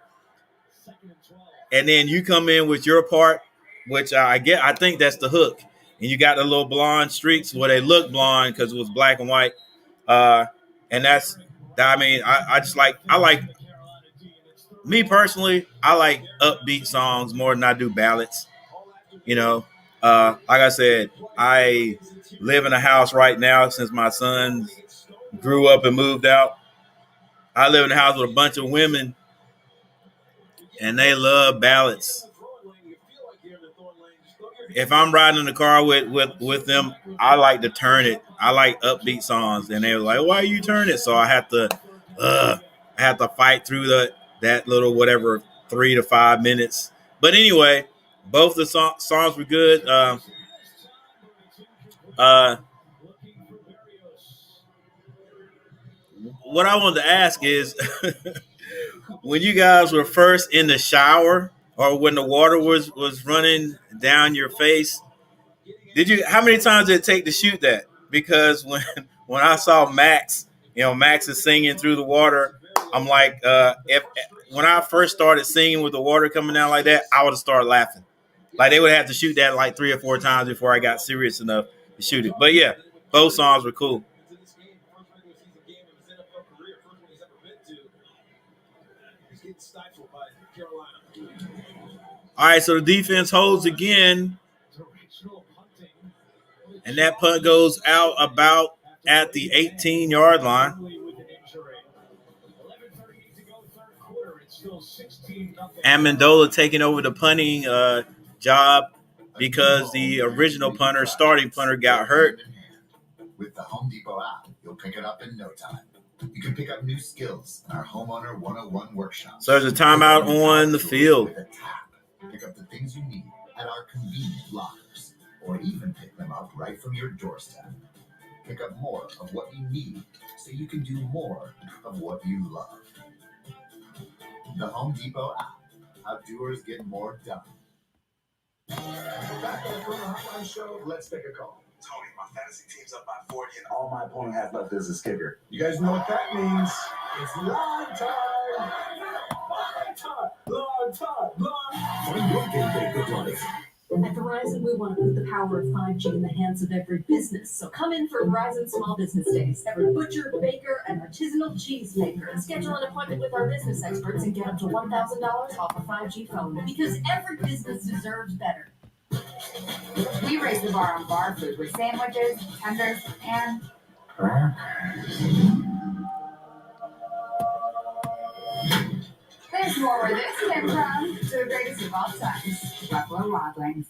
S13: And then you come in with your part, which I think that's the hook. And you got the little blonde streaks where they look blonde because it was black and white. And that's, I like, me personally, I like upbeat songs more than I do ballads. Like I said, I live in a house right now since my son grew up and moved out. I live in a house with a bunch of women, and they love ballads. If I'm riding in the car with them, I like to turn it. I like upbeat songs, and they were like, "Why you turn it?" So I have to fight through that little whatever 3 to 5 minutes. But anyway, both the songs were good. What I wanted to ask is, when you guys were first in the shower or when the water was running down your face, how many times did it take to shoot that? Because when I saw Max, Max is singing through the water, I'm like, when I first started singing with the water coming down like that, I would have started laughing. Like they would have to shoot that like 3 or 4 times before I got serious enough to shoot it. But yeah, both songs were cool. All right, so the defense holds again, and that punt goes out about at the 18-yard line. Amendola taking over the punting job because the original starting punter, got hurt.
S14: With the Home Depot app, you'll pick it up in no time. You can pick up new skills in our Homeowner 101 workshop.
S13: So there's a timeout on the field.
S14: With a tap, pick up the things you need at our convenient lockers, or even pick them up right from your doorstep. Pick up more of what you need so you can do more of what you love. The Home Depot app. How doers get more done.
S23: Back on the Corner Hotline Show, let's take a call.
S15: Tony, my fantasy team's up by 40 and all my opponent has left is his kicker.
S23: You guys know what that means. It's line time.
S18: At Verizon, we want to put the power of 5G in the hands of every business. So come in for Verizon Small Business Days. Every butcher, baker, and artisanal cheese maker. Schedule an appointment with our business experts and get up to $1,000 off a 5G phone. Because every business deserves better.
S20: We raise the bar on bar food with sandwiches, tenders, and there's more where this came from. To the greatest of all times, Buffalo Wild Wings.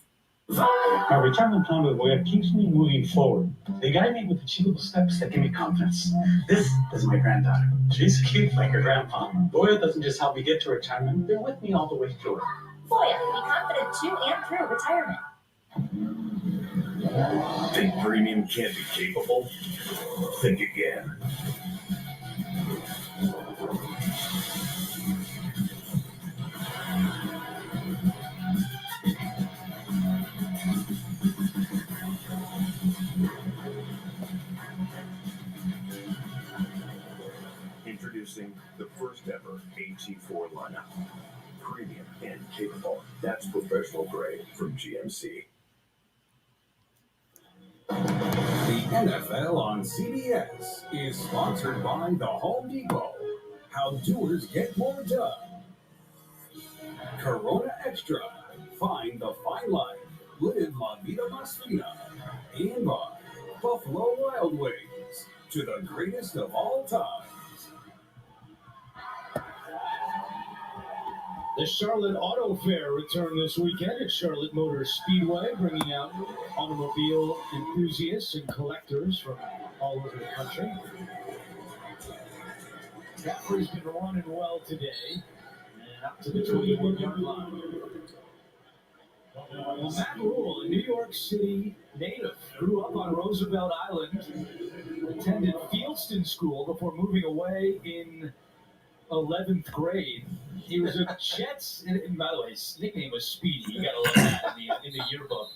S25: My retirement plan with Voya keeps me moving forward. They guide me with achievable steps that give me confidence. This is my granddaughter. She's cute like her grandpa. Voya doesn't just help me get to retirement, they're with me all the way through it.
S22: Voya, be confident to and through retirement.
S3: Think premium can't be capable? Think again. Introducing the first ever AT4 lineup. Premium and capable. That's professional grade from GMC.
S5: The NFL on CBS is sponsored by the Home Depot. How doers get more done. Corona Extra. Find the fine life. Live La Vida Más Fina. And by Buffalo Wild Wings. To the greatest of all time.
S2: The Charlotte Auto Fair returned this weekend at Charlotte Motor Speedway, bringing out automobile enthusiasts and collectors from all over the country. McCaffery's been running well today, and up to the 21-yard line. Well, Matt Rule, a New York City native, grew up on Roosevelt Island, attended Fieldston School before moving away in 11th grade. He was a Jets, and by the way, his nickname was Speedy. You gotta love that in the yearbook.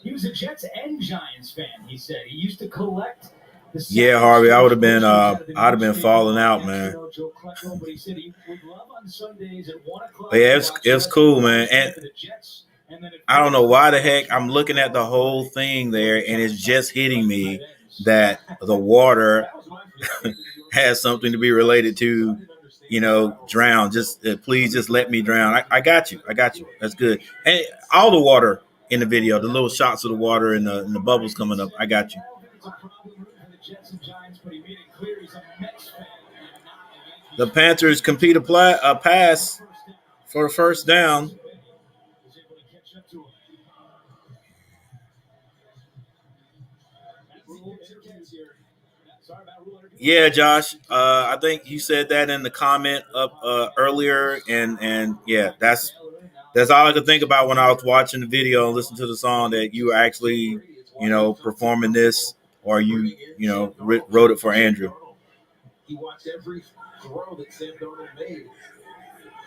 S2: He was a Jets and Giants fan. He said he used to collect.
S13: Yeah, Harvey, I'd have been falling out, man. But yeah, it's cool, man. And I don't know why the heck I'm looking at the whole thing there, and it's just hitting me that the water has something to be related to, drown. Just please just let me drown. I got you. That's good. And all the water in the video, the little shots of the water and the bubbles coming up. I got you. The Panthers complete a pass for the first down. Yeah, Josh. I think you said that in the comment up earlier, and yeah, that's all I could think about when I was watching the video and listening to the song, that you were actually, performing this, or you wrote it for Andrew.
S1: He watched every throw that Sam Darnold made.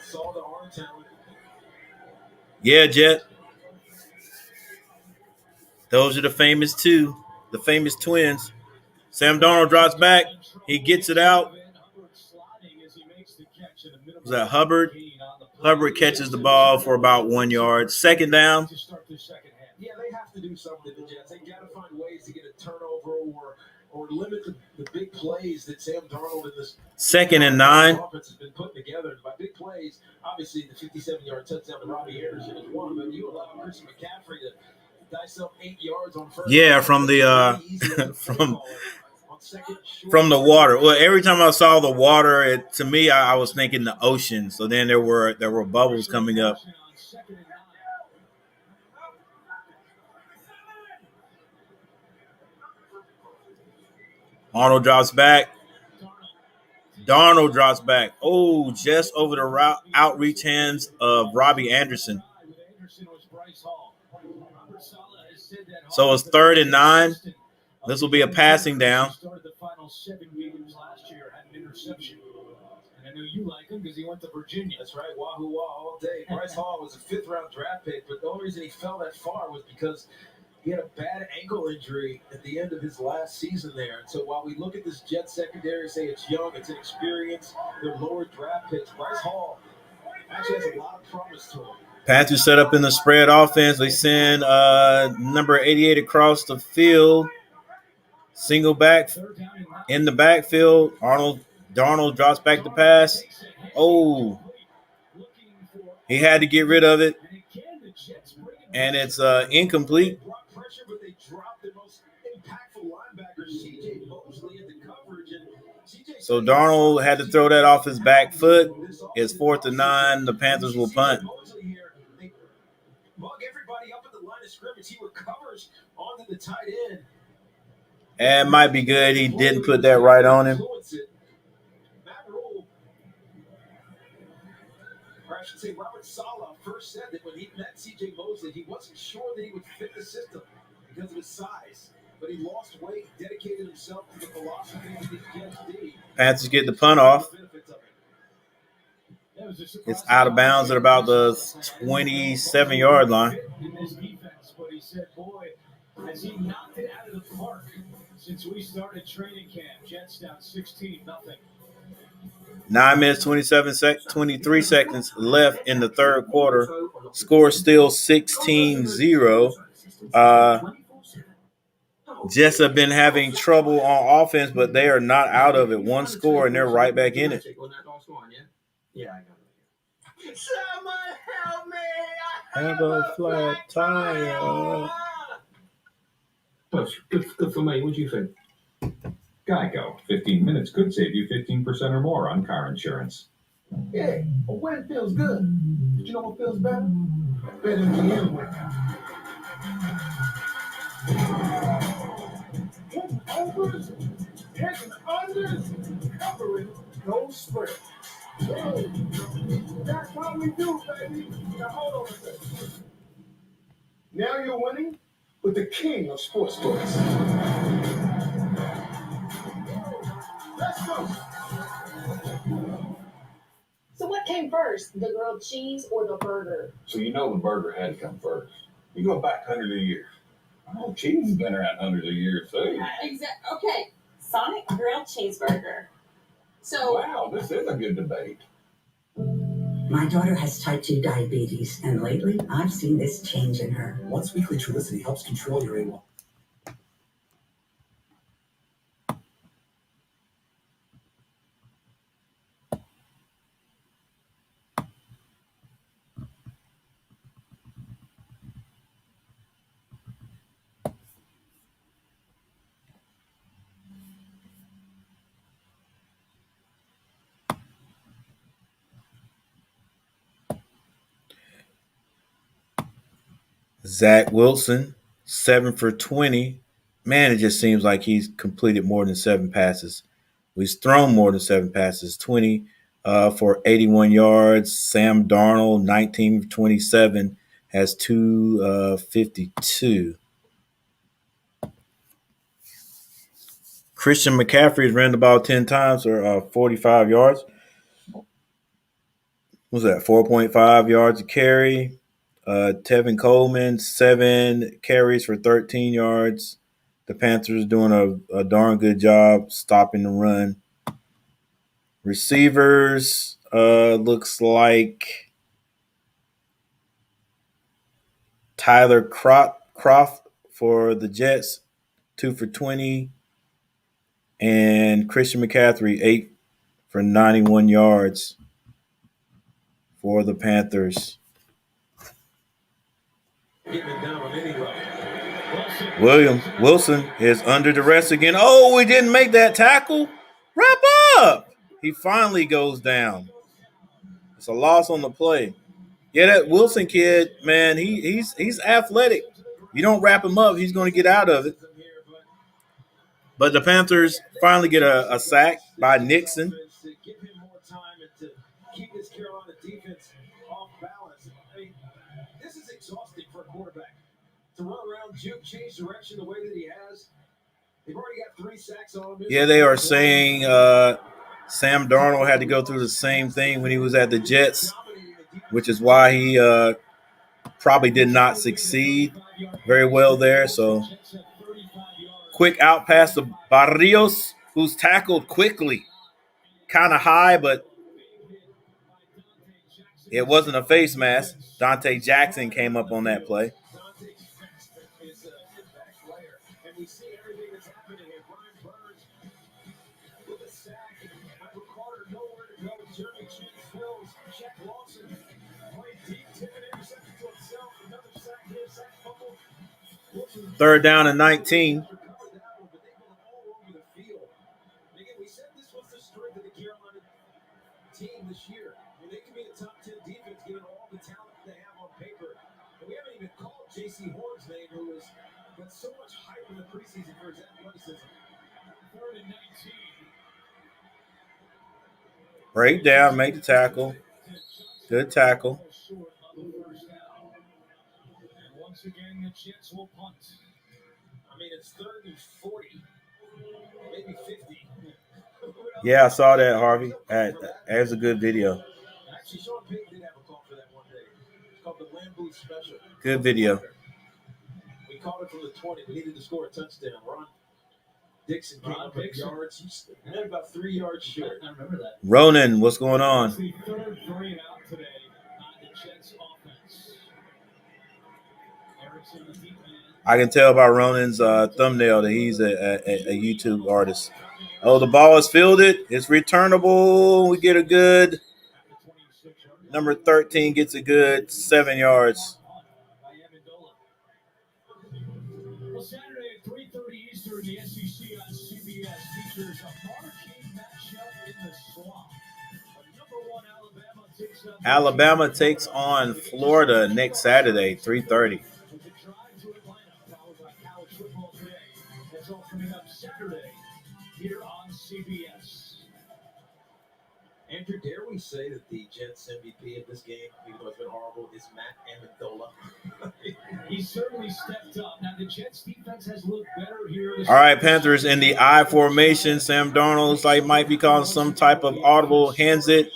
S1: Saw the arm talent.
S13: Yeah, Jet. Those are the famous twins. Sam Darnold drops back. He gets it out. Was that Hubbard? Hubbard catches the ball for about 1 yard. Second down.
S1: Yeah, they have to do something, the Jets. They got to find ways to get a turnover or limit the big plays that Sam Darnold and this
S13: second and 9
S1: offense has been putting together. By big plays, obviously the 57-yard touchdown to Robby Anderson is one, but you allow Christian McCaffery to dice up 8 yards on first.
S13: Yeah, from the from the water. Well, every time I saw the water, to me, I was thinking the ocean. So then there were bubbles coming up. Arnold drops back. Darnold drops back. Oh, just over the outreach hands of Robby Anderson. So it's 3rd and 9. This will be a passing down.
S2: Started the final 7 games last year, had an interception. And I know you like him because he went to Virginia.
S1: That's right, wahoo wah all day. Bryce Hall was a 5th-round draft pick, but the only reason he fell that far was because he had a bad ankle injury at the end of his last season there. And so while we look at this Jets secondary, say it's young, it's inexperienced, they're lower draft picks, Bryce Hall actually has a lot of promise to him.
S13: Panthers set up in the spread offense. They send number 88 across the field. Single back in the backfield. Darnold drops back the pass. Oh, he had to get rid of it. And it's incomplete. So Darnold had to throw that off his back foot. It's 4th and 9. The Panthers will punt.
S1: Everybody up at the line of scrimmage. He recovers onto the tight end.
S13: And it might be good. He didn't put that right on him.
S1: Matt Rule, or I should say Robert Saleh, first said that when he met C.J. Mosley, he wasn't sure that he would fit the system. because of his size. But he lost weight, dedicated himself to the philosophy of the PhD.
S13: Panthers get the punt off. It's out of bounds at about the 27-yard line.
S2: In this defense, but he said, boy, has he knocked it out of the park since we started training camp. Jets down 16-0.
S13: 9 minutes, 23 seconds left in the third quarter. Score still 16-0. Jets have been having trouble on offense, but they are not out of it. One score, and they're right back in it.
S23: Yeah, I got it.
S1: Someone help me!
S13: Have a flat tire.
S5: Good for me. What do you think? Geico. 15 minutes could save you 15% or more on car insurance.
S1: Yeah, but when it feels good, but you know what feels better? Better than the end with. Hitting overs, hitting unders, covering those spreads. Hey, that's how we do, baby. Now hold on a second. Now you're winning with the king of sportsbooks. Let's go.
S6: So what came first, the grilled cheese or the burger?
S5: So you know the burger had to come first. You go back hundreds of years. Oh, cheese has been around hundreds of years, too.
S6: Okay, Sonic grilled cheeseburger. So
S5: Wow, this is a good debate.
S4: My daughter has type 2 diabetes, and lately I've seen this change in her.
S23: Once weekly Trulicity helps control your A1.
S13: Zach Wilson, 7 for 20. Man, it just seems like he's completed more than 7 passes. He's thrown more than 7 passes, 20 for 81 yards. Sam Darnold, 19 for 27, has 252. Christian McCaffery has ran the ball 10 times or 45 yards. What's that, 4.5 yards a carry? Tevin Coleman, 7 carries for 13 yards. The Panthers doing a darn good job stopping the run. Receivers, looks like Tyler Croft for the Jets, 2 for 20. And Christian McCaffrey, 8 for 91 yards for the Panthers. Wilson is under duress again. Oh, we didn't make that tackle. Wrap up. He finally goes down. It's a loss on the play. Yeah, that Wilson kid, man, he's athletic. You don't wrap him up, he's going to get out of it. But the Panthers finally get a sack by Nixon.
S1: Give him more time and to keep this Carolina defense off balance. I mean, this is exhausting for a quarterback. To run around, juke, change direction the way that he has. They've already got 3 sacks on him.
S13: Yeah, they are saying Sam Darnold had to go through the same thing when he was at the Jets, which is why he probably did not succeed very well there. So quick out pass to Barrios, who's tackled quickly. Kind of high, but it wasn't a face mask. Dante Jackson came up on that play.
S1: We see everything that's happening here. Brian Burns with a sack. Michael Carter nowhere to go. Jeremy Chase fills. Shaq Lawson played deep. Tipping interception to himself. Another sack here. Sack fumble.
S13: 3rd down and 19.
S1: We said this was the strength of the Carolina team this year. And they can be a top 10 defense given all the talent they have on paper. And we haven't even called J.C. Horn's name, who has got so much hype in the preseason for his athleticism. 3rd and 19.
S13: Break down, make the tackle. Good tackle.
S2: And once again, the Jets will punt.
S1: I mean, it's 30, 40, maybe 50.
S13: Yeah, I saw that, Harvey. That was a good video.
S1: Actually, Sean Payton did have a call for that one day. It's called the Lambeau Special.
S13: Good video.
S1: We called it from the 20. We needed to score a touchdown. Ron Dixon came up with yards. He's about 3 yards short. I remember that.
S13: Ronan, what's going on?
S2: The third three and out today on the Jets offense. Erickson, the deep man.
S13: I can tell by Ronan's thumbnail that he's a YouTube artist. Oh, the ball is fielded. It's returnable. We get a good number 13 gets a good 7 yards.
S2: Well, Saturday at 3:30 Eastern, the SEC on CBS features a marquee matchup in the swamp. Number 1
S13: Alabama takes on Florida next Saturday, 3:30.
S2: That's all coming up Saturday here on CBS.
S1: Andrew, dare we say that the Jets MVP of this game, even though it's been horrible, is Matt Amendola?
S2: He certainly stepped up. Now, the Jets defense has looked better here.
S13: All right, Panthers in the I formation. Sam Darnold looks like might be calling some type of audible, hands it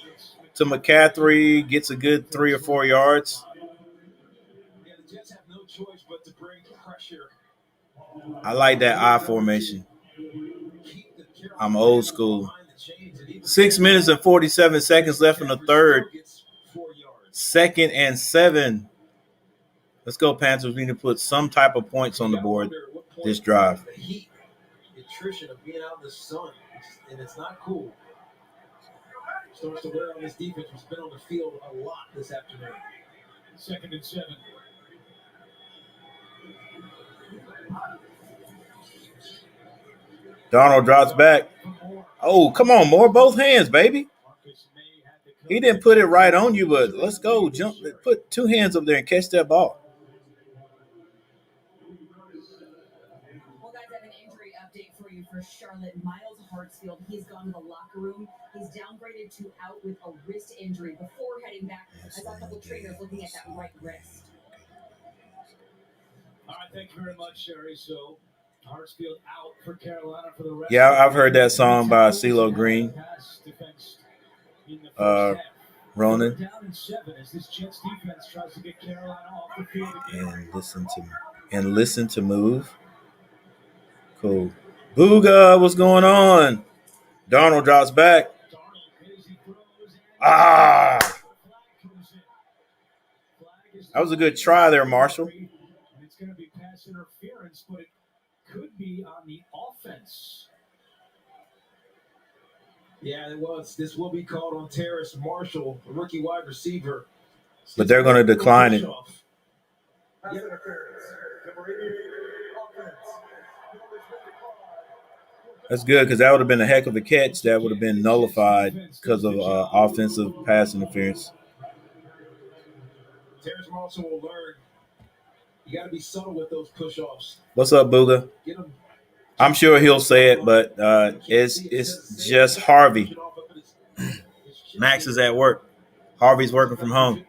S13: to McCaffery, gets a good 3 or 4 yards.
S1: Yeah, the Jets have no choice but to bring pressure.
S13: I like that I formation. I'm old school. 6 minutes and 47 seconds left in the third. 2nd and 7. Let's go, Panthers. We need to put some type of points on the board this drive.
S1: The heat, the attrition of being out in the sun, and it's not cool. Starts to wear on this defense, who's been on the field a lot this afternoon.
S2: 2nd and 7.
S13: Darnold drops back. Oh, come on, Moore. Both hands, baby. He didn't put it right on you, but let's go. Jump. Put 2 hands up there and catch that ball.
S6: Well, guys, I have an injury update for you for Charlotte. Miles Hartsfield, he's gone to the locker room. He's downgraded to out with a wrist injury. Before heading back, I saw a couple trainers looking at that right wrist.
S2: All right, thank you very much, Sherry. So, Hartsfield out for Carolina for the rest.
S13: Yeah, I've heard that song by CeeLo Green. Ronan.
S2: Down in 7 as this Jets defense tries to get Carolina off the field again.
S13: And listen to move. Cool. Booga, what's going on? Darnold drops back. Ah! That was a good try there, Marshall.
S2: And it's going to be pass interference, but it could be on the offense.
S1: Yeah, it was. This will be called on Terrace Marshall, a rookie wide receiver.
S13: But they're going to decline it. That's good because that would have been a heck of a catch. That would have been nullified because of offensive pass interference.
S1: Terrace Marshall will learn. You got to be subtle with those push-offs.
S13: What's up, Booga? I'm sure he'll say it, but it's just Harvey. Max is at work. Harvey's working from home.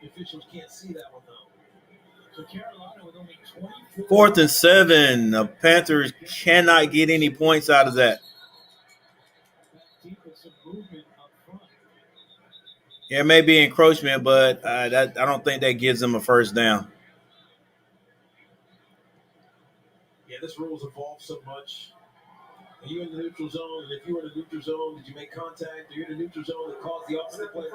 S13: 4th and 7. The Panthers cannot get any points out of that. Yeah, it may be encroachment, but I don't think that gives them a first down.
S1: Yeah, this rule's evolved so much. Are you in the neutral zone? And if you were in the neutral zone, did you make contact? Are you in the neutral zone that caused the offensive play?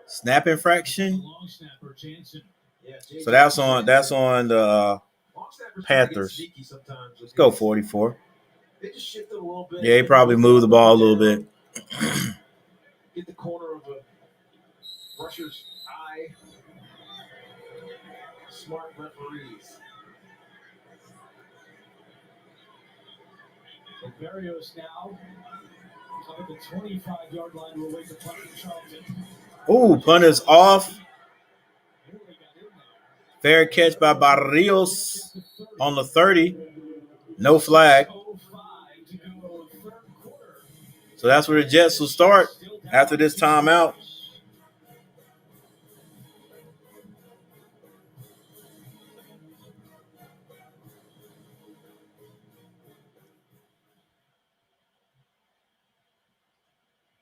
S13: Snap infraction. So that's on the Panthers. Let's go 44.
S1: They just shifted a little bit.
S13: Yeah, he probably moved the ball a little bit.
S1: Get the corner of a rusher's eye. Smart referees.
S2: Barrios now at the 25-yard line will wait to punt for Charlton.
S13: Ooh, punt is off. Fair catch by Barrios on the 30. No flag. So that's where the Jets will start after this timeout.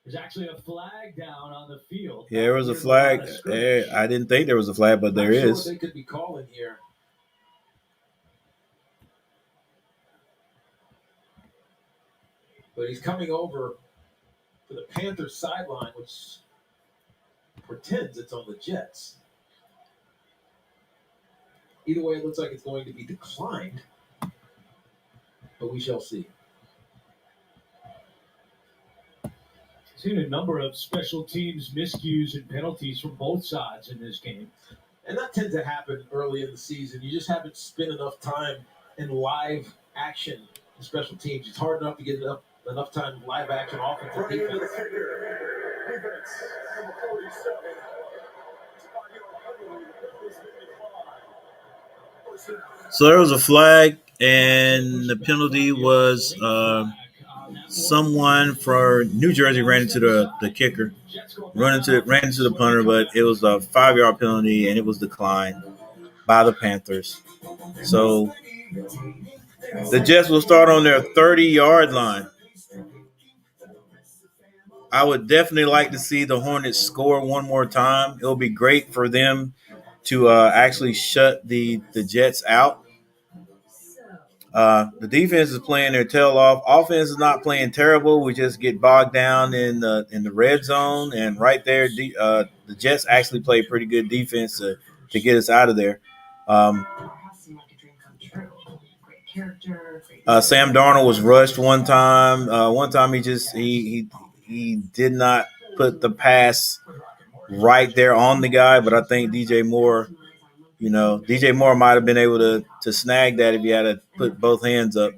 S2: There's actually a flag down on the field.
S13: Yeah, there was a flag. I didn't think there was a flag, but there
S1: Not sure
S13: is.
S1: what they could be calling here. But he's coming over to the Panthers sideline, which pretends it's on the Jets. Either way, it looks like it's going to be declined, but we shall see.
S2: Seen a number of special teams miscues and penalties from both sides in this game.
S1: And that tends to happen early in the season. You just haven't spent enough time in live action in special teams. It's hard enough to get enough time in live action offense and defense.
S13: So there was a flag, and the penalty was someone for New Jersey ran into the kicker, ran into the punter, but it was a 5-yard penalty, and it was declined by the Panthers. So the Jets will start on their 30-yard line. I would definitely like to see the Hornets score one more time. It'll be great for them to actually shut the Jets out. The defense is playing their tail off. Offense is not playing terrible. We just get bogged down in the red zone, and right there, the Jets actually play pretty good defense to get us out of there. Sam Darnold was rushed one time. One time he did not put the pass right there on the guy, but I think DJ Moore might have been able to snag that if he had to put both hands up.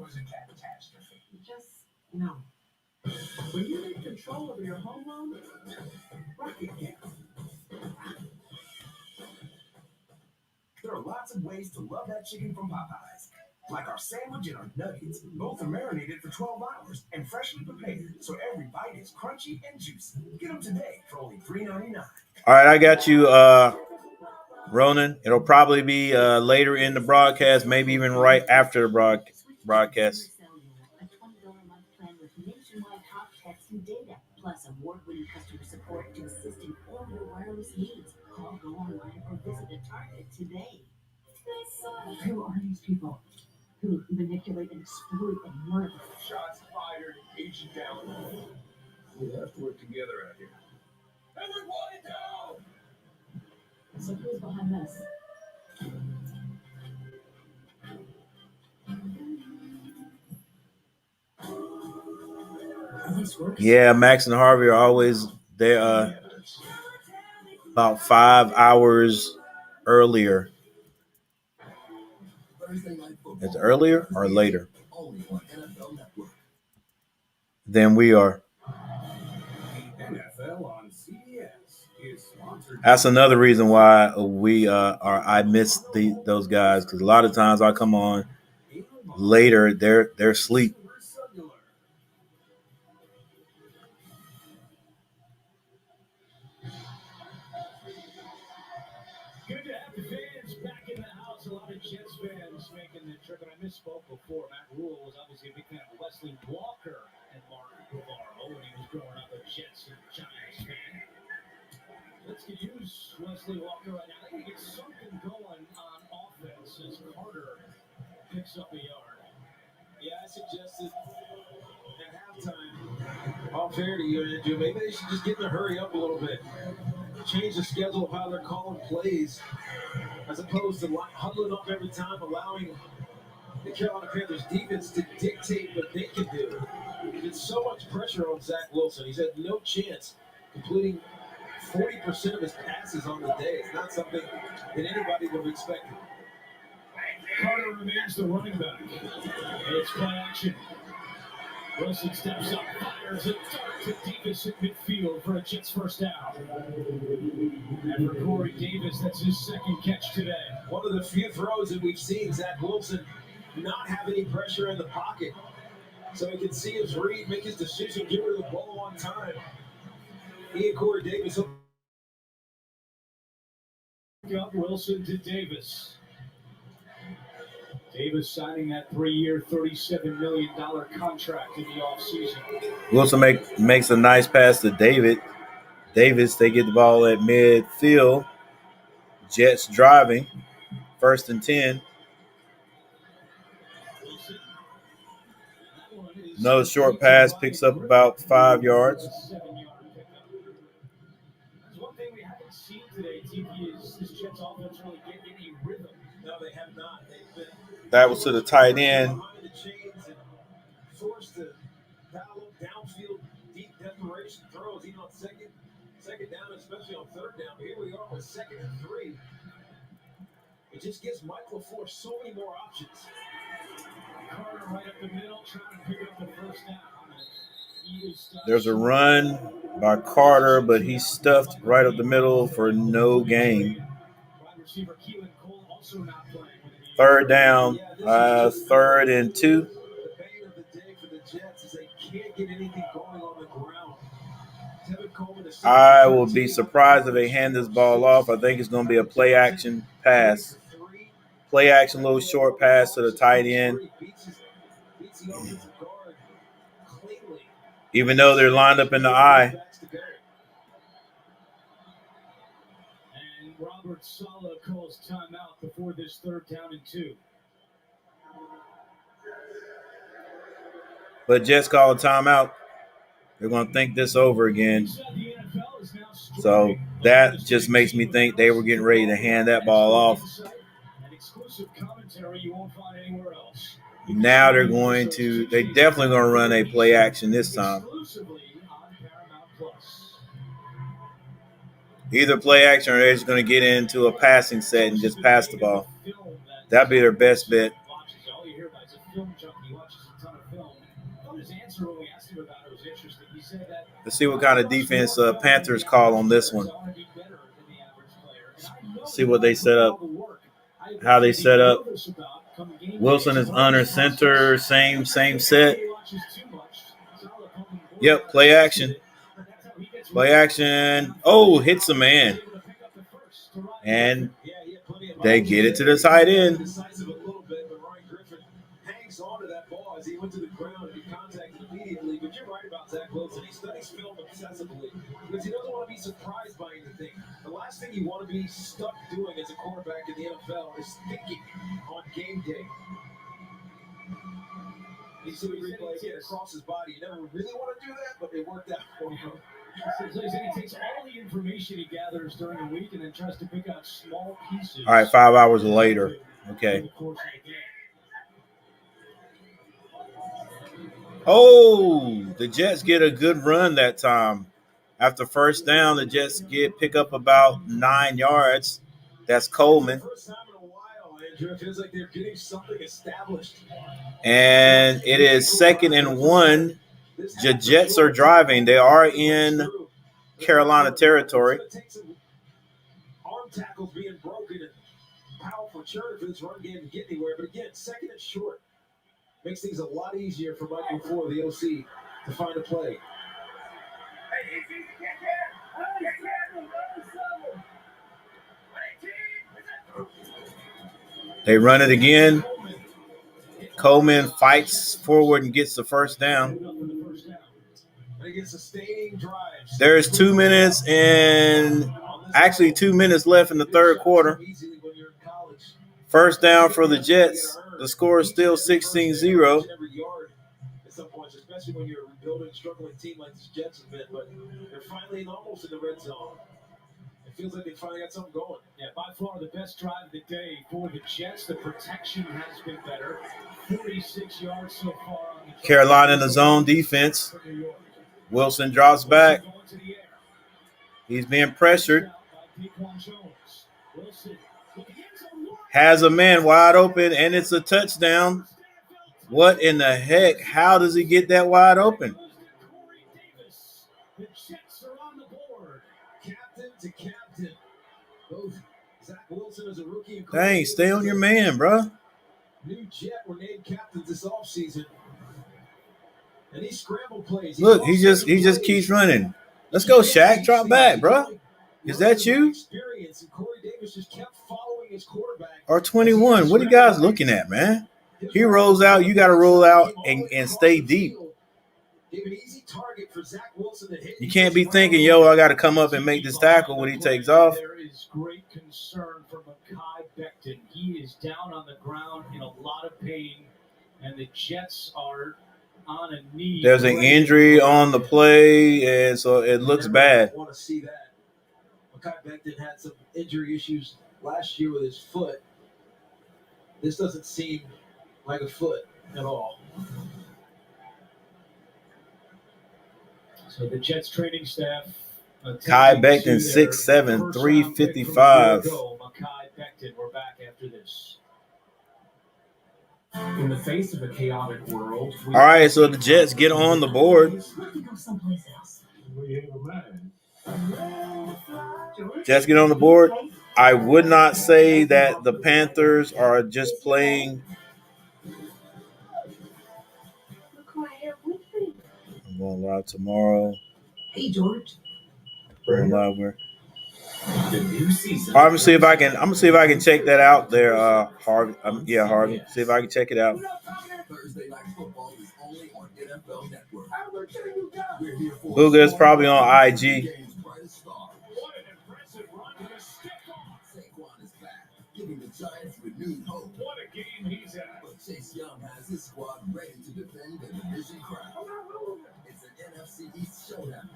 S23: When you get control over your home loan, Rocket can. There are lots of ways to love that chicken from Popeyes. Like our sandwich and our nuggets. Both are marinated for 12 hours and freshly prepared, so every bite is crunchy and juicy. Get them today for only $3.99.
S13: All right, I got you, Ronan. It'll probably be later in the broadcast, maybe even right after the broadcast.
S4: Data, plus award-winning customer support to assist in all your wireless needs. Call, go online, or visit a Target today. Who are these people who manipulate and exploit and murder?
S5: Shots fired, agent down. We have to work together out here. Everybody down!
S4: So who's behind this?
S13: Yeah, Max and Harvey are always there about 5 hours earlier. It's earlier or later than we are. That's another reason why I miss those guys, because a lot of times I come on later, they're asleep.
S2: Good to have the fans back in the house. A lot of Jets fans making the trip, and I misspoke before. Matt Rule was obviously a big fan of Wesley Walker and Mark Navarro when he was growing up a Jets and Giants fan. Let's use Wesley Walker right now. They can get something going on offense as Carter picks up a yard.
S1: Yeah, I suggested at halftime, all fair to you, Andrew, maybe they should just get in a hurry up a little bit. Change the schedule of how they're calling plays, as opposed to huddling up every time, allowing the Carolina Panthers defense to dictate what they can do. There's so much pressure on Zach Wilson. He's had no chance completing 40% of his passes on the day. It's not something that anybody would have expected.
S2: Carter remains the running back. It's play action. Wilson steps up, fires a dart to Davis at midfield for a Jets first down. And for Corey Davis, that's his second catch today.
S1: One of the few throws that we've seen Zach Wilson not have any pressure in the pocket. So he can see his read, make his decision, get rid of the ball on time. He and Corey Davis.
S2: Wilson to Davis. Davis signing that 3-year, $37 million contract in the offseason.
S13: Wilson makes a nice pass to Davis. They get the ball at midfield. Jets driving. 1st and 10. Another short pass picks up about 5 yards.
S2: One thing we haven't seen today, TP, is this Jets offense really get any rhythm.
S1: No, they have not. They've been
S13: That was to the tight end.
S1: behind the chains and forced to dial up downfield, deep desperation throws, even on second down, especially on 3rd down. Here we are with 2nd and 3. It just gives Mike LaFleur so many more options.
S2: Carter right up the middle, trying to pick up the 1st down.
S13: There's a run by Carter, but he's stuffed right up the middle for no gain. 3rd down, 3rd and 2.
S1: The bane of the day for the Jets is they can't get anything going on the ground.
S13: I will be surprised if they hand this ball off. I think it's going to be a play action pass. Play action, little short pass to the tight end. Even though they're lined up in the eye.
S2: And Robert Saleh calls timeout before this 3rd down and 2.
S13: But Jets call a timeout. They're going to think this over again. So that just makes me think they were getting ready to hand that ball off. Now they're definitely going to run a play action this time. Either play action or they're just going to get into a passing set and just pass the ball. That'd be their best bet. Let's see what kind of defense Panthers call on this one. See what they set up, how they set up. Wilson is under center, same set. Yep, play action. Play action. Oh, hits a man. And they get it to the tight end.
S1: Hangs on to that ball as he went to the ground and he contacted immediately. But you're right about Zach Wilson. He studies film obsessively because he doesn't want to be surprised by anything. The last thing you want to be stuck doing as a quarterback in the NFL is thinking on game day. You see the replay hit across his body. You never really want to do that, but it worked out for him.
S2: He takes all the information he gathers during the week and then tries to pick out small pieces.
S13: All right, 5 hours later. Okay. Oh, the Jets get a good run that time. After 1st down, the Jets pick up about 9 yards. That's Coleman.
S1: First time in a while, Andrew. It feels like they're getting something established.
S13: And it is 2nd and 1. The Jets are driving. They are in Carolina territory.
S1: Arm tackles being broken and powerful charge for this run game to get anywhere. But again, 2nd and short makes things a lot easier for Mike LaFleur, the OC, to find a play.
S13: They run it again. Coleman fights forward and gets the 1st down. There's 2 minutes and actually 2 minutes left in the 3rd quarter. 1st down for the Jets. The score is still 16-0.
S1: At some points, especially when you're rebuilding a struggling team like the Jets have been, but they're finally almost in the red zone. It feels like they finally got something going.
S2: Yeah, by far the best drive of the day for the Jets. The protection has been better. 46 yards so far on the
S13: Carolina in the zone defense. Wilson drops back. He's being pressured. Has a man wide open, and it's a touchdown. What in the heck? How does he get that wide open?
S2: The Jets are on the board.
S1: Captain to captain. Both Zach Wilson as a rookie.
S13: Dang, stay on your man, bro.
S1: New Jet were named captains this offseason. And he scrambled plays.
S13: Look, he just keeps running. Let's go, Shaq. Drop back, bro. Is that you?
S1: Experience, and Corey Davis just kept following
S13: or 21. What are you guys looking at, man? He rolls out, you got to roll out and stay deep. You can't be thinking, yo, I got to come up and make this tackle when he takes off.
S2: There is great concern for Mekhi Becton. He is down on the ground in a lot of pain, and the Jets are on a knee.
S13: There's an injury on the play, and so it looks bad.
S1: I want to see that. Mekhi Becton had some injury issues last year with his foot. This doesn't seem like a foot at all.
S2: So the Jets training staff.
S13: Kai Becton, 6'7", 355.
S2: Mekhi Becton, we're back after this.
S8: In the face of a chaotic world.
S13: All right, so the Jets get on the board. Jets get on the board. I would not say that the Panthers are just playing. I'm going live tomorrow.
S20: Hey, George.
S13: Going live where? I'm gonna see if I can check that out there, Harvey. Harvey. See if I can check it out.
S14: Thursday Night Football is only on NFL Network.
S13: Booga is probably on IG.
S14: Saquon is back, giving the Giants renewed hope.
S2: What a game he's at.
S14: But Chase Young has his squad ready to defend the division crown. It's an NFC East showdown.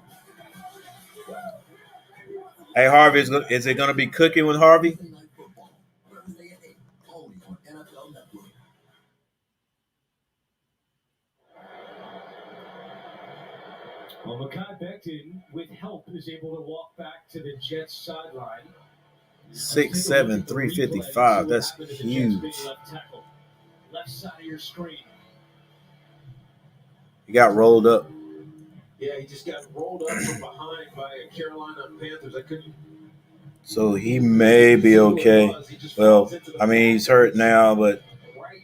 S13: Hey, Harvey, is it going to be cooking with Harvey?
S14: Thursday Night Football, Thursday at 8, only on NFL Network.
S2: Well, Mekhi Becton, with help, is able to walk back to the Jets sideline.
S13: 6'7", 355. That's huge.
S2: Left side of your screen.
S13: He got rolled up.
S1: Yeah, he just got rolled up from behind by a Carolina Panthers.
S13: So he may be okay. Well, I mean, he's hurt now, but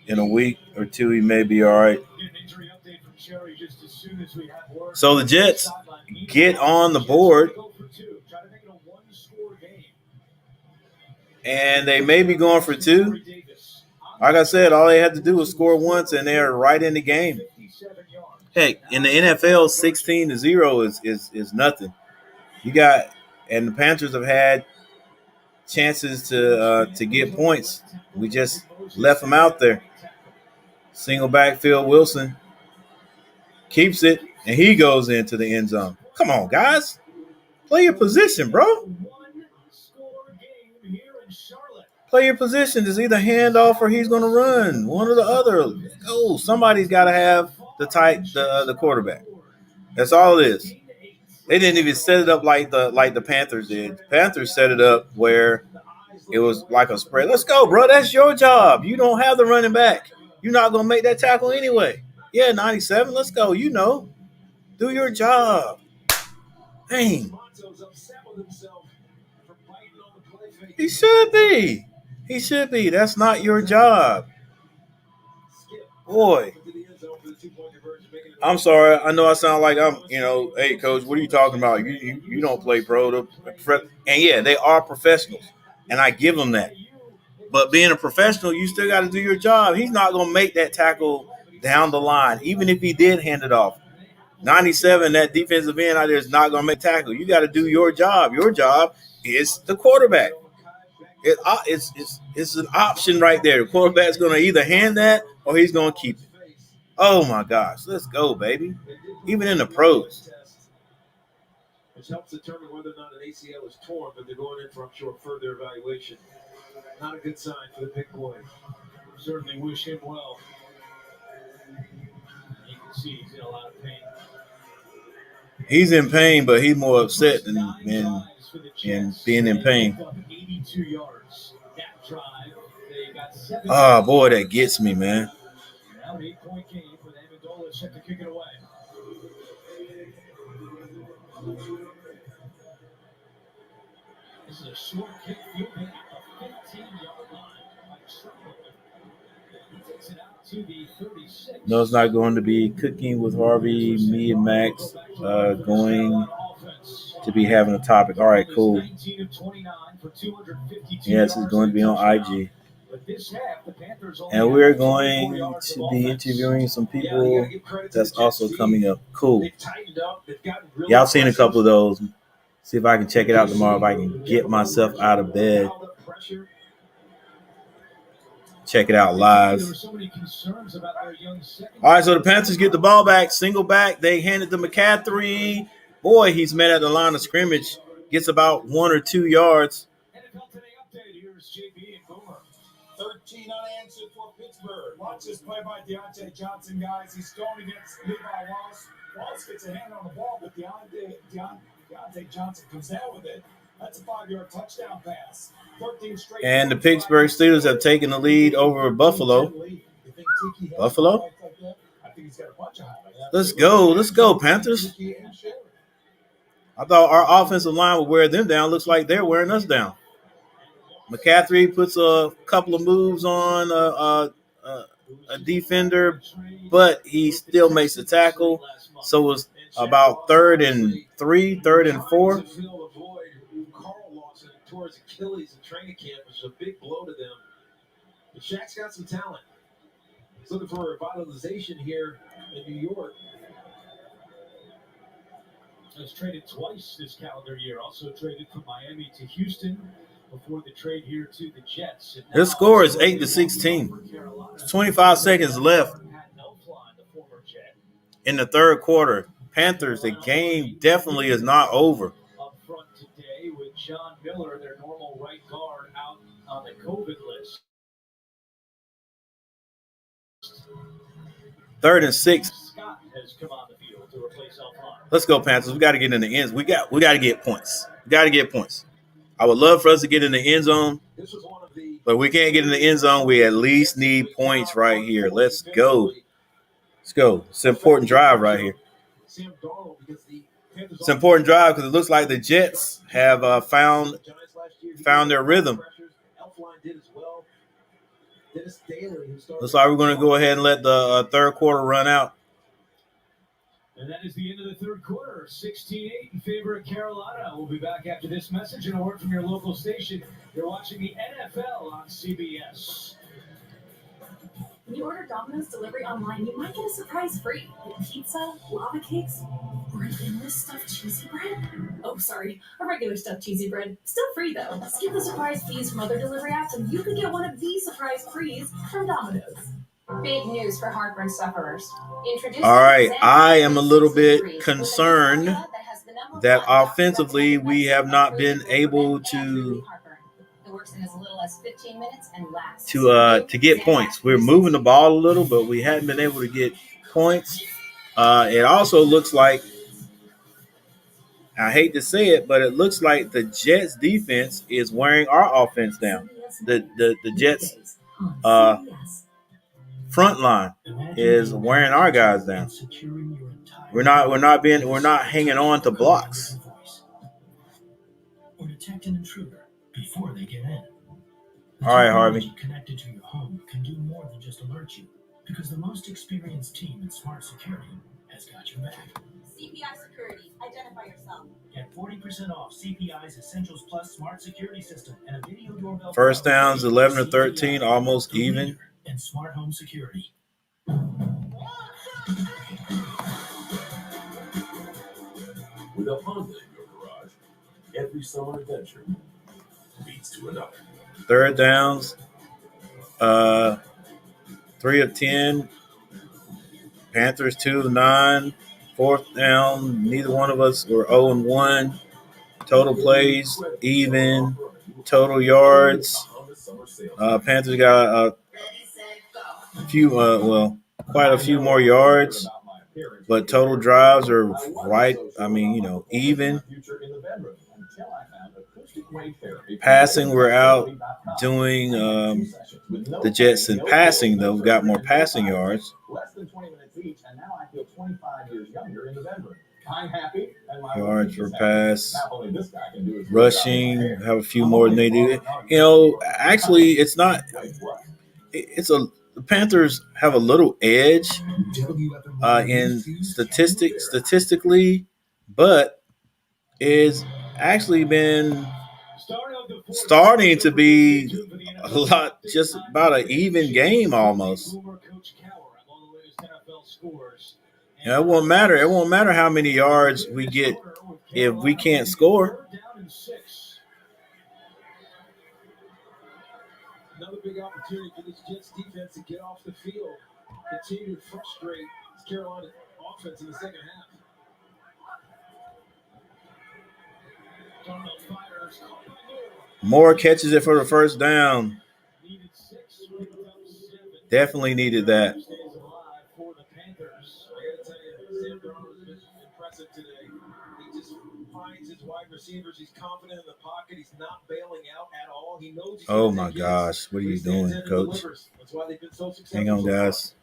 S13: in a week or two, he may be all right. So the Jets get on the board, and they may be going for two. Like I said, all they had to do was score once, and they're right in the game. Heck, in the NFL, 16-0 is nothing. And the Panthers have had chances to get points. We just left them out there. Single backfield, Wilson keeps it, and he goes into the end zone. Come on, guys. Play your position, bro. Play your position. It's either handoff or he's going to run. One or the other. Oh, somebody's got to have the quarterback. That's all it is. They didn't even set it up like the Panthers did. The Panthers set it up where it was like a spread. Let's go, bro. That's your job. You don't have the running back. You're not going to make that tackle anyway. Yeah, 97. Let's go. Do your job. Dang. He should be. He should be. That's not your job. Boy. I'm sorry. I know I sound like I'm, hey, coach, what are you talking about? You don't play pro. And, yeah, they are professionals, and I give them that. But being a professional, you still got to do your job. He's not going to make that tackle down the line, even if he did hand it off. 97, that defensive end out there is not going to make tackle. You got to do your job. Your job is the quarterback. It's an option right there. The quarterback's going to either hand that or he's going to keep it. Oh, my gosh. Let's go, baby. Even in the pros.
S1: Which helps determine whether or not an ACL is torn, but they're going in for, I'm sure, further evaluation. Not a good sign for the big boy.
S2: Certainly wish him well. You can see he's in a lot of pain.
S13: He's in pain, but he's more upset than being in pain. Oh, boy, that gets me, man.
S2: Now an 8-point game with Amendola set to kick it away. This is a short kick field at the 15-yard line. He takes it out to the 36.
S13: No, it's not going to be cooking with Harvey, me, and Max going to be having a topic. All right, cool. Yes, it's going to be on IG. And we're going to be interviewing some people that's also coming up. Cool. Yeah, I've seen a couple of those. See if I can check it out tomorrow, if I can get myself out of bed. Check it out live. All right, so the Panthers get the ball back, single back. They hand it to McCaffery. Boy, he's met at the line of scrimmage. Gets about 1 or 2 yards.
S2: 13 unanswered for Pittsburgh. Watch this play by Deontay Johnson, guys. He's going against Levi Wallace. Wallace gets a hand on the ball, but Deontay Johnson comes down with it. That's a 5-yard touchdown pass. 13 straight.
S13: And the Pittsburgh Steelers have taken the lead over Buffalo. Buffalo? Let's go. Let's go, Panthers. I thought our offensive line would wear them down. Looks like they're wearing us down. McCaffery puts a couple of moves on a defender, but he still makes the tackle. So it's about 3rd and 3, 3rd and 4.
S2: Carl Lawson tore his Achilles in training camp, which is a big blow to them. But Shaq's got some talent. He's looking for revitalization here in New York. He's traded twice this calendar year. Also traded from Miami to Houston before the trade here to the Jets.
S13: His score is 8-16. There's 25 seconds left in the third quarter. Panthers, the game definitely is not over.
S2: Up front today with John Miller, their normal right guard, out on the COVID list.
S13: 3rd and 6.
S2: Scott has come on the field to replace Alphonse.
S13: Let's go, Panthers. We got to get in the ends. We got to get points. We got to get points. I would love for us to get in the end zone, but we can't get in the end zone. We at least need points right here. Let's go. Let's go. It's an important drive right here. It's an important drive because it looks like the Jets have found their rhythm. Looks like we're going to go ahead and let the third quarter run out.
S2: And that is the end of the third quarter. 16-8 in favor of Carolina. We'll be back after this message and a word from your local station. You're watching the NFL on CBS.
S18: When you order Domino's delivery online, you might get a surprise free. Like pizza, lava cakes, or an endless stuffed cheesy bread. Oh, sorry, a regular stuffed cheesy bread. Still free, though. Skip the surprise fees from other delivery apps, and you could get one of these surprise frees from Domino's.
S20: Big news for heartburn sufferers.
S13: All right, I am a little bit concerned that offensively we have not been able to get points. We're moving the ball a little, but we hadn't been able to get points. It also looks like, I hate to say it, but it looks like the Jets defense is wearing our offense down. The Jets front line is wearing our guys down. We're not hanging on to blocks.
S9: Or detect an intruder before they get in.
S13: All right, Harvey.
S9: Connected to your home can do more than just alert you, because the most experienced team in smart security has got your back.
S6: CPI Security. Identify yourself.
S9: Get 40% off CPI's Essentials Plus smart security system and a video doorbell.
S13: First downs 11 or 13, almost even.
S9: And smart home security.
S3: With a Honda in your garage, every summer adventure leads to another.
S13: Third downs, 3 of 10. Panthers 2 of 9. Fourth down, neither one of us were 0 and 1. Total plays even. Total yards. Panthers got quite a few more yards, but total drives are right. Even. Passing, we're out doing the Jets in passing, though. We've got more passing yards.
S2: Less than 20 minutes each, and now I feel 25 years younger in the bedroom. I'm happy.
S13: Yards for pass. Rushing, have a few more than they do. Actually, it's not. The Panthers have a little edge in statistically, but is actually been starting to be a lot, just about an even game almost. It won't matter. It won't matter how many yards we get if we can't score.
S1: Another big opportunity for this Jets defense to get off the field, continue to frustrate Carolina offense in the second half.
S13: Moore catches it for the first down. Definitely needed that.
S1: For the Panthers, I got to tell you, Sam Darnold has been impressive today. He just finds his wide receivers. He's confident in the pocket. He's not bailing out at all. He knows he's
S13: Oh my gosh, what are you doing, Coach?
S1: That's why they've been so successful.
S13: Hang on, guys.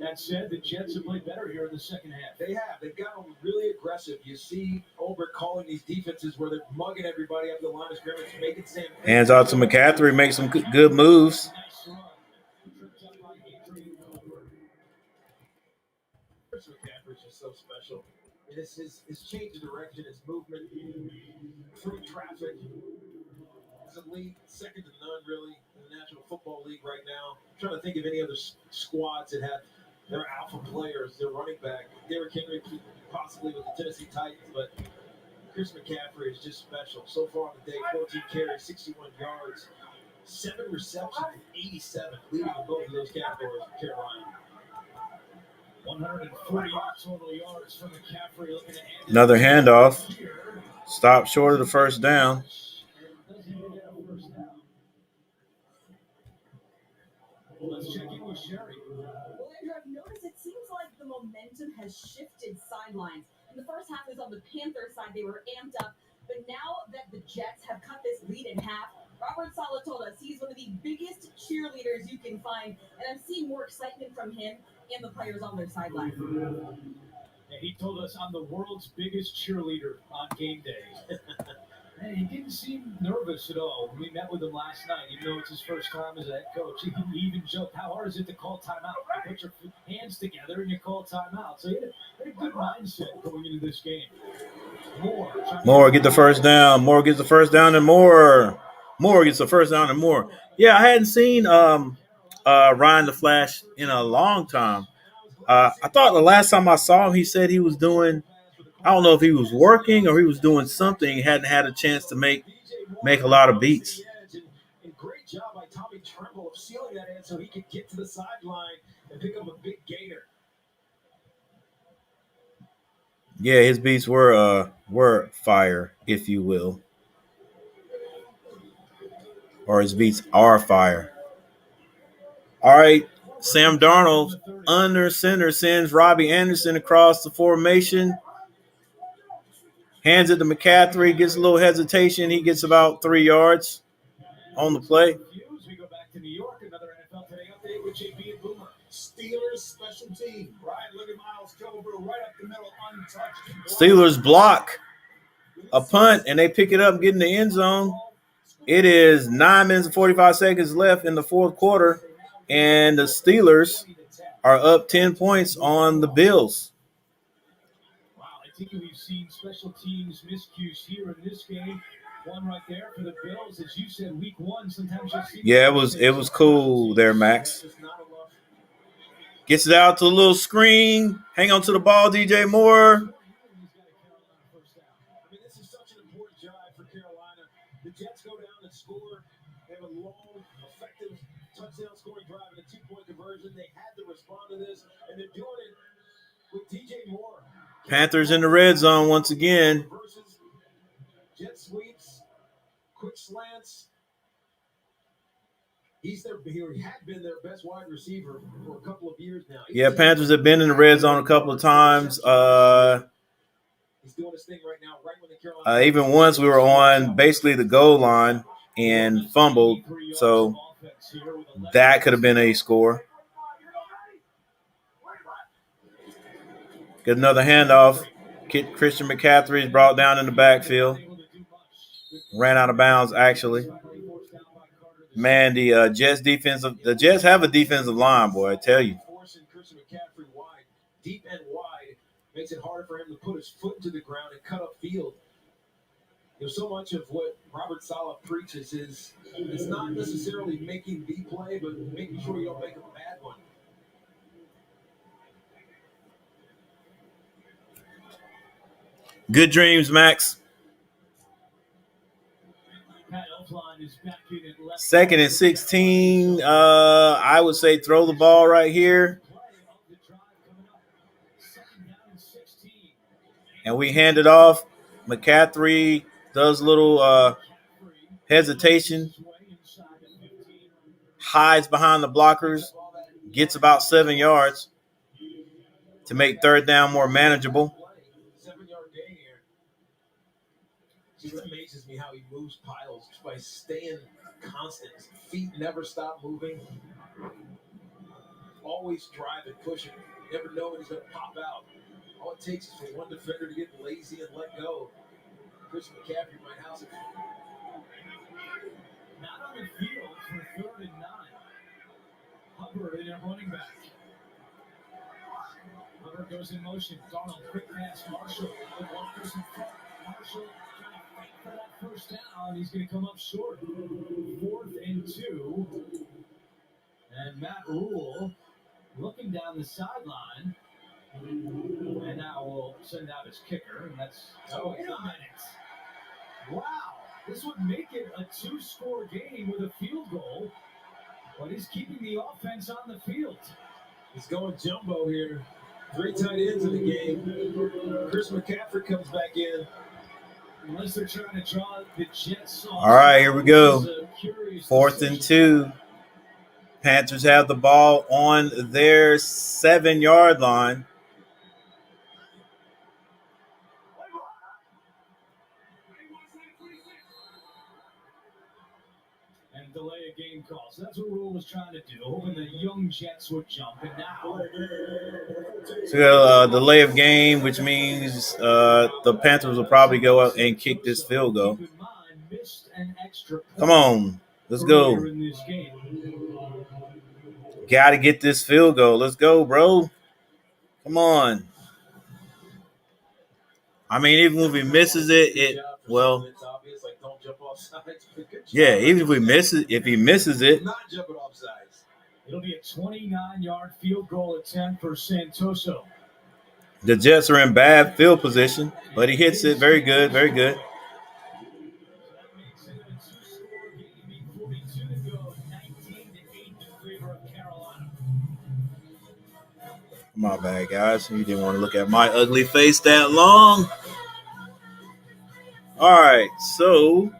S2: That said, the Jets have played better here in the second half.
S1: They have. They've gotten really aggressive. You see Olbrich calling these defenses where they're mugging everybody up the line of scrimmage, making Sam.
S13: Hands out to McCaffery, make some good moves.
S1: McCaffery's just so special. His change of direction, his movement through traffic. It's a league second to none, really, in the National Football League right now. I'm trying to think of any other squads that have their alpha players, their running back. Derrick Henry, possibly with the Tennessee Titans, but Chris McCaffery is just special. So far on the day, 14 carries, 61 yards, 7 receptions, 87, leading in both of those categories for Carolina.
S2: 140 total yards from McCaffery.
S13: Another handoff. Stop short of the first down.
S2: Let's check in with Sherry.
S6: Well, Andrew, I've noticed it seems like the momentum has shifted sidelines. In the first half, it was on the Panthers side. They were amped up. But now that the Jets have cut this lead in half, Robert Saleh told us he's one of the biggest cheerleaders you can find. And I'm seeing more excitement from him and the players on their sideline.
S2: And he told us I'm the world's biggest cheerleader on game day. And he didn't seem nervous at all. We met with him last night, even though it's his first time as a head coach. He even joked, how hard is it to call timeout? You put your hands together and you call timeout. So he had a good mindset going into this game.
S13: Moore get the first down. Moore gets the first down and more. Moore gets the first down and more. Yeah, I hadn't seen Ryan the Flash in a long time. I thought the last time I saw him, he said he was doing, I don't know if he was working or he was doing something. He hadn't had a chance to make a lot of beats.
S1: And great job by Tommy Tremble of sealing that in so he could get to the sideline and pick up a big gainer.
S13: Yeah, his beats were fire, if you will. Or his beats are fire. All right, Sam Darnold under center sends Robby Anderson across the formation. Hands it to McCaffery, gets a little hesitation. He gets about 3 yards on the play.
S2: We go back to New York, another NFL Today update with JB and Boomer.
S23: Steelers special team. Right, look at Miles Killebrew right up the middle, untouched.
S13: Steelers block a punt, and they pick it up and get in the end zone. It is 9 minutes and 45 seconds left in the fourth quarter, and the Steelers are up 10 points on the Bills.
S2: Wow, I think we've seen special teams miscues here in this game. One right there for the Bills, as you said, week one. Sometimes you'll see.
S13: Yeah, it was cool there, Max. Gets it out to a little screen. Hang on to the ball, DJ Moore.
S1: I mean, this is such an important drive for Carolina. The Jets go down and score. They have a long, effective touchdown scoring drive and a 2-point conversion. They had to respond to this, and they're doing it with DJ Moore.
S13: Panthers in the red zone once again.
S1: Jet sweeps, quick slants. He had been their best wide receiver for a couple of years now.
S13: Yeah, Panthers have been in the red zone a couple of times.
S1: He's doing his thing right now, right when the Carolina.
S13: Even once we were on basically the goal line and fumbled, so that could have been a score. Get another handoff. Christian McCaffery is brought down in the backfield. Ran out of bounds, actually. Man, the Jets have a defensive line, boy, I tell you.
S1: Forcing Christian McCaffery wide, deep and wide, makes it harder for him to put his foot into the ground and cut up field. So much of what Robert Saleh preaches is it's not necessarily making the play, but making sure you don't make a bad one.
S13: Good dreams, Max. 2nd and 16. I would say throw the ball right here. And we hand it off. McCaffery does a little hesitation, hides behind the blockers, gets about 7 yards to make 3rd down more manageable.
S1: 7-yard gain here. See, what amazes me how he moves piles just by staying constant. His feet never stop moving. Always driving, pushing. Never know when he's going to pop out. All it takes is for one defender to get lazy and let go. Chris McCaffery might house it.
S2: Not on the field for 3rd and 9. Hubbard in a running back. Hubbard goes in motion. Darnold, quick pass. Marshall with one person front. Marshall trying to fight for that 1st down. He's going to come up short. 4th and 2. And Matt Rule looking down the sideline. And now we'll send out his kicker. And that's, wait a minute. Wow. This would make it a 2-score game with a field goal. But he's keeping the offense on the field.
S1: He's going jumbo here. 3 tight ends in the game. Chris McCaffery comes back in.
S2: Unless they're trying to draw the Jets off.
S13: All right, here we go. 4th and 2. Panthers have the ball on their 7-yard line.
S2: And delay a game call. So that's what Rule was trying to do, hoping the young Jets would jump. And now,
S13: So delay of game, which means the Panthers will probably go up and kick this field goal. Come on, let's go. Got to get this field goal. Let's go, bro. Come on. I mean, even if he misses it, well, yeah, even if he misses it,
S1: Not jumping off sides.
S2: it'll be a 29-yard field goal attempt for Santoso.
S13: the Jets are in bad field position, but he hits it. Very good, very good. My bad, guys. You didn't want to look at my ugly face that long. All right, so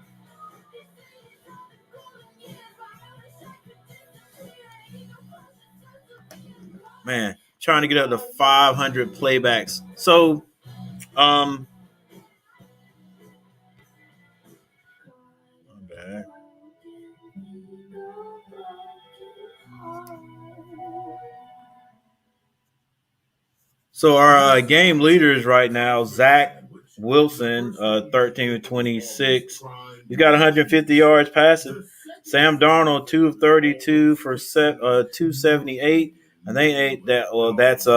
S13: man, trying to get up to 500 playbacks. So, my bad. So our game leaders right now, Zach Wilson, 13-26. He's got 150 yards passing. Sam Darnold, 2 of 32 for 278. I think that that's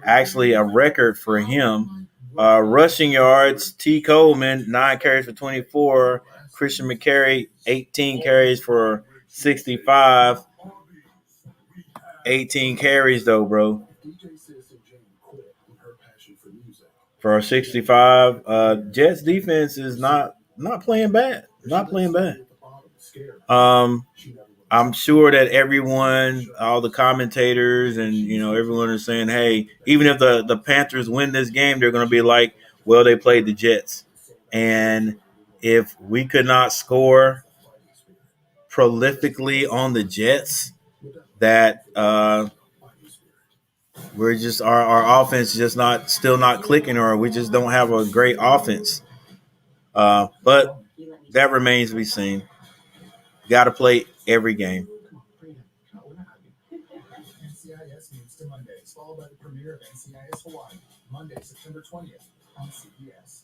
S13: actually a record for him. Rushing yards, T. Coleman, 9 carries for 24. Christian McCaffery, 18 carries for 65. 18 carries though, bro. For 65, Jets defense is not playing bad. Not playing bad. I'm sure that everyone, all the commentators and, everyone is saying, hey, even if the Panthers win this game, they're going to be like, well, they played the Jets. And if we could not score prolifically on the Jets, that we're just our offense is just still not clicking, or we just don't have a great offense. But that remains to be seen. Got to play every game.
S10: NCIS moves to Mondays, followed by the premiere of NCIS Hawaii, Monday, September 20th on CBS.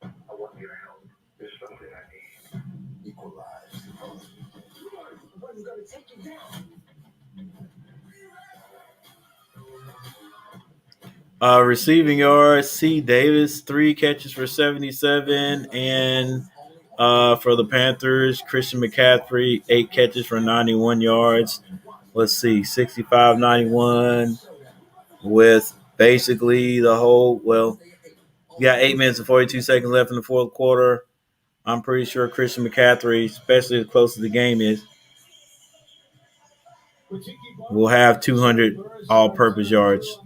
S3: I want your help. There's something I need.
S10: Equalize.
S22: One's gonna take you down.
S13: Receiving yards, C. Davis, 3 catches for 77. And for the Panthers, Christian McCaffery, 8 catches for 91 yards. Let's see, 65-91 with basically the whole, well, you got 8 minutes and 42 seconds left in the fourth quarter. I'm pretty sure Christian McCaffery, especially as close as the game is, will have 200 all-purpose yards.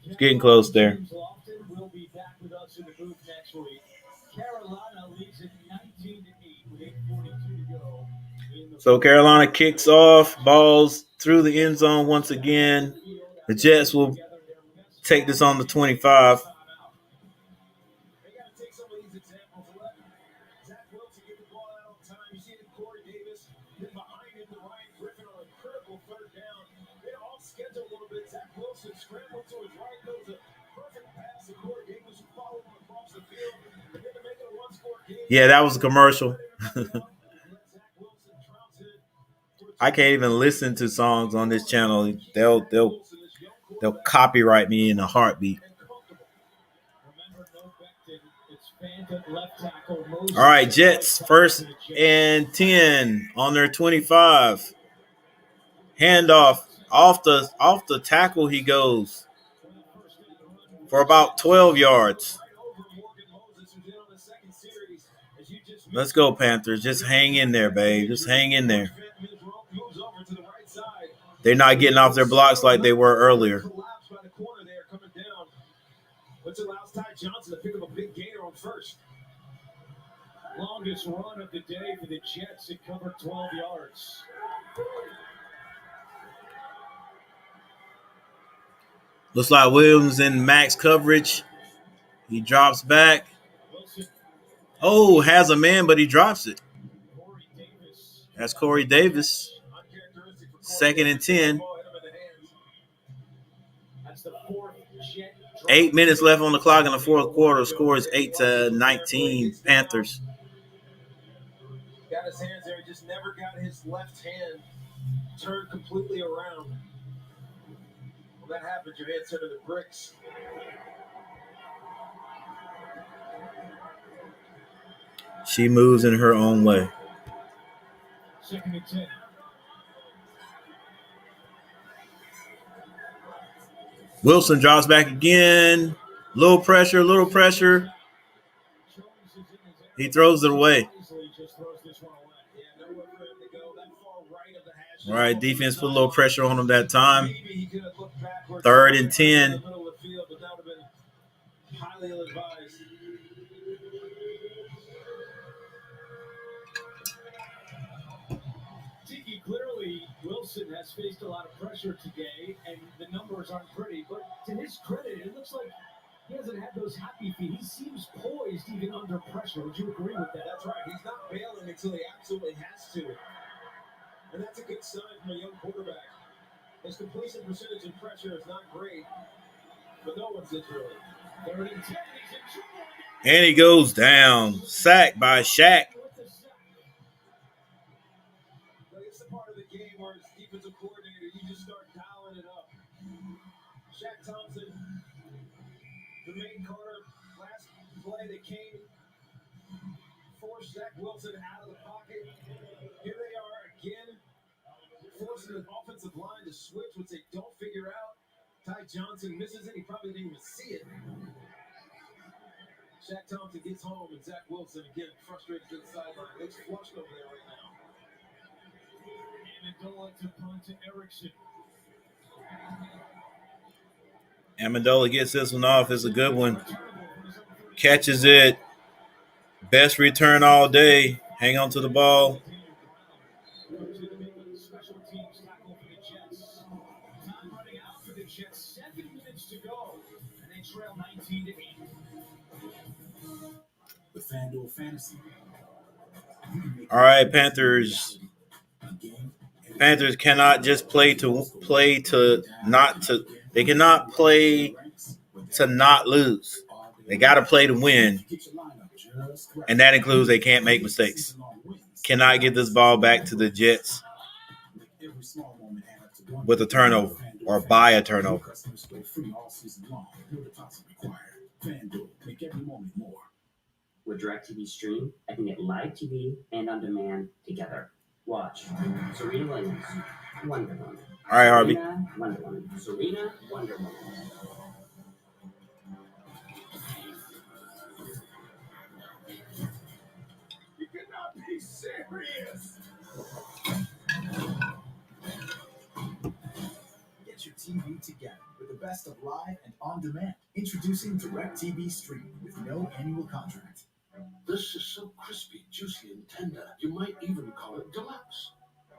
S13: It's getting close there. So Carolina kicks off, balls through the end zone once again. The Jets will take this on the 25. Yeah, that was a commercial. I can't even listen to songs on this channel. They'll copyright me in a heartbeat. All right, Jets 1st and 10 on their 25. Handoff off the tackle he goes for about 12 yards. Let's go, Panthers. Just hang in there, babe. Just hang in there. They're not getting off their blocks like they were earlier.
S1: Which allows Ty Johnson to pick up a big gainer on first.
S2: Longest run of the day for the Jets. It covered 12 yards.
S13: Looks like Williams in max coverage. He drops back. Oh, has a man, but he drops it. That's Corey Davis. 2nd and 10. 8 minutes left on the clock in the fourth quarter. Score is 8-19 Panthers.
S1: Got his hands there. He just never got his left hand turned completely around. When that happens, your hands turn to the bricks.
S13: She moves in her own way.
S2: 2nd and 10.
S13: Wilson drops back again. Little pressure. He throws it away. All right, defense put a little pressure on him that time. 3rd and 10.
S2: Clearly, Wilson has faced a lot of pressure today, and the numbers aren't pretty. But to his credit, it looks like he hasn't had those happy feet. He seems poised even under pressure. Would you agree with that?
S1: That's right. He's not bailing until he absolutely has to. And that's a good sign from a young quarterback. His completion percentage and pressure is not great, but no one's injured.
S2: 3rd and 10.
S13: And he goes down. Sacked by Shaq.
S1: It's the part of the game where as defensive coordinator, you just start dialing it up. Shaq Thompson, Jermaine Carter, last play that came, forced Zach Wilson out of the pocket. Here they are again, forcing the offensive line to switch, which they don't figure out. Ty Johnson misses it. He probably didn't even see it. Shaq Thompson gets home, and Zach Wilson again frustrated to the sideline. Looks flushed over there right now.
S2: Amendola to punt to Erickson.
S13: Amendola gets this one off. It's a good one. Catches it. Best return all day. Hang on to the ball.
S2: Special teams tackle for the Jets. Time running out for the Jets. 7 minutes to go, and they trail 19-8.
S10: The FanDuel Fantasy.
S13: All right, Panthers. Panthers cannot just play to not to. They cannot play to not lose. They got to play to win, and that includes they can't make mistakes. Cannot get this ball back to the Jets with a turnover. or by a turnover.
S10: Customers play free all season long. No deposit required. FanDuel, make every moment more.
S11: With DirecTV Stream, I can get live TV and on demand together. Watch Serena Williams, Wonder Woman.
S13: All right, Harvey.
S11: Serena, Wonder Woman. Serena, Wonder Woman.
S23: You cannot be serious.
S10: Get your TV together with the best of live and on demand. Introducing DirecTV Stream with no annual contract.
S12: This is so crispy, juicy, and tender. You might even call it deluxe.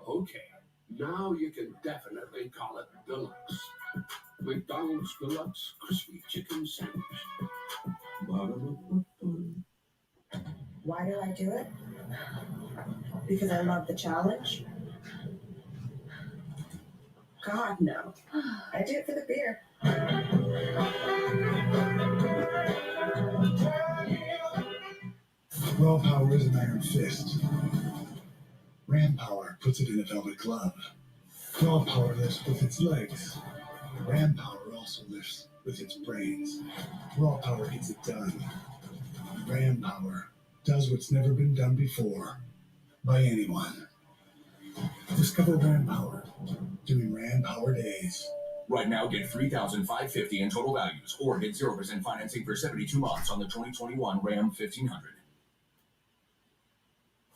S12: Okay, now you can definitely call it deluxe. McDonald's Deluxe Crispy Chicken Sandwich.
S16: Why do I do it? Because I love the challenge? God, no. I do it for the beer.
S17: Raw power is an iron fist. Ram power puts it in a velvet glove. Raw power lifts with its legs. Ram power also lifts with its brains. Raw power gets it done. Ram power does what's never been done before by anyone. Discover Ram power, doing Ram power days.
S24: Right now, get $3,550 in total values, or get 0% financing for 72 months on the 2021 Ram 1500.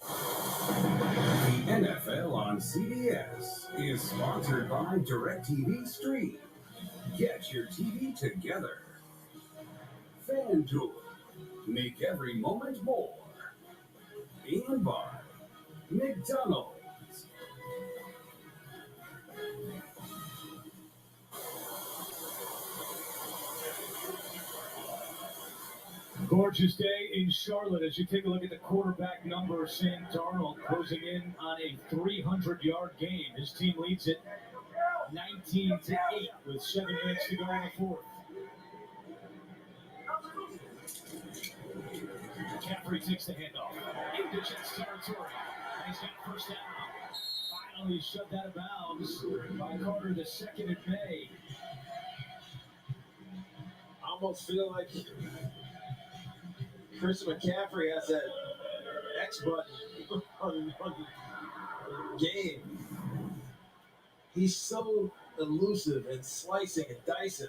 S5: The NFL on CBS is sponsored by DirecTV Stream. Get your TV together. FanDuel, make every moment more. And by McDonald's.
S2: Gorgeous day in Charlotte as you take a look at the quarterback number. Sam Darnold closing in on a 300-yard game. His team leads it 19-8 with 7 minutes to go in the fourth. McCaffery takes the handoff into Jets territory. He's got first down. Finally shoved out of bounds by Carter, the second in May.
S1: I almost feel like Chris McCaffery has that X button on the game. He's so elusive and slicing and dicing.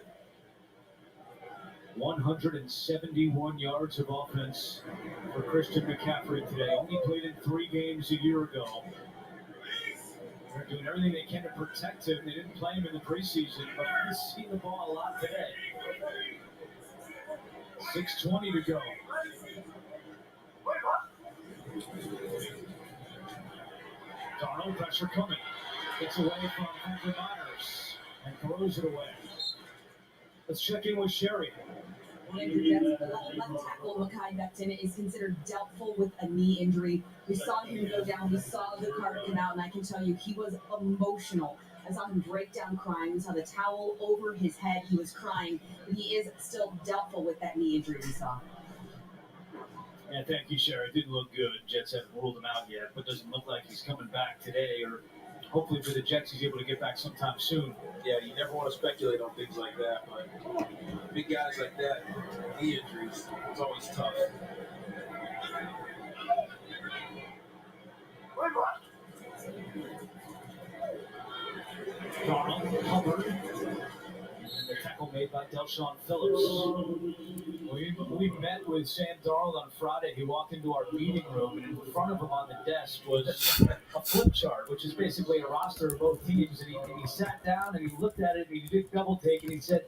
S2: 171 yards of offense for Christian McCaffrey today. Only played in 3 games a year ago. They're doing everything they can to protect him. They didn't play him in the preseason, but he's seen the ball a lot today. 6:20 to go. Darnold, pressure coming. Gets away from Andrew Myers and throws it away. Let's check in with Sherry.
S6: Andrew Jets, the left tackle, Mekhi Becton, is considered doubtful with a knee injury. We saw him go down. We saw the card come out, and I can tell you he was emotional. I saw him break down crying. We saw the towel over his head. He was crying, but he is still doubtful with that knee injury we saw.
S2: Yeah, thank you, Sherry. It didn't look good. Jets haven't ruled him out yet, but doesn't look like he's coming back today, or hopefully for the Jets he's able to get back sometime soon.
S1: Yeah, you never want to speculate on things like that, but big guys like that, knee injuries, it's always tough.
S2: Darnold, Hubbard, and the tackle made by Delshon Phillips. We met with Sam Darnold on Friday. He walked into our meeting room, and in front of him on the desk was a flip chart, which is basically a roster of both teams. And he sat down and he looked at it and he did double take and he said,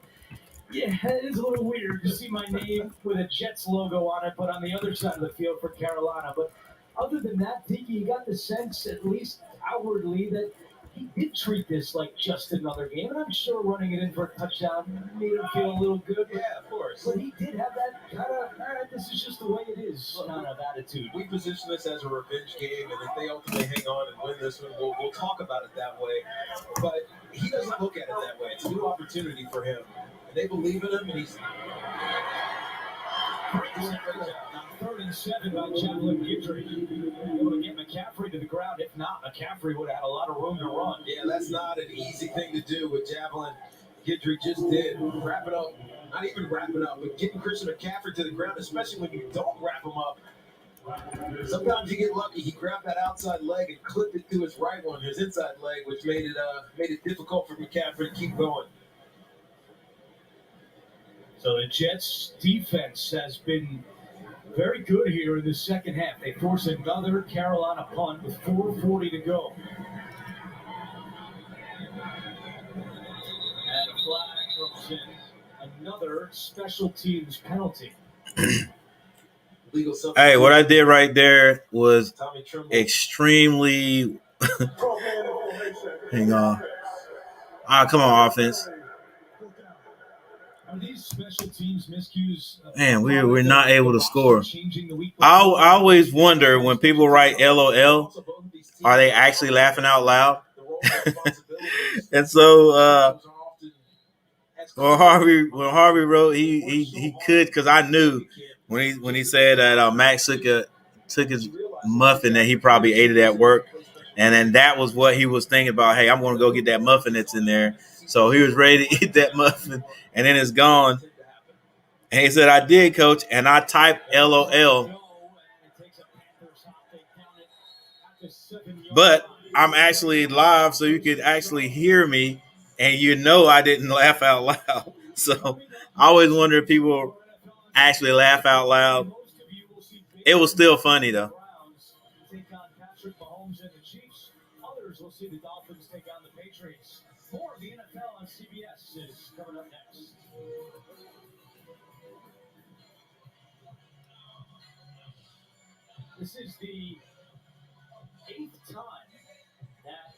S2: "Yeah, it is a little weird to see my name with a Jets logo on it, but on the other side of the field for Carolina." But other than that, Tiki, you got the sense, at least outwardly, that he did treat this like just another game, and I'm sure running it in for a touchdown made him feel a little good.
S1: Yeah, of course.
S2: But he did have that kind of, all right, this is just the way it is kind of attitude.
S1: We position this as a revenge game, and if they ultimately hang on and win this one, we'll talk about it that way. But he doesn't look at it that way. It's a new opportunity for him. And they believe in him, and he's...
S2: Third and 7 by Javelin Guidry. Able to get McCaffery to the ground. If not, McCaffery would have had a lot of room to run.
S1: Yeah, that's not an easy thing to do what Javelin Guidry just did. Wrap it up. Not even wrapping up, but getting Christian McCaffrey to the ground, especially when you don't wrap him up. Sometimes you get lucky. He grabbed that outside leg and clipped it through his right one, his inside leg, which made it difficult for McCaffrey to keep going.
S2: So the Jets' defense has been very good here in the second half. They force another Carolina punt with 4:40 to go. And a flag comes in. Another special teams penalty.
S13: Hey, what I did right there was extremely. Hang on. Come on, offense.
S2: Are these special teams miscues?
S13: Man, we're not able to score. I always wonder when people write LOL, are they actually laughing out loud? And so when Harvey wrote, he could, because I knew when he said that Max took his muffin that he probably ate it at work, and then that was what he was thinking about. Hey, I'm going to go get that muffin that's in there. So he was ready to eat that muffin, and then it's gone. And he said, I did, Coach, and I typed LOL. But I'm actually live, so you could actually hear me, and I didn't laugh out loud. So I always wonder if people actually laugh out loud. It was still funny, though.
S2: Others will see the Dolphins take on the Patriots. More of the NFL on CBS is coming up next. This is the 8th time that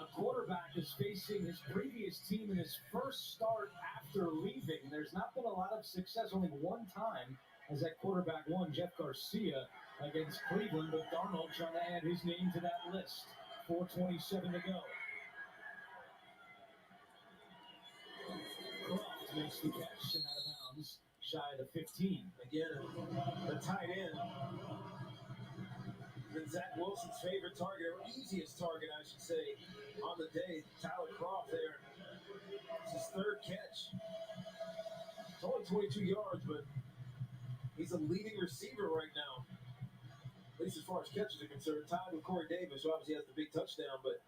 S2: a quarterback is facing his previous team in his first start after leaving. There's not been a lot of success. Only one time has that quarterback won, Jeff Garcia, against Cleveland, but Darnold trying to add his name to that list. 4:27 to go. Croft makes the catch and out of bounds, shy of the 15.
S1: Again, the tight end. Been Zach Wilson's favorite target, or easiest target, I should say, on the day. Tyler Croft there. It's his third catch. It's only 22 yards, but he's a leading receiver right now. At least as far as catches are concerned. Tied with Corey Davis, who obviously has the big touchdown, but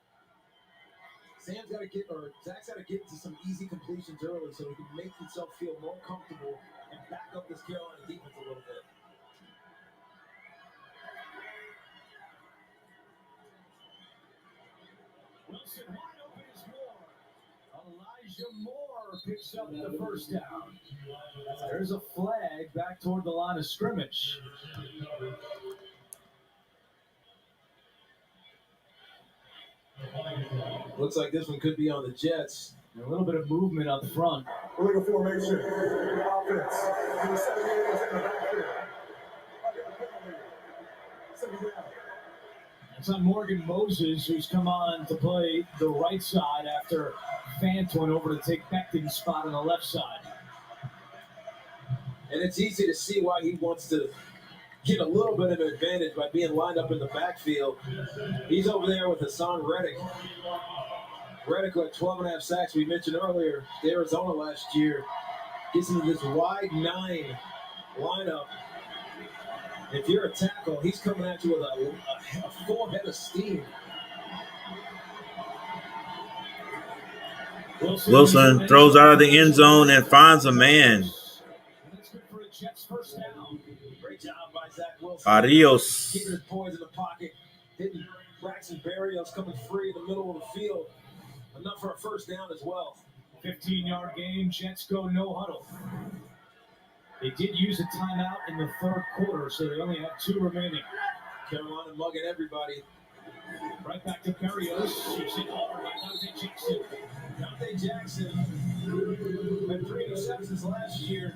S1: Zach's got to get into some easy completions early so he can make himself feel more comfortable and back up this Carolina defense a little bit.
S2: Wilson wide open is Moore. Elijah Moore picks up the first down. There's a flag back toward the line of scrimmage.
S1: Looks like this one could be on the Jets.
S2: A little bit of movement up front.
S17: Illegal formation. Offense. Number 78 is in the backfield. Second down.
S2: It's on Morgan Moses, who's come on to play the right side after Fant went over to take Becton's spot on the left side.
S1: And it's easy to see why he wants to get a little bit of an advantage by being lined up in the backfield. He's over there with Hassan Reddick. Reddick had 12.5 sacks, we mentioned earlier, to Arizona last year. Gets into this wide 9 lineup. If you're a tackle, he's coming at you with a full head of steam.
S13: Wilson throws out of the end zone and finds a man.
S2: That's good for a Jets first down.
S1: Great job by Zach Wilson.
S13: Adios.
S1: Keeping his poise in the pocket. Hitting Braxton Berrios coming free in the middle of the field. Enough for a first down as well.
S2: 15-yard game. Jets go no huddle. They did use a timeout in the third quarter, so they only have 2 remaining.
S1: Carolina mugging everybody.
S2: Right back to Berrios. He's hit hard by Dante Jackson.
S1: Dante Jackson had 3 interceptions last year.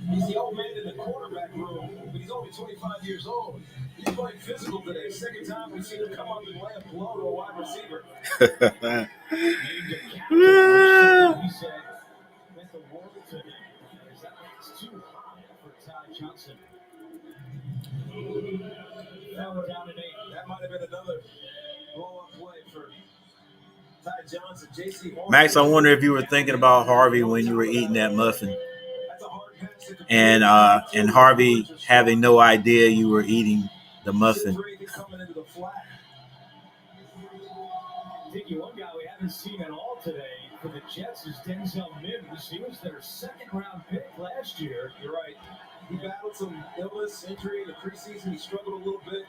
S1: He's the old man in the quarterback room, but he's only 25 years old. He's playing physical today. Second time we've seen him come up and lay a blow to a wide receiver.
S2: He said, meant the world to him. That makes too high for Ty Johnson. Now we're down to 8.
S1: That might have been another blow-up play for Ty Johnson. J.C.
S13: Max, I wonder if you were thinking about Harvey when you were eating that muffin, and Harvey having no idea you were eating the muffin.
S2: Thinking one guy we haven't seen at all today for the Jets is Denzel Mims. He was their second-round pick last year.
S1: You're right. He battled some illness, injury in the preseason. He struggled a little bit.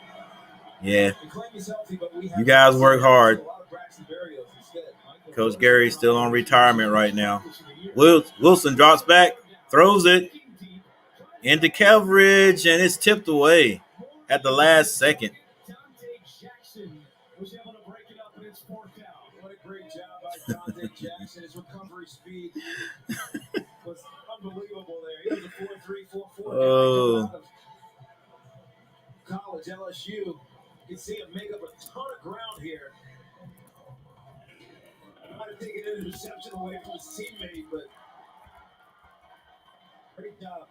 S13: Yeah.
S1: He claimed he's healthy, but we
S13: you guys work hard. Coach Gary's still on retirement right now. Wilson drops back, throws it into coverage, and it's tipped away at the last second.
S2: Was able to break it up, and it's 4th down.
S1: What a great job by Dante Jackson. His recovery speed was unbelievable there. He was a 4.3, 4.4
S13: Oh.
S1: College, LSU. You can see him make up a ton of ground here. Might have taken an interception away from his teammate, but great job.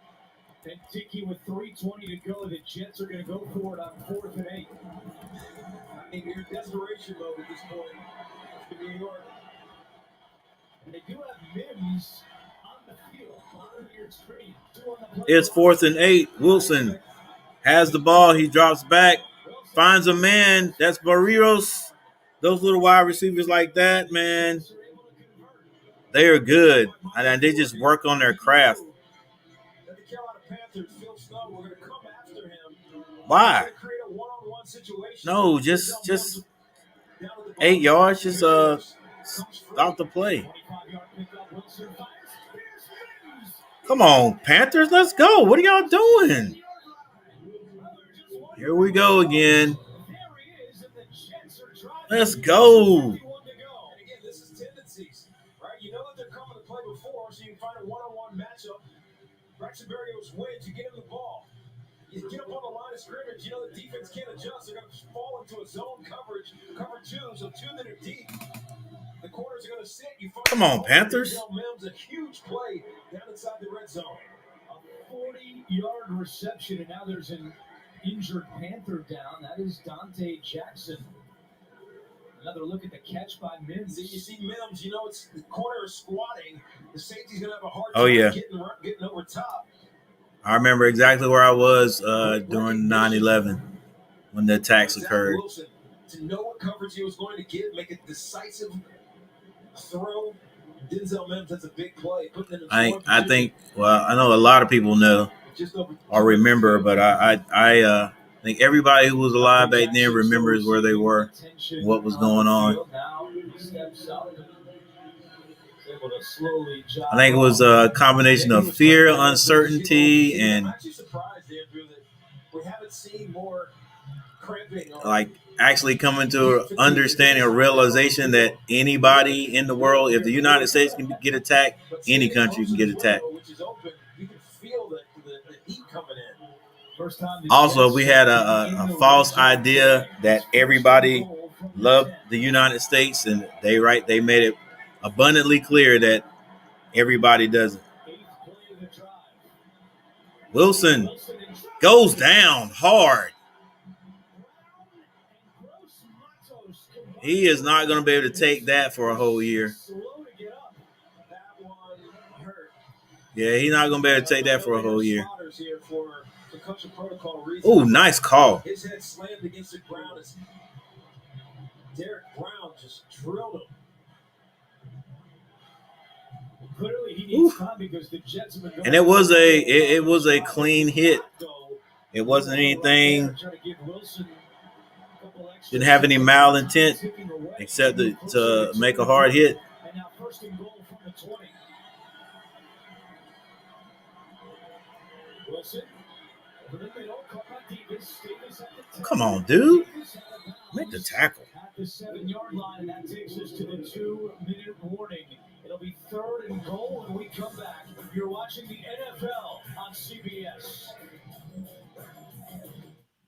S2: And Dickey with 3:20 to go. The Jets are going to go for it on 4th and 8.
S1: I mean, you're in desperation mode at this point in New York.
S2: And they do have Mims on the field. On your screen.
S13: It's 4th and 8. Wilson has the ball. He drops back, finds a man. That's Barrios. Those little wide receivers like that, man, they are good. And they just work on their craft.
S1: The Carolina Panthers, Phil Snow, we're going to come after him.
S13: Why?
S1: Create a one-on-one situation.
S13: No, just 8 yards. Just stop the play. Come on, Panthers, let's go. What are y'all doing? Here we go again. Let's go.
S1: And again, this is tendencies, right? You know that they're coming to play before, so you can find a one-on-one matchup. Braxton Berrios wins. You get him the ball. You get up on the line of scrimmage. You know the defense can't adjust. They're going to fall into a zone coverage, cover 2, so 2 that are deep. The corners are going to sit.
S13: Come on, Panthers.
S1: Mims, a huge play down inside the red zone.
S2: A 40-yard reception, and now there's an injured Panther down. That is Dante Jackson. Another look at the catch by Mims.
S1: You see Mims, you know it's the corner is squatting. The safety's going to have a hard time getting over top.
S13: I remember exactly where I was during 9/11 when the attacks occurred.
S1: Wilson, to know what coverage he was going to give, make a decisive throw. Denzel Mims, that's a big play.
S13: I think, well, I know a lot of people know or remember, but I think everybody who was alive back then remembers where they were, what was going on. I think it was a combination of fear, uncertainty, and
S1: I'm actually surprised, Andrew, that we haven't seen more cramping.
S13: Like actually coming to an understanding or realization that anybody in the world, if the United States can get attacked, any country can get attacked.
S1: You can feel the heat coming in.
S13: Also, we had a false idea that everybody loved the United States, and they made it abundantly clear that everybody doesn't. Wilson goes down hard. He is not going to be able to take that for a whole year. Yeah, he's not going to be able to take that for a whole year. Oh, nice call.
S1: His head slammed against the ground as Derek Brown just drilled him.
S2: Clearly, he needs time because the Jets have been going.
S13: And it was a clean hit. It wasn't anything. Didn't have any malintent except to make a hard hit.
S2: And now first and goal from the 20. Wilson.
S13: Come on, dude. Make the tackle.
S2: At the 7-yard line, and that takes us to the 2-minute warning. It'll be 3rd and goal when we come back. You're watching the NFL on CBS.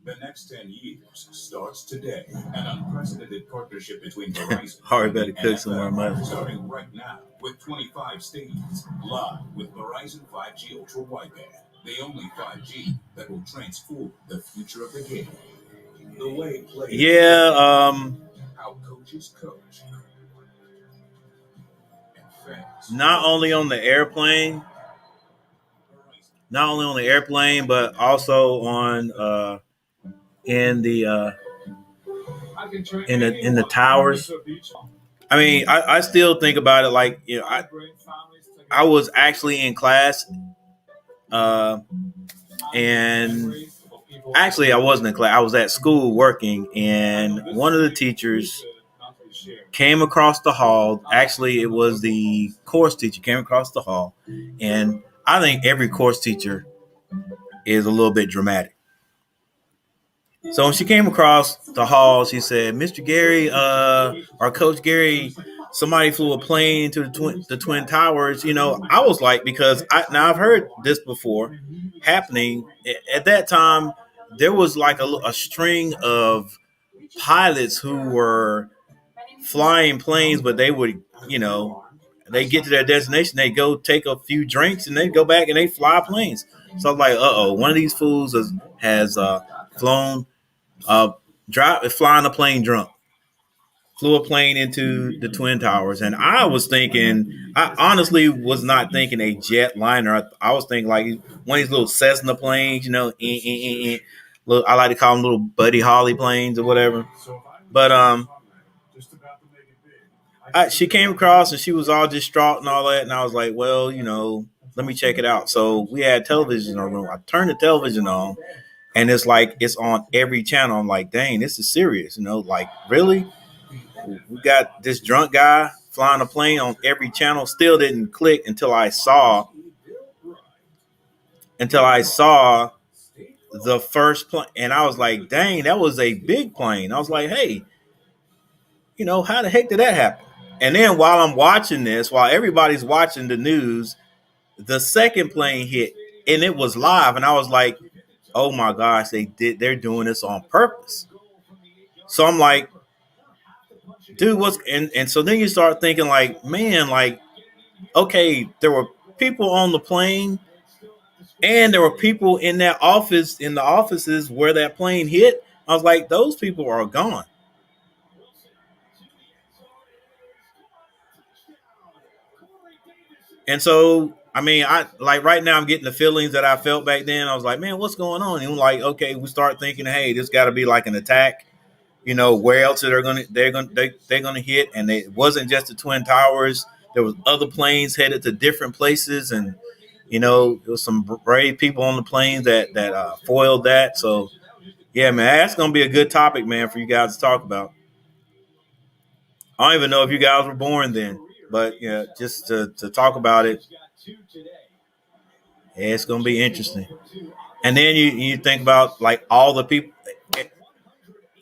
S24: The next 10 years starts today. An unprecedented partnership between Verizon
S13: Hard better cook somewhere, man.
S24: Starting right now with 25 states. Live with Verizon 5G Ultra Wideband. The only 5G that will transform the future of the game. The way players how coaches coach. And fans
S13: not only on the airplane, but also on in the in the towers. I mean, I still think about it like, you know, I was actually in class, and actually I wasn't in class. I was at school working, and one of the teachers came across the hall. Actually, it was the course teacher came across the hall, and I think every course teacher is a little bit dramatic. So when she came across the hall, she said, "Mr. Gary, or Coach Gary, somebody flew a plane into the twin towers." You know, I was like, because I've heard this before happening. At that time, there was like a string of pilots who were flying planes, but they would, you know, they get to their destination, they go take a few drinks, and they go back and they fly planes. So I'm like, one of these fools has flown. Flying a plane drunk, flew a plane into the Twin Towers. And I honestly was not thinking a jet liner. I was thinking like one of these little Cessna planes, you know, Little, I like to call them little Buddy Holly planes or whatever. But she came across and she was all distraught and all that. And I was like, well, you know, let me check it out. So we had television in our room. I turned the television on. And it's like, it's on every channel. I'm like, dang, this is serious. You know, like, really? We got this drunk guy flying a plane on every channel. Still didn't click until I saw the first plane. And I was like, dang, that was a big plane. I was like, hey, you know, how the heck did that happen? And then while I'm watching this, while everybody's watching the news, the second plane hit and it was live. And I was like, oh my gosh, they're doing this on purpose. So I'm like, dude, and so then you start thinking like, man, like, okay, there were people on the plane and there were people in the offices where that plane hit. I was like, those people are gone. And so, I mean, I like right now I'm getting the feelings that I felt back then. I was like, man, what's going on? And I'm like, okay, we start thinking, hey, this got to be like an attack. You know, where else they're gonna hit? And it wasn't just the Twin Towers. There was other planes headed to different places, and you know, there was some brave people on the planes that foiled that. So, yeah, man, that's gonna be a good topic, man, for you guys to talk about. I don't even know if you guys were born then, but yeah, just to talk about it, yeah, it's gonna be interesting. And then you think about like all the people.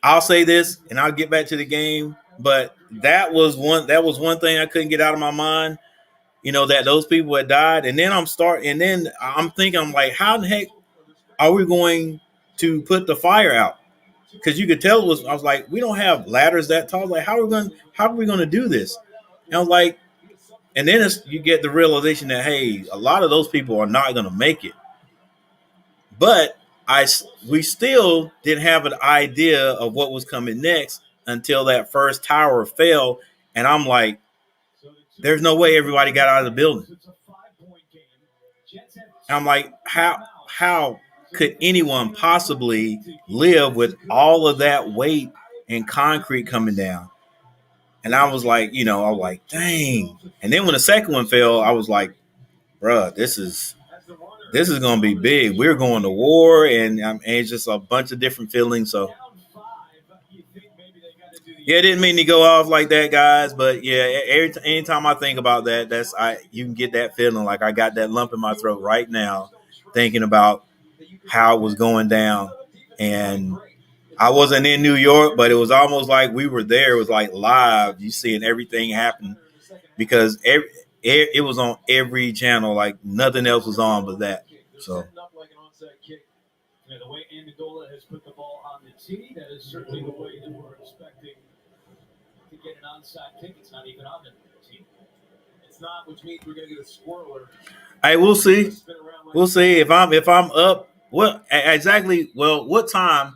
S13: I'll say this, and I'll get back to the game, but that was one thing I couldn't get out of my mind. You know, that those people had died, and then I'm thinking, I'm like, how the heck are we going to put the fire out? Because you could tell I was like, we don't have ladders that tall. Like, how are we going to do this? And I was like, and then you get the realization that, hey, a lot of those people are not going to make it. But we still didn't have an idea of what was coming next until that first tower fell. And I'm like, there's no way everybody got out of the building. And I'm like, how could anyone possibly live with all of that weight and concrete coming down? And I was like, you know, I was like, dang. And then when the second one fell, I was like, bruh, this is going to be big. We're going to war, and it's just a bunch of different feelings. So, yeah, it didn't mean to go off like that, guys. But yeah, anytime I think about that, you can get that feeling like I got that lump in my throat right now, thinking about how it was going down. And I wasn't in New York, but it was almost like we were there. It was like live. You seeing everything happen because it was on every channel. Like nothing else was on but that. So.
S2: The way Amendola has put the ball on the tee, that is certainly the way that we're expecting to get an onside kick. It's not even on the tee. It's not, which means we're going to get a squirreler.
S13: Hey, we'll see. We'll see if I'm up What exactly? Well, what time?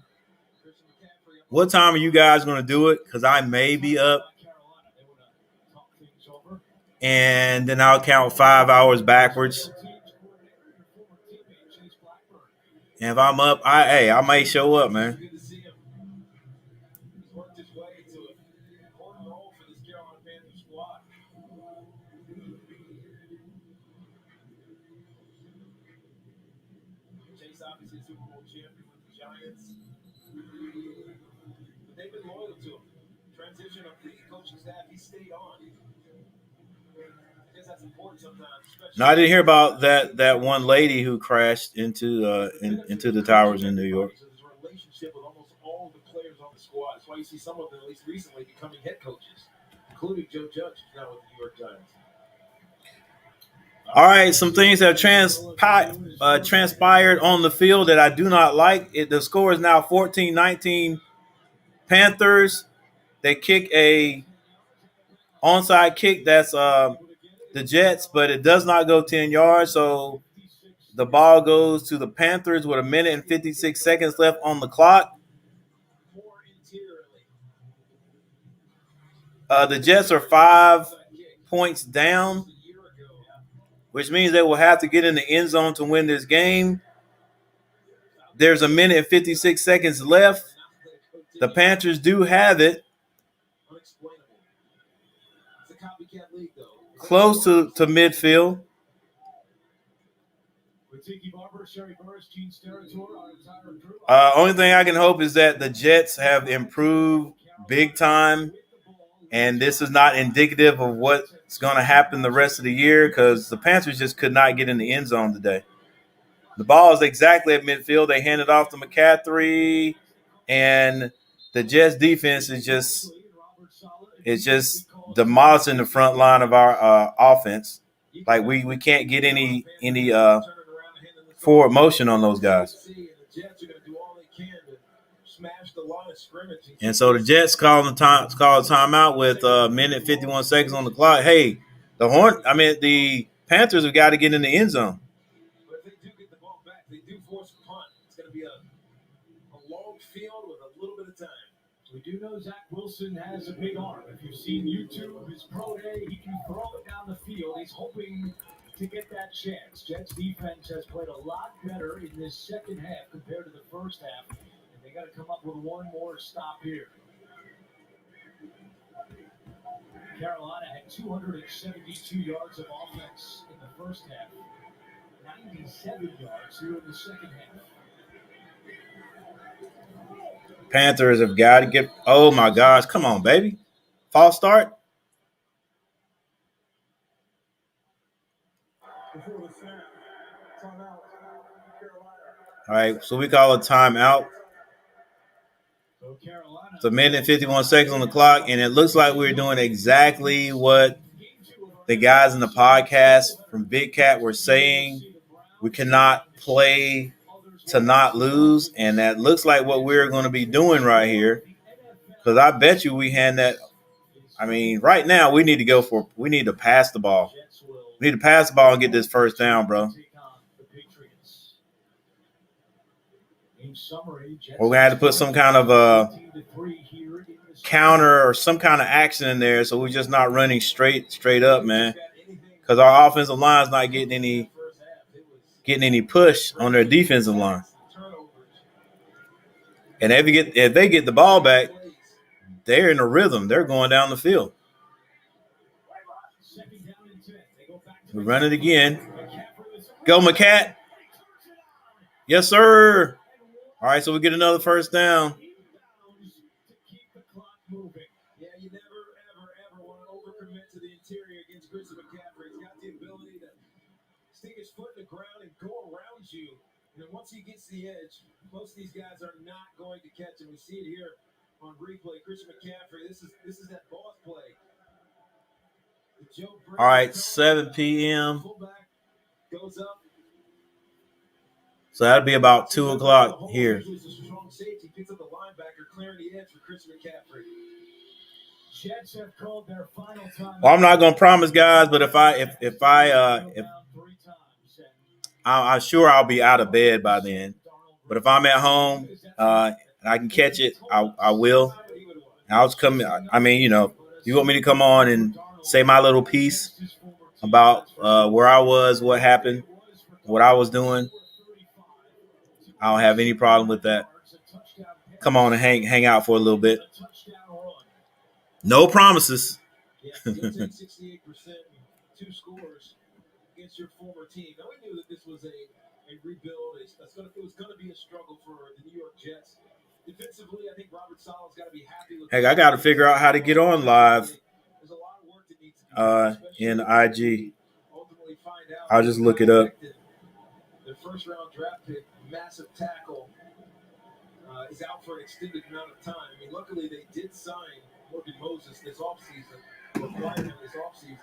S13: What time are you guys going to do it? Because I may be up, and then I'll count 5 hours backwards. And if I'm up, I might show up, man.
S1: Chase obviously Super Bowl champion with the Giants. But they've been loyal to him. Transition of the coaching staff, he stayed on. I guess that's important sometimes.
S13: No, I didn't hear about that one lady who crashed into the towers in New York.
S1: So there's a relationship with almost all the players on the squad. That's why you see some of them, at least recently, becoming head coaches, including Joe Judge, who's now with the New York Giants.
S13: All right, some things have transpired on the field that I do not like. The score is now 14-19 Panthers. They kick a onside kick that's the Jets, but it does not go 10 yards. So the ball goes to the Panthers with 1 minute and 56 seconds left on the clock. The Jets are 5 points down, which means they will have to get in the end zone to win this game. There's 1 minute and 56 seconds left. The Panthers do have it. Close to midfield. Only thing I can hope is that the Jets have improved big time, and this is not indicative of what's going to happen the rest of the year because the Panthers just could not get in the end zone today. The ball is exactly at midfield. They hand it off to McCaffery, and the Jets defense is just demolishing the front line of our offense. Like we can't get any forward motion on those guys. And so the Jets call a timeout with 1 minute 51 seconds on the clock. Hey, the Panthers have got to get in the end zone.
S1: But if they do get the ball back, they do force a punt. It's going to be a long field with a little bit of time.
S2: We do know Zach Wilson has a big arm. If you've seen YouTube, his pro day, he can throw it down the field. He's hoping to get that chance. Jets defense has played a lot better in this second half compared to the first half, and they got to come up with one more stop here. Carolina had 272 yards of offense in the first half, 97 yards here in the second half.
S13: Panthers have got to get – oh, my gosh. Come on, baby. False start. All right, so we call a timeout. It's 1 minute and 51 seconds on the clock, and it looks like we're doing exactly what the guys in the podcast from Big Cat were saying. We cannot play to not lose, and that looks like what we're going to be doing right here. Because I bet you we hand that. I mean, right now we need to pass the ball. We need to pass the ball and get this first down, bro. We're gonna have to put some kind of a counter or some kind of action in there, so we're just not running straight up, man. Because our offensive line's not getting any push on their defensive line. And if they get the ball back, they're in a rhythm. They're going down the field. We run it again. Go, McCat. Yes, sir. All right, so we get another first down.
S1: Yeah, you never, ever want to overcommit to the interior against Christian McCaffery. He's got the ability to stick his foot in the ground and go around you. And then once he gets the edge, most of these guys are not going to catch him. We see it here on replay. Christian McCaffery, this is that boss play.
S13: All right, 7 p.m.
S1: Goes up.
S13: So that'll be about 2 o'clock here.
S1: Safety picks up the linebacker, clearing the edge for Christian McCaffery.
S2: Jets have called their final time.
S13: Well, I'm not gonna promise, guys, but I'm sure I'll be out of bed by then. But if I'm at home and I can catch it, I will. And I was coming. I mean, you want me to come on and say my little piece about where I was, what happened, what I was doing. I don't have any problem with that. Come on and hang out for a little bit. No promises.
S1: 68%, 2 scores against your former team. Now we knew that this was a rebuild. It was going to be a struggle for the New York Jets. Defensively, I think Robert Sala's got to be happy with.
S13: Hey, I got to figure out how to get on live in IG. I'll just look it up.
S1: Their first round draft pick, massive tackle, is out for an extended amount of time. I mean, luckily they did sign Morgan Moses this offseason, acquired him this offseason.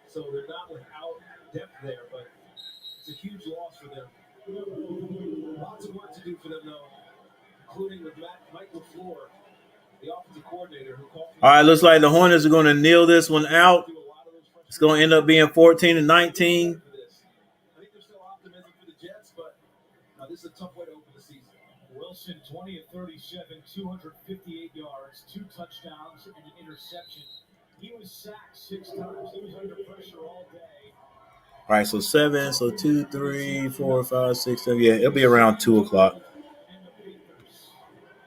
S1: So they're not without depth there, but it's a huge loss for them. Lots of work to do for them, though, including with Mike LaFleur, the offensive coordinator, who called.
S13: All right, looks like the Hornets are going to kneel this one out. It's going to end up being 14-19.
S1: I think there's still optimism for the Jets, but this is a tough way to open the season.
S2: Wilson, 20 of 37, 258 yards, 2 touchdowns, and an interception. He was sacked 6 times. He was under pressure all day.
S13: All right, so 7, so 2, 3, 4, 5, 6, 7. Yeah, it'll be around 2 o'clock.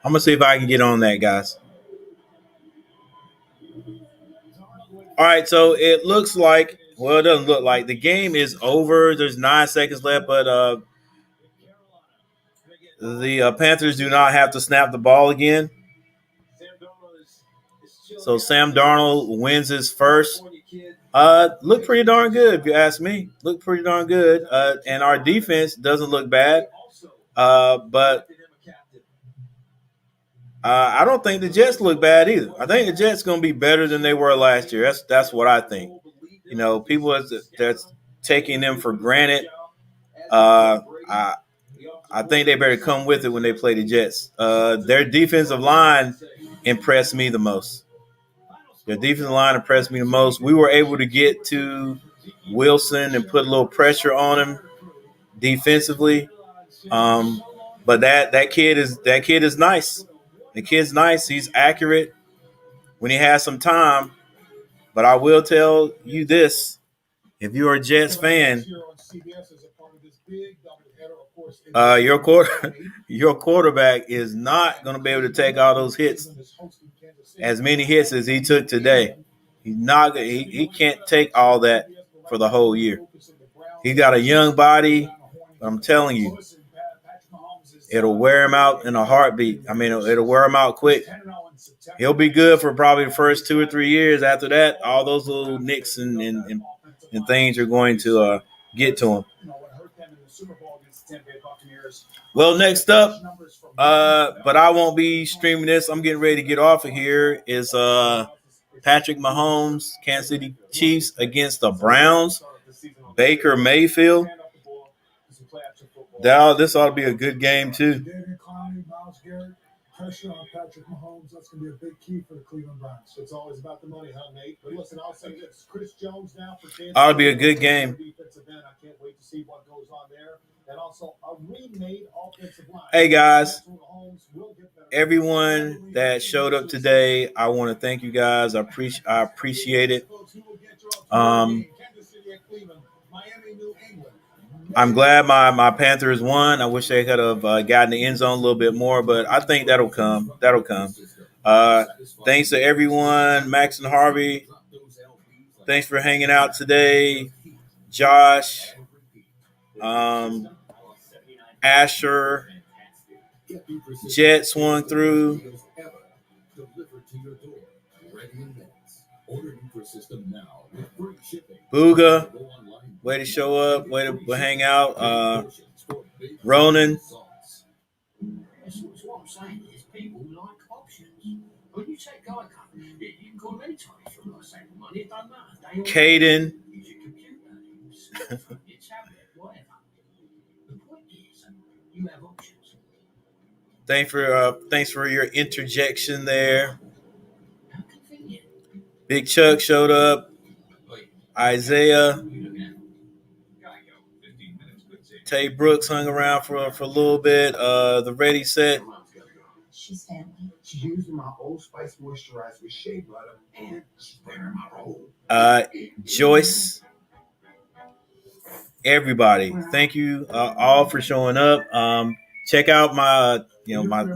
S13: I'm going to see if I can get on that, guys. All right, so it looks like, well, it doesn't look like. The game is over. There's 9 seconds left, but the Panthers do not have to snap the ball again. So Sam Darnold wins his first. Looked pretty darn good, if you ask me. Looked pretty darn good. And our defense doesn't look bad. But I don't think the Jets look bad either. I think the Jets going to be better than they were last year. That's what I think. People that's taking them for granted. I think they better come with it when they play the Jets. Their defensive line impressed me the most. Their defensive line impressed me the most. We were able to get to Wilson and put a little pressure on him defensively. But that kid is nice. The kid's nice. He's accurate when he has some time. But I will tell you this: if you're a Jets fan, your quarterback is not going to be able to take all those hits, as many hits as he took today. He's not. He can't take all that for the whole year. He's got a young body. But I'm telling you, it'll wear him out in a heartbeat. I mean, it'll wear him out quick. He'll be good for probably the first 2 or 3 years. After that, all those little nicks and things are going to get to him. Well, next up, but I won't be streaming this. I'm getting ready to get off of here. Is Patrick Mahomes, Kansas City Chiefs against the Browns. Baker Mayfield. This ought to be a good game too.
S17: Pressure on Patrick Mahomes, that's going to be a big key for the Cleveland Browns. It's always about the money, huh, Nate? But listen, I'll say this. Chris Jones now for Kansas.
S13: Ought to be a good game.
S17: I can't wait to see what goes on there. And also a remade offensive line.
S13: Hey, guys. Everyone that showed up today, I want to thank you guys. I appreciate it. I'm glad my Panthers won. I wish they could have gotten the end zone a little bit more, but I think that'll come. Thanks to everyone, Max and Harvey. Thanks for hanging out today. Josh, Asher, Jet swung through. Booga, way to show up, way to hang out. Ronan.
S9: What I'm saying is people like options. When you take Geico, you can call them anytime if you want to save money. It doesn't matter.
S13: Caden.
S9: Use your computer, your cell phone, your tablet, whatever. The point is, you have options.
S13: Thanks for your interjection there. Big Chuck showed up. Isaiah. Tay Brooks hung around for a little bit. The Ready Set.
S22: She's family.
S14: She's using my Old Spice moisturizer with shea butter, and she's wearing my robe.
S13: Joyce. Everybody, thank you all for showing up. Check out my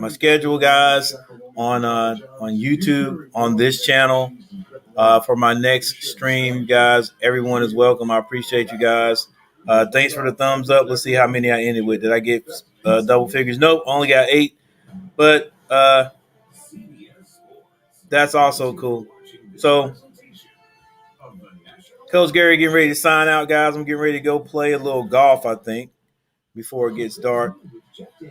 S13: schedule, guys, on YouTube on this channel for my next stream, guys. Everyone is welcome. I appreciate you guys. Thanks for the thumbs up. Let's see how many I ended with. Did I get double figures? Nope, only got 8. But that's also cool. So, Coach Gary getting ready to sign out, guys. I'm getting ready to go play a little golf, I think, before it gets dark.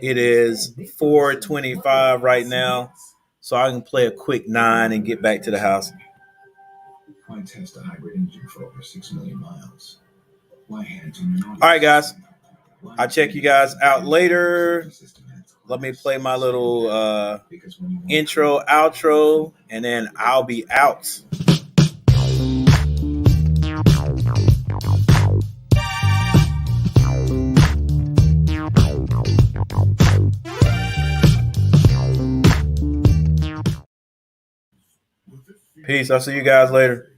S13: It is 4:25 right now, so I can play a quick 9 and get back to the house.
S14: Why test a hybrid engine for over 6 million miles? Why hand to
S13: All right, guys. I'll check you guys out later. Let me play my little intro, outro, and then I'll be out. Peace. I'll see you guys later.